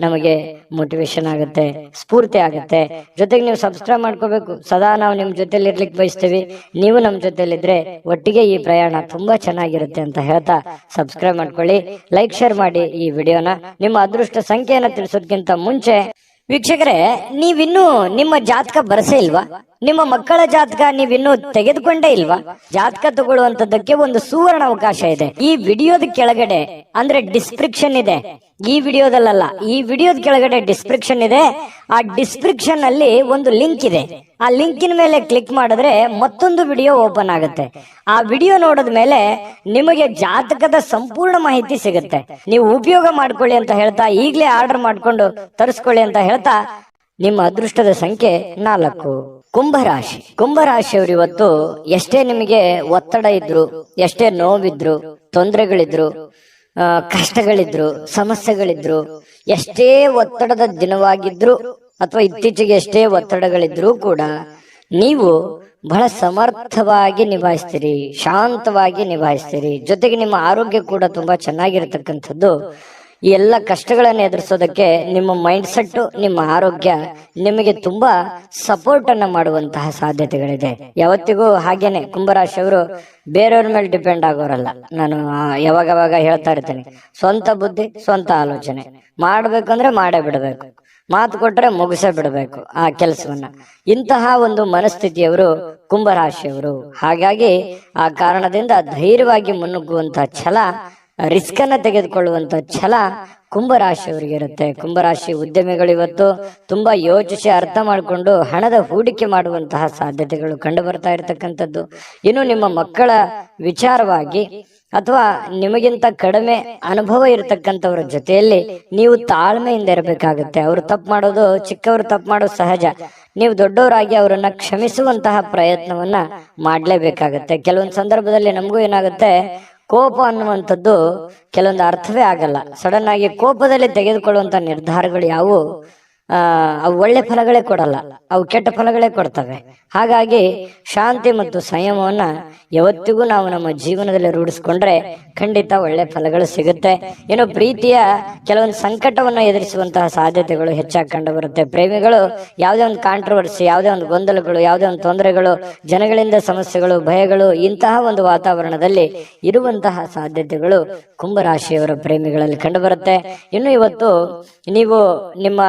A: ನಮಗೆ ಮೋಟಿವೇಶನ್ ಆಗುತ್ತೆ, ಸ್ಫೂರ್ತಿ ಆಗುತ್ತೆ. ಜೊತೆಗೆ ನೀವು ಸಬ್ಸ್ಕ್ರೈಬ್ ಮಾಡ್ಕೋಬೇಕು. ಸದಾ ನಾವು ನಿಮ್ ಜೊತೆಲಿ ಇರ್ಲಿಕ್ಕೆ ಬಯಸ್ತೀವಿ, ನೀವು ನಮ್ಮ ಜೊತೆಲಿದ್ರೆ ಒಟ್ಟಿಗೆ ಈ ಪ್ರಯಾಣ ತುಂಬಾ ಚೆನ್ನಾಗಿರುತ್ತೆ ಅಂತ ಹೇಳ್ತಾ ಸಬ್ಸ್ಕ್ರೈಬ್ ಮಾಡ್ಕೊಳ್ಳಿ, ಲೈಕ್ ಶೇರ್ ಮಾಡಿ ಈ ವಿಡಿಯೋನ. ನಿಮ್ಮ ಅದೃಷ್ಟ ಸಂಖ್ಯೆಯನ್ನ ತಿಳಿಸೋದಕ್ಕಿಂತ ಮುಂಚೆ ವೀಕ್ಷಕರೇ, ನೀವಿನ್ನೂ ನಿಮ್ಮ ಜಾತಕ ಬರಸೇ ಇಲ್ವಾ? ನಿಮ್ಮ ಮಕ್ಕಳ ಜಾತಕ ನೀವಿನ್ನೂ ತೆಗೆದುಕೊಂಡೇ ಇಲ್ವಾ? ಜಾತಕ ತಗೊಳ್ಳುವಂತದ್ದಕ್ಕೆ ಒಂದು ಸುವರ್ಣ ಅವಕಾಶ ಇದೆ. ಈ ವಿಡಿಯೋದ ಕೆಳಗಡೆ ಅಂದ್ರೆ ಡಿಸ್ಕ್ರಿಪ್ಷನ್ ಇದೆ, ಈ ವಿಡಿಯೋದಲ್ಲ, ಈ ವಿಡಿಯೋದ ಕೆಳಗಡೆ ಡಿಸ್ಕ್ರಿಪ್ಷನ್ ಇದೆ. ಆ ಡಿಸ್ಕ್ರಿಪ್ಷನ್ ಅಲ್ಲಿ ಒಂದು ಲಿಂಕ್ ಇದೆ. ಆ ಲಿಂಕಿನ ಮೇಲೆ ಕ್ಲಿಕ್ ಮಾಡಿದ್ರೆ ಮತ್ತೊಂದು ವಿಡಿಯೋ ಓಪನ್ ಆಗುತ್ತೆ. ಆ ವಿಡಿಯೋ ನೋಡಿದ ಮೇಲೆ ನಿಮಗೆ ಜಾತಕದ ಸಂಪೂರ್ಣ ಮಾಹಿತಿ ಸಿಗುತ್ತೆ. ನೀವು ಉಪಯೋಗ ಮಾಡ್ಕೊಳ್ಳಿ ಅಂತ ಹೇಳ್ತಾ, ಈಗಲೇ ಆರ್ಡರ್ ಮಾಡ್ಕೊಂಡು ತರಿಸ್ಕೊಳ್ಳಿ ಅಂತ ಹೇಳ್ತಾ, ನಿಮ್ಮ ಅದೃಷ್ಟದ ಸಂಖ್ಯೆ 4. ಕುಂಭರಾಶಿ. ಕುಂಭರಾಶಿಯವರು ಇವತ್ತು ಎಷ್ಟೇ ನಿಮಗೆ ಒತ್ತಡ ಇದ್ರು, ಎಷ್ಟೇ ನೋವಿದ್ರು, ತೊಂದರೆಗಳಿದ್ರು, ಕಷ್ಟಗಳಿದ್ರು, ಸಮಸ್ಯೆಗಳಿದ್ರು, ಎಷ್ಟೇ ಒತ್ತಡದ ದಿನವಾಗಿದ್ರು ಅಥವಾ ಇತ್ತೀಚೆಗೆ ಎಷ್ಟೇ ಒತ್ತಡಗಳಿದ್ರೂ ಕೂಡ ನೀವು ಬಹಳ ಸಮರ್ಥವಾಗಿ ನಿಭಾಯಿಸ್ತೀರಿ, ಶಾಂತವಾಗಿ ನಿಭಾಯಿಸ್ತೀರಿ. ಜೊತೆಗೆ ನಿಮ್ಮ ಆರೋಗ್ಯ ಕೂಡ ತುಂಬಾ ಚೆನ್ನಾಗಿರತಕ್ಕಂಥದ್ದು. ಈ ಎಲ್ಲ ಕಷ್ಟಗಳನ್ನು ಎದುರಿಸೋದಕ್ಕೆ ನಿಮ್ಮ ಮೈಂಡ್ ಸೆಟ್, ನಿಮ್ಮ ಆರೋಗ್ಯ ನಿಮಗೆ ತುಂಬಾ ಸಪೋರ್ಟ್ ಅನ್ನ ಮಾಡುವಂತಹ ಸಾಧ್ಯತೆಗಳಿದೆ. ಯಾವತ್ತಿಗೂ ಹಾಗೇನೆ ಕುಂಭರಾಶಿಯವರು ಬೇರೆಯವ್ರ ಮೇಲೆ ಡಿಪೆಂಡ್ ಆಗೋರಲ್ಲ. ನಾನು ಯಾವಾಗವಾಗ ಹೇಳ್ತಾ ಇರ್ತೇನೆ, ಸ್ವಂತ ಬುದ್ಧಿ, ಸ್ವಂತ ಆಲೋಚನೆ ಮಾಡ್ಬೇಕಂದ್ರೆ ಮಾಡೇ ಬಿಡಬೇಕು, ಮಾತು ಕೊಟ್ರೆ ಮುಗಿಸೇ ಬಿಡಬೇಕು ಆ ಕೆಲಸವನ್ನ. ಇಂತಹ ಒಂದು ಮನಸ್ಥಿತಿಯವರು ಕುಂಭರಾಶಿಯವರು. ಹಾಗಾಗಿ ಆ ಕಾರಣದಿಂದ ಧೈರ್ಯವಾಗಿ ಮುನ್ನುಗ್ಗುವಂತಹ ಛಲ, ರಿಸ್ಕ್ ಅನ್ನ ತೆಗೆದುಕೊಳ್ಳುವಂತ ಛಲ ಕುಂಭರಾಶಿಯವರಿಗೆ ಇರುತ್ತೆ. ಕುಂಭರಾಶಿ ಉದ್ಯಮಿಗಳು ಇವತ್ತು ತುಂಬಾ ಯೋಚಿಸಿ ಅರ್ಥ ಮಾಡಿಕೊಂಡು ಹಣದ ಹೂಡಿಕೆ ಮಾಡುವಂತಹ ಸಾಧ್ಯತೆಗಳು ಕಂಡು ಬರ್ತಾ ಇರತಕ್ಕಂಥದ್ದು. ಇನ್ನು ನಿಮ್ಮ ಮಕ್ಕಳ ವಿಚಾರವಾಗಿ ಅಥವಾ ನಿಮಗಿಂತ ಕಡಿಮೆ ಅನುಭವ ಇರತಕ್ಕಂಥವ್ರ ಜೊತೆಯಲ್ಲಿ ನೀವು ತಾಳ್ಮೆಯಿಂದ ಇರಬೇಕಾಗುತ್ತೆ. ಅವರು ತಪ್ಪು ಮಾಡೋದು, ಚಿಕ್ಕವರು ತಪ್ಪು ಮಾಡೋದು ಸಹಜ. ನೀವು ದೊಡ್ಡವರಾಗಿ ಅವರನ್ನ ಕ್ಷಮಿಸುವಂತಹ ಪ್ರಯತ್ನವನ್ನ ಮಾಡ್ಲೇಬೇಕಾಗತ್ತೆ. ಕೆಲವೊಂದು ಸಂದರ್ಭದಲ್ಲಿ ನಮಗೂ ಏನಾಗುತ್ತೆ, ಕೋಪ ಅನ್ನುವಂಥದ್ದು ಕೆಲವೊಂದು ಅರ್ಥವೇ ಆಗಲ್ಲ. ಸಡನ್ ಆಗಿ ಕೋಪದಲ್ಲಿ ತೆಗೆದುಕೊಳ್ಳುವಂತ ನಿರ್ಧಾರಗಳು ಯಾವುವು ಅವು ಒಳ್ಳೆ ಫಲಗಳೇ ಕೊಡಲ್ಲ, ಅವು ಕೆಟ್ಟ ಫಲಗಳೇ ಕೊಡ್ತವೆ. ಹಾಗಾಗಿ ಶಾಂತಿ ಮತ್ತು ಸಂಯಮವನ್ನ ಯಾವತ್ತಿಗೂ ನಾವು ನಮ್ಮ ಜೀವನದಲ್ಲಿ ರೂಢಿಸ್ಕೊಂಡ್ರೆ ಖಂಡಿತ ಒಳ್ಳೆ ಫಲಗಳು ಸಿಗುತ್ತೆ. ಏನೋ ಪ್ರೀತಿಯ ಕೆಲವೊಂದು ಸಂಕಟವನ್ನ ಎದುರಿಸುವಂತಹ ಸಾಧ್ಯತೆಗಳು ಹೆಚ್ಚಾಗಿ ಕಂಡು ಬರುತ್ತೆ. ಪ್ರೇಮಿಗಳು ಯಾವುದೇ ಒಂದು ಕಾಂಟ್ರವರ್ಸಿ, ಯಾವುದೇ ಒಂದು ಗೊಂದಲಗಳು, ಯಾವುದೇ ಒಂದು ತೊಂದರೆಗಳು, ಜನಗಳಿಂದ ಸಮಸ್ಯೆಗಳು, ಭಯಗಳು, ಇಂತಹ ಒಂದು ವಾತಾವರಣದಲ್ಲಿ ಇರುವಂತಹ ಸಾಧ್ಯತೆಗಳು ಕುಂಭರಾಶಿಯವರ ಪ್ರೇಮಿಗಳಲ್ಲಿ ಕಂಡು ಬರುತ್ತೆ. ಇನ್ನು ಇವತ್ತು ನೀವು ನಿಮ್ಮ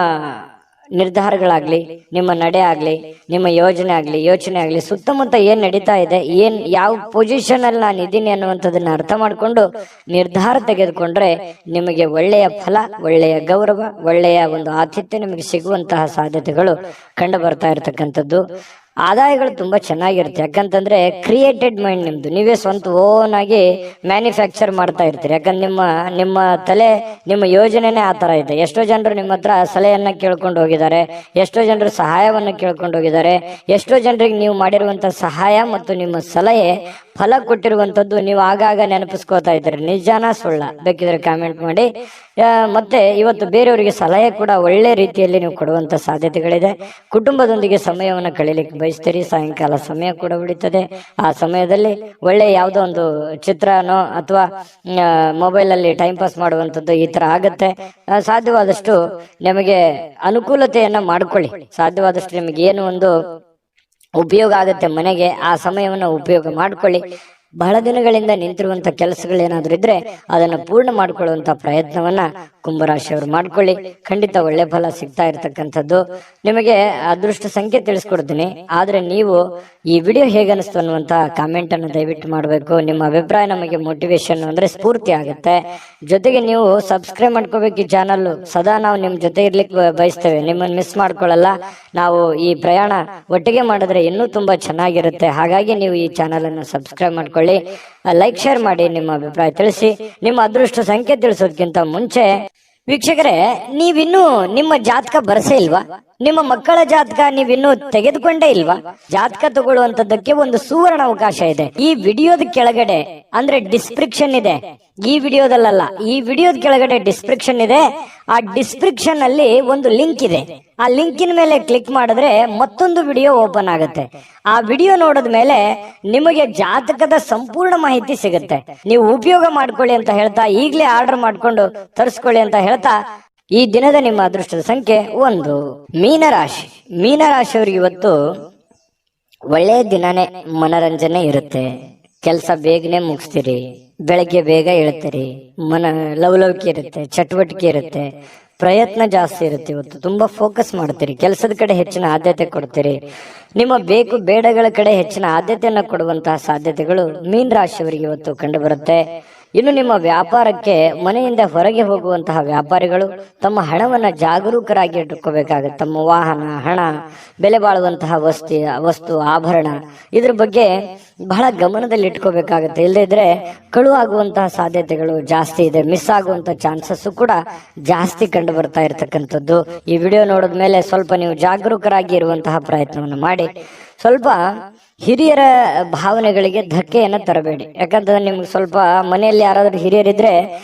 A: ನಿರ್ಧಾರಗಳಾಗ್ಲಿ, ನಿಮ್ಮ ನಡೆ ಆಗ್ಲಿ, ನಿಮ್ಮ ಯೋಚನೆ ಆಗ್ಲಿ, ಸುತ್ತಮುತ್ತ ಏನ್ ನಡೀತಾ ಇದೆ, ಯಾವ ಪೊಸಿಷನ್ ಅಲ್ಲಿ ನಾನು ಇದ್ದೀನಿ ಅನ್ನುವಂಥದ್ದನ್ನ ಅರ್ಥ ಮಾಡ್ಕೊಂಡು ನಿರ್ಧಾರ ತೆಗೆದುಕೊಂಡ್ರೆ ನಿಮಗೆ ಒಳ್ಳೆಯ ಫಲ, ಒಳ್ಳೆಯ ಗೌರವ, ಒಳ್ಳೆಯ ಒಂದು ಆತಿಥ್ಯ ನಿಮಗೆ ಸಿಗುವಂತಹ ಸಾಧ್ಯತೆಗಳು ಕಂಡು ಬರ್ತಾ ಇರತಕ್ಕಂಥದ್ದು. ಆದಾಯಗಳು ತುಂಬಾ ಚೆನ್ನಾಗಿರುತ್ತೆ. ಯಾಕಂತಂದ್ರೆ ಕ್ರಿಯೇಟೆಡ್ ಮೈಂಡ್ ನಿಮ್ದು, ನೀವೇ ಸ್ವಂತ ಓನ್ ಆಗಿ ಮ್ಯಾನುಫ್ಯಾಕ್ಚರ್ ಮಾಡ್ತಾ ಇರ್ತೀರಿ. ಯಾಕಂದ್ರೆ ನಿಮ್ಮ ತಲೆ, ನಿಮ್ಮ ಯೋಜನೆನೇ ಆ ತರ ಇದೆ. ಎಷ್ಟೋ ಜನರು ನಿಮ್ಮ ಹತ್ರ ಸಲಹೆಯನ್ನ ಕೇಳ್ಕೊಂಡು ಹೋಗಿದ್ದಾರೆ, ಎಷ್ಟೋ ಜನರು ಸಹಾಯವನ್ನ ಕೇಳ್ಕೊಂಡು ಹೋಗಿದ್ದಾರೆ. ಎಷ್ಟೋ ಜನರಿಗೆ ನೀವು ಮಾಡಿರುವಂತ ಸಹಾಯ ಮತ್ತು ನಿಮ್ಮ ಸಲಹೆ ಫಲ ಕೊಟ್ಟಿರುವಂತದ್ದು ನೀವು ಆಗಾಗ ನೆನಪಿಸ್ಕೋತಾ ಇದ್ದೀರಿ. ನಿಜಾನ ಸುಳ್ಳ ಬೇಕಿದ್ರೆ ಕಾಮೆಂಟ್ ಮಾಡಿ. ಮತ್ತೆ ಇವತ್ತು ಬೇರೆಯವರಿಗೆ ಸಲಹೆ ಕೂಡ ಒಳ್ಳೆ ರೀತಿಯಲ್ಲಿ ನೀವು ಕೊಡುವಂತ ಸಾಧ್ಯತೆಗಳಿದೆ. ಕುಟುಂಬದೊಂದಿಗೆ ಸಮಯವನ್ನು ಕಳೀಲಿಕ್ಕೆ ಬಯಸ್ತೀರಿ. ಸಾಯಂಕಾಲ ಸಮಯ ಕೂಡ ಉಳಿತದೆ. ಆ ಸಮಯದಲ್ಲಿ ಒಳ್ಳೆ ಯಾವುದೋ ಒಂದು ಚಿತ್ರನೋ ಅಥವಾ ಮೊಬೈಲ್ ಅಲ್ಲಿ ಟೈಮ್ ಪಾಸ್ ಮಾಡುವಂಥದ್ದು ಈ ತರ ಆಗತ್ತೆ. ಸಾಧ್ಯವಾದಷ್ಟು ನಿಮಗೆ ಅನುಕೂಲತೆಯನ್ನ ಮಾಡ್ಕೊಳ್ಳಿ. ಸಾಧ್ಯವಾದಷ್ಟು ನಿಮಗೆ ಏನು ಒಂದು ಉಪಯೋಗ ಆಗುತ್ತೆ ಮನೆಗೆ, ಆ ಸಮಯವನ್ನು ಉಪಯೋಗ ಮಾಡ್ಕೊಳ್ಳಿ. ಬಹಳ ದಿನಗಳಿಂದ ನಿಂತಿರುವಂತ ಕೆಲಸಗಳೇನಾದ್ರೂ ಇದ್ರೆ ಅದನ್ನ ಪೂರ್ಣ ಮಾಡ್ಕೊಳ್ಳುವಂತ ಪ್ರಯತ್ನವನ್ನ ಕುಂಭರಾಶಿಯವರು ಮಾಡ್ಕೊಳ್ಳಿ. ಖಂಡಿತ ಒಳ್ಳೆ ಫಲ ಸಿಗ್ತಾ ಇರತಕ್ಕಂಥದ್ದು. ನಿಮಗೆ ಅದೃಷ್ಟ ಸಂಖ್ಯೆ ತಿಳಿಸ್ಕೊಡ್ತೀನಿ, ಆದ್ರೆ ನೀವು ಈ ವಿಡಿಯೋ ಹೇಗನಿಸ್ತು ಅನ್ನುವಂತ ಕಾಮೆಂಟ್ ಅನ್ನು ದಯವಿಟ್ಟು ಮಾಡಬೇಕು. ನಿಮ್ಮ ಅಭಿಪ್ರಾಯ ನಮಗೆ ಮೋಟಿವೇಶನ್ ಅಂದ್ರೆ ಸ್ಫೂರ್ತಿ ಆಗುತ್ತೆ. ಜೊತೆಗೆ ನೀವು ಸಬ್ಸ್ಕ್ರೈಬ್ ಮಾಡ್ಕೋಬೇಕು ಈ ಚಾನಲ್. ಸದಾ ನಾವು ನಿಮ್ ಜೊತೆ ಇರ್ಲಿಕ್ಕೆ ಬಯಸ್ತೇವೆ, ನಿಮ್ಮನ್ನು ಮಿಸ್ ಮಾಡ್ಕೊಳ್ಳಲ್ಲ. ನಾವು ಈ ಪ್ರಯಾಣ ಒಟ್ಟಿಗೆ ಮಾಡಿದ್ರೆ ಇನ್ನೂ ತುಂಬಾ ಚೆನ್ನಾಗಿರುತ್ತೆ. ಹಾಗಾಗಿ ನೀವು ಈ ಚಾನಲ್ ಅನ್ನು ಸಬ್ಸ್ಕ್ರೈಬ್ ಮಾಡ್ಕೊಳ್ಳಿ, ಲೈಕ್ ಶೇರ್ ಮಾಡಿ, ನಿಮ್ಮ ಅಭಿಪ್ರಾಯ ತಿಳಿಸಿ. ನಿಮ್ಮ ಅದೃಷ್ಟ ಸಂಖ್ಯೆ ತಿಳಿಸೋದಕ್ಕಿಂತ ಮುಂಚೆ ವೀಕ್ಷಕರೇ, ನೀವಿನ್ನೂ ನಿಮ್ಮ ಜಾತಕ ಬರಸೇ ಇಲ್ವಾ? ನಿಮ್ಮ ಮಕ್ಕಳ ಜಾತಕ ನೀವಿನ್ನೂ ತೆಗೆದುಕೊಂಡೇ ಇಲ್ವಾ? ಜಾತಕ ತಗೊಳ್ಳುವಂತದ್ದಕ್ಕೆ ಒಂದು ಸುವರ್ಣ ಅವಕಾಶ ಇದೆ. ಈ ವಿಡಿಯೋದ ಕೆಳಗಡೆ ಅಂದ್ರೆ ಡಿಸ್ಕ್ರಿಪ್ಷನ್ ಇದೆ, ಈ ವಿಡಿಯೋದಲ್ಲ, ಈ ವಿಡಿಯೋದ ಕೆಳಗಡೆ ಡಿಸ್ಕ್ರಿಪ್ಷನ್ ಇದೆ. ಆ ಡಿಸ್ಕ್ರಿಪ್ಷನ್ ಅಲ್ಲಿ ಒಂದು ಲಿಂಕ್ ಇದೆ. ಆ ಲಿಂಕಿನ ಮೇಲೆ ಕ್ಲಿಕ್ ಮಾಡಿದ್ರೆ ಮತ್ತೊಂದು ವಿಡಿಯೋ ಓಪನ್ ಆಗುತ್ತೆ. ಆ ವಿಡಿಯೋ ನೋಡಿದ ಮೇಲೆ ನಿಮಗೆ ಜಾತಕದ ಸಂಪೂರ್ಣ ಮಾಹಿತಿ ಸಿಗುತ್ತೆ. ನೀವು ಉಪಯೋಗ ಮಾಡ್ಕೊಳ್ಳಿ ಅಂತ ಹೇಳ್ತಾ, ಈಗಲೇ ಆರ್ಡರ್ ಮಾಡ್ಕೊಂಡು ತರಿಸ್ಕೊಳ್ಳಿ ಅಂತ ಹೇಳ್ತಾ, ಈ ದಿನದ ನಿಮ್ಮ ಅದೃಷ್ಟದ ಸಂಖ್ಯೆ 1. ಮೀನರಾಶಿ. ಮೀನರಾಶಿಯವರಿಗೆ ಇವತ್ತು ಒಳ್ಳೆ ದಿನನೇ, ಮನರಂಜನೆ ಇರುತ್ತೆ. ಕೆಲಸ ಬೇಗನೆ ಮುಗಿಸ್ತೀರಿ, ಬೆಳಗ್ಗೆ ಬೇಗ ಹೇಳ್ತೀರಿ, ಲವಲವಿಕೆ ಇರುತ್ತೆ, ಚಟುವಟಿಕೆ ಇರುತ್ತೆ, ಪ್ರಯತ್ನ ಜಾಸ್ತಿ ಇರುತ್ತೆ. ಇವತ್ತು ತುಂಬಾ ಫೋಕಸ್ ಮಾಡ್ತೀರಿ, ಕೆಲಸದ ಕಡೆ ಹೆಚ್ಚಿನ ಆದ್ಯತೆ ಕೊಡ್ತೀರಿ. ನಿಮ್ಮ ಬೇಕು ಬೇಡಗಳ ಕಡೆ ಹೆಚ್ಚಿನ ಆದ್ಯತೆಯನ್ನು ಕೊಡುವಂತಹ ಸಾಧ್ಯತೆಗಳು ಮೀನ ರಾಶಿಯವರಿಗೆ ಇವತ್ತು ಕಂಡು ಬರುತ್ತೆ. ಇನ್ನು ನಿಮ್ಮ ವ್ಯಾಪಾರಕ್ಕೆ ಮನೆಯಿಂದ ಹೊರಗೆ ಹೋಗುವಂತಹ ವ್ಯಾಪಾರಿಗಳು ತಮ್ಮ ಹಣವನ್ನ ಜಾಗರೂಕರಾಗಿ ಇಟ್ಟುಕೋಬೇಕಾಗುತ್ತೆ. ತಮ್ಮ ವಾಹನ, ಹಣ, ಬೆಲೆ ಬಾಳುವಂತಹ ವಸ್ತು ಆಭರಣ, ಇದ್ರ ಬಗ್ಗೆ ಬಹಳ ಗಮನದಲ್ಲಿ ಇಟ್ಕೋಬೇಕಾಗತ್ತೆ. ಇಲ್ಲದಿದ್ರೆ ಕಳು ಆಗುವಂತಹ ಸಾಧ್ಯತೆಗಳು ಜಾಸ್ತಿ ಇದೆ. ಮಿಸ್ ಆಗುವಂತ ಚಾನ್ಸಸ್ ಕೂಡ ಜಾಸ್ತಿ ಕಂಡು ಬರ್ತಾ ಇರತಕ್ಕಂಥದ್ದು. ಈ ವಿಡಿಯೋ ನೋಡಿದ್ಮೇಲೆ ಸ್ವಲ್ಪ ನೀವು ಜಾಗರೂಕರಾಗಿ ಇರುವಂತಹ ಪ್ರಯತ್ನವನ್ನು ಮಾಡಿ. ಸ್ವಲ್ಪ ಹಿರಿಯರ ಭಾವನೆಗಳಿಗೆ ಧಕ್ಕೆಯನ್ನು ತರಬೇಡಿ. ಯಾಕಂತಂದ್ರೆ ನಿಮ್ಗೆ ಸ್ವಲ್ಪ ಮನೆಯಲ್ಲಿ ಯಾರಾದ್ರೂ ಹಿರಿಯರಿದ್ರೆ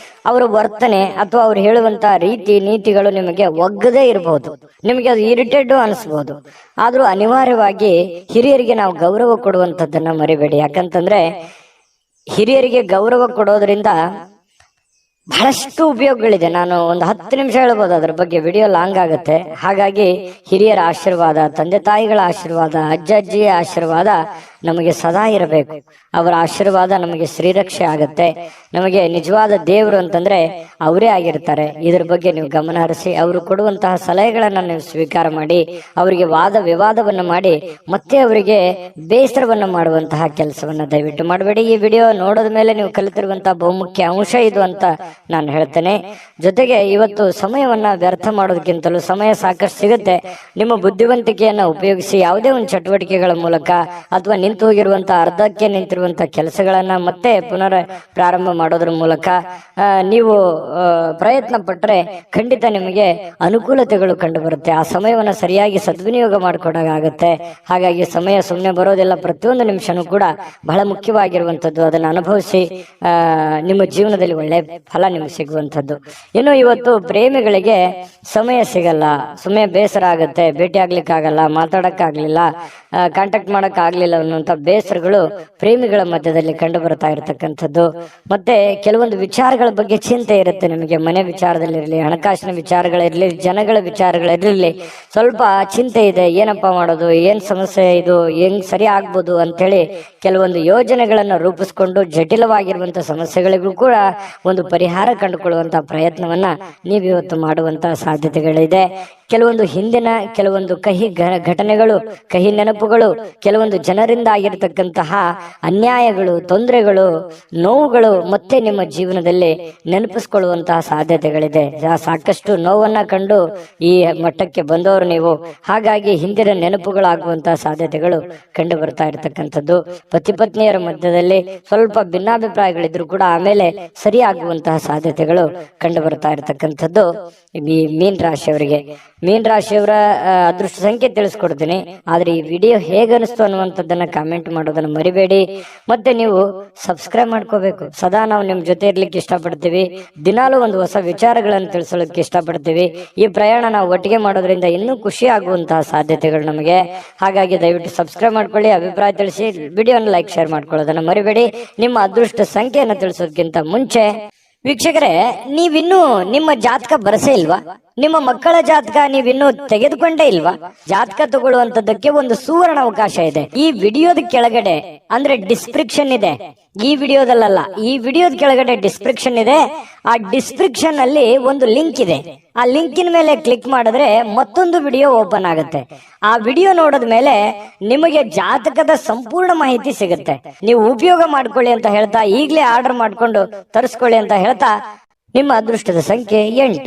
A: ಅವರ ವರ್ತನೆ ಅಥವಾ ಅವ್ರು ಹೇಳುವಂತ ರೀತಿ ನೀತಿಗಳು ನಿಮಗೆ ಒಗ್ಗದೇ ಇರಬಹುದು, ನಿಮಗೆ ಅದು ಇರಿಟೇಟ್ ಅನಿಸ್ಬಹುದು. ಆದ್ರೂ ಅನಿವಾರ್ಯವಾಗಿ ಹಿರಿಯರಿಗೆ ನಾವು ಗೌರವ ಕೊಡುವಂತದ್ದನ್ನ ಮರಿಬೇಡಿ. ಯಾಕಂತಂದ್ರೆ ಹಿರಿಯರಿಗೆ ಗೌರವ ಕೊಡೋದ್ರಿಂದ ಬಹಳಷ್ಟು ಉಪಯೋಗಗಳಿದೆ. ನಾನು ಒಂದು 10 ನಿಮಿಷ ಹೇಳ್ಬೋದು, ಅದ್ರ ಬಗ್ಗೆ ವಿಡಿಯೋ ಲಾಂಗ್ ಆಗುತ್ತೆ. ಹಾಗಾಗಿ ಹಿರಿಯರ ಆಶೀರ್ವಾದ, ತಂದೆ ತಾಯಿಗಳ ಆಶೀರ್ವಾದ, ಅಜ್ಜ ಅಜ್ಜಿಯ ಆಶೀರ್ವಾದ ನಮಗೆ ಸದಾ ಇರಬೇಕು. ಅವರ ಆಶೀರ್ವಾದ ನಮಗೆ ಶ್ರೀರಕ್ಷೆ ಆಗತ್ತೆ. ನಮಗೆ ನಿಜವಾದ ದೇವರು ಅಂತಂದ್ರೆ ಅವರೇ ಆಗಿರ್ತಾರೆ. ಇದ್ರ ಬಗ್ಗೆ ನೀವು ಗಮನ ಹರಿಸಿ, ಅವರು ಕೊಡುವಂತಹ ಸಲಹೆಗಳನ್ನ ನೀವು ಸ್ವೀಕಾರ ಮಾಡಿ, ಅವರಿಗೆ ವಾದ ವಿವಾದವನ್ನು ಮಾಡಿ ಮತ್ತೆ ಅವರಿಗೆ ಬೇಸರವನ್ನು ಮಾಡುವಂತಹ ಕೆಲಸವನ್ನ ದಯವಿಟ್ಟು ಮಾಡಬೇಡಿ. ಈ ವಿಡಿಯೋ ನೋಡೋದ ಮೇಲೆ ನೀವು ಕಲಿತಿರುವಂತಹ ಬಹುಮುಖ್ಯ ಅಂಶ ಇದು ಅಂತ ನಾನು ಹೇಳ್ತೇನೆ. ಜೊತೆಗೆ ಇವತ್ತು ಸಮಯವನ್ನ ವ್ಯರ್ಥ ಮಾಡೋದಕ್ಕಿಂತಲೂ ಸಮಯ ಸಾಕಷ್ಟು ಸಿಗುತ್ತೆ. ನಿಮ್ಮ ಬುದ್ಧಿವಂತಿಕೆಯನ್ನ ಉಪಯೋಗಿಸಿ ಯಾವುದೇ ಒಂದು ಚಟುವಟಿಕೆಗಳ ಮೂಲಕ ಅಥವಾ ನಿಂತು ಹೋಗಿರುವಂತಹ ಅರ್ಧಕ್ಕೆ ನಿಂತಿರುವಂತಹ ಕೆಲಸಗಳನ್ನ ಮತ್ತೆ ಪುನರ್ ಪ್ರಾರಂಭ ಮಾಡೋದ್ರ ಮೂಲಕ ನೀವು ಪ್ರಯತ್ನ ಪಟ್ಟರೆ ಖಂಡಿತ ನಿಮಗೆ ಅನುಕೂಲತೆಗಳು ಕಂಡು ಬರುತ್ತೆ. ಆ ಸಮಯವನ್ನ ಸರಿಯಾಗಿ ಸದ್ವಿನಿಯೋಗ ಮಾಡಿಕೊಡಾಗುತ್ತೆ. ಹಾಗಾಗಿ ಸಮಯ ಸುಮ್ಮನೆ ಬರೋದೆಲ್ಲ, ಪ್ರತಿಯೊಂದು ನಿಮಿಷನೂ ಕೂಡ ಬಹಳ ಮುಖ್ಯವಾಗಿರುವಂತದ್ದು. ಅದನ್ನು ಅನುಭವಿಸಿ ನಿಮ್ಮ ಜೀವನದಲ್ಲಿ ಒಳ್ಳೆ ಫಲ ನಿಮ್ಗೆ ಸಿಗುವಂಥದ್ದು. ಇನ್ನು ಇವತ್ತು ಪ್ರೇಮಿಗಳಿಗೆ ಸಮಯ ಸಿಗಲ್ಲ, ಸಮಯ ಬೇಸರ ಆಗುತ್ತೆ, ಭೇಟಿ ಆಗ್ಲಿಕ್ಕಾಗಲ್ಲ, ಮಾತಾಡಕ್ಕಾಗ್ಲಿಲ್ಲ, ಕಾಂಟ್ಯಾಕ್ಟ್ ಮಾಡಕ್ ಆಗ್ಲಿಲ್ಲ ಅನ್ನುವಂಥ ಬೇಸರಗಳು ಪ್ರೇಮಿಗಳ ಮಧ್ಯದಲ್ಲಿ ಕಂಡು ಬರ್ತಾ ಇರತಕ್ಕಂಥದ್ದು. ಮತ್ತೆ ಕೆಲವೊಂದು ವಿಚಾರಗಳ ಬಗ್ಗೆ ಚಿಂತೆ ಇರುತ್ತೆ ನಿಮಗೆ. ಮನೆ ವಿಚಾರದಲ್ಲಿರಲಿ, ಹಣಕಾಸಿನ ವಿಚಾರಗಳಿರಲಿ, ಜನಗಳ ವಿಚಾರಗಳಿರಲಿ, ಸ್ವಲ್ಪ ಚಿಂತೆ ಇದೆ. ಏನಪ್ಪಾ ಮಾಡೋದು, ಏನ್ ಸಮಸ್ಯೆ ಇದು, ಹೆಂಗ್ ಸರಿ ಆಗ್ಬೋದು ಅಂತೇಳಿ ಕೆಲವೊಂದು ಯೋಜನೆಗಳನ್ನು ರೂಪಿಸ್ಕೊಂಡು ಜಟಿಲವಾಗಿರುವಂತಹ ಸಮಸ್ಯೆಗಳಿಗೂ ಕೂಡ ಒಂದು ಪರಿಹಾರ ಕಂಡುಕೊಳ್ಳುವಂತಹ ಪ್ರಯತ್ನವನ್ನ ನೀವಿವತ್ತು ಮಾಡುವಂತಹ ಸಾಧ್ಯತೆಗಳಿದೆ. ಕೆಲವೊಂದು ಹಿಂದಿನ ಕೆಲವೊಂದು ಕಹಿ ಘಟನೆಗಳು, ಕಹಿ ನೆನಪುಗಳು, ಕೆಲವೊಂದು ಜನರಿಂದ ಆಗಿರತಕ್ಕಂತಹ ಅನ್ಯಾಯಗಳು, ತೊಂದರೆಗಳು, ನೋವುಗಳು ಮತ್ತೆ ನಿಮ್ಮ ಜೀವನದಲ್ಲಿ ನೆನಪಿಸ್ಕೊಳ್ಳುವಂತಹ ಸಾಧ್ಯತೆಗಳಿದೆ. ಸಾಕಷ್ಟು ನೋವನ್ನ ಕಂಡು ಈ ಮಟ್ಟಕ್ಕೆ ಬಂದವರು ನೀವು. ಹಾಗಾಗಿ ಹಿಂದಿನ ನೆನಪುಗಳಾಗುವಂತಹ ಸಾಧ್ಯತೆಗಳು ಕಂಡು ಬರ್ತಾ ಇರತಕ್ಕಂಥದ್ದು. ಪತಿ ಪತ್ನಿಯರ ಮಧ್ಯದಲ್ಲಿ ಸ್ವಲ್ಪ ಭಿನ್ನಾಭಿಪ್ರಾಯಗಳಿದ್ರು ಕೂಡ ಆಮೇಲೆ ಸರಿಯಾಗುವಂತಹ ಸಾಧ್ಯತೆಗಳು ಕಂಡು ಬರ್ತಾ ಇರತಕ್ಕಂಥದ್ದು ಈ ಮೀನ ರಾಶಿಯವರಿಗೆ. ಮೀನ ರಾಶಿಯವರ ಅದೃಷ್ಟ ಸಂಖ್ಯೆ ತಿಳಿಸ್ಕೊಡ್ತೀನಿ, ಆದ್ರೆ ಈ ವಿಡಿಯೋ ಹೇಗನಿಸ್ತು ಅನ್ನುವಂಥದ್ದನ್ನ ಕಾಮೆಂಟ್ ಮಾಡೋದನ್ನ ಮರಿಬೇಡಿ. ಮತ್ತೆ ನೀವು ಸಬ್ಸ್ಕ್ರೈಬ್ ಮಾಡ್ಕೋಬೇಕು. ಸದಾ ನಾವು ನಿಮ್ ಜೊತೆ ಇರ್ಲಿಕ್ಕೆ ಇಷ್ಟಪಡ್ತೀವಿ. ದಿನಾಲೂ ಒಂದು ಹೊಸ ವಿಚಾರಗಳನ್ನು ತಿಳಿಸೋದಕ್ಕೆ ಇಷ್ಟಪಡ್ತೀವಿ. ಈ ಪ್ರಯಾಣ ನಾವು ಒಟ್ಟಿಗೆ ಮಾಡೋದ್ರಿಂದ ಇನ್ನೂ ಖುಷಿ ಆಗುವಂತಹ ಸಾಧ್ಯತೆಗಳು ನಮಗೆ. ಹಾಗಾಗಿ ದಯವಿಟ್ಟು ಸಬ್ಸ್ಕ್ರೈಬ್ ಮಾಡ್ಕೊಳ್ಳಿ, ಅಭಿಪ್ರಾಯ ತಿಳಿಸಿ, ವಿಡಿಯೋನ ಲೈಕ್ ಶೇರ್ ಮಾಡ್ಕೊಳ್ಳೋದನ್ನ ಮರಿಬೇಡಿ. ನಿಮ್ಮ ಅದೃಷ್ಟ ಸಂಖ್ಯೆಯನ್ನು ತಿಳಿಸೋದಕ್ಕಿಂತ ಮುಂಚೆ ವೀಕ್ಷಕರೇ, ನೀವಿನ್ನೂ ನಿಮ್ಮ ಜಾತಕ ಬರಸೇ ಇಲ್ವಾ? ನಿಮ್ಮ ಮಕ್ಕಳ ಜಾತಕ ನೀವಿನ್ನೂ ತೆಗೆದುಕೊಂಡೇ ಇಲ್ವಾ? ಜಾತಕ ತಗೊಳ್ಳುವಂತದಕ್ಕೆ ಒಂದು ಸುವರ್ಣ ಅವಕಾಶ ಇದೆ. ಈ ವಿಡಿಯೋದ ಕೆಳಗಡೆ ಅಂದ್ರೆ ಡಿಸ್ಕ್ರಿಪ್ಷನ್ ಇದೆ, ಈ ವಿಡಿಯೋದಲ್ಲ, ಈ ವಿಡಿಯೋದ ಕೆಳಗಡೆ ಡಿಸ್ಕ್ರಿಪ್ಷನ್ ಇದೆ. ಆ ಡಿಸ್ಕ್ರಿಪ್ಷನ್ ಅಲ್ಲಿ ಒಂದು ಲಿಂಕ್ ಇದೆ. ಆ ಲಿಂಕಿನ ಮೇಲೆ ಕ್ಲಿಕ್ ಮಾಡಿದ್ರೆ ಮತ್ತೊಂದು ವಿಡಿಯೋ ಓಪನ್ ಆಗುತ್ತೆ. ಆ ವಿಡಿಯೋ ನೋಡಿದ ಮೇಲೆ ನಿಮಗೆ ಜಾತಕದ ಸಂಪೂರ್ಣ ಮಾಹಿತಿ ಸಿಗುತ್ತೆ. ನೀವು ಉಪಯೋಗ ಮಾಡ್ಕೊಳ್ಳಿ ಅಂತ ಹೇಳ್ತಾ, ಈಗಲೇ ಆರ್ಡರ್ ಮಾಡ್ಕೊಂಡು ತರಿಸ್ಕೊಳ್ಳಿ ಅಂತ ಹೇಳ್ತಾ, ನಿಮ್ಮ ಅದೃಷ್ಟದ ಸಂಖ್ಯೆ 8.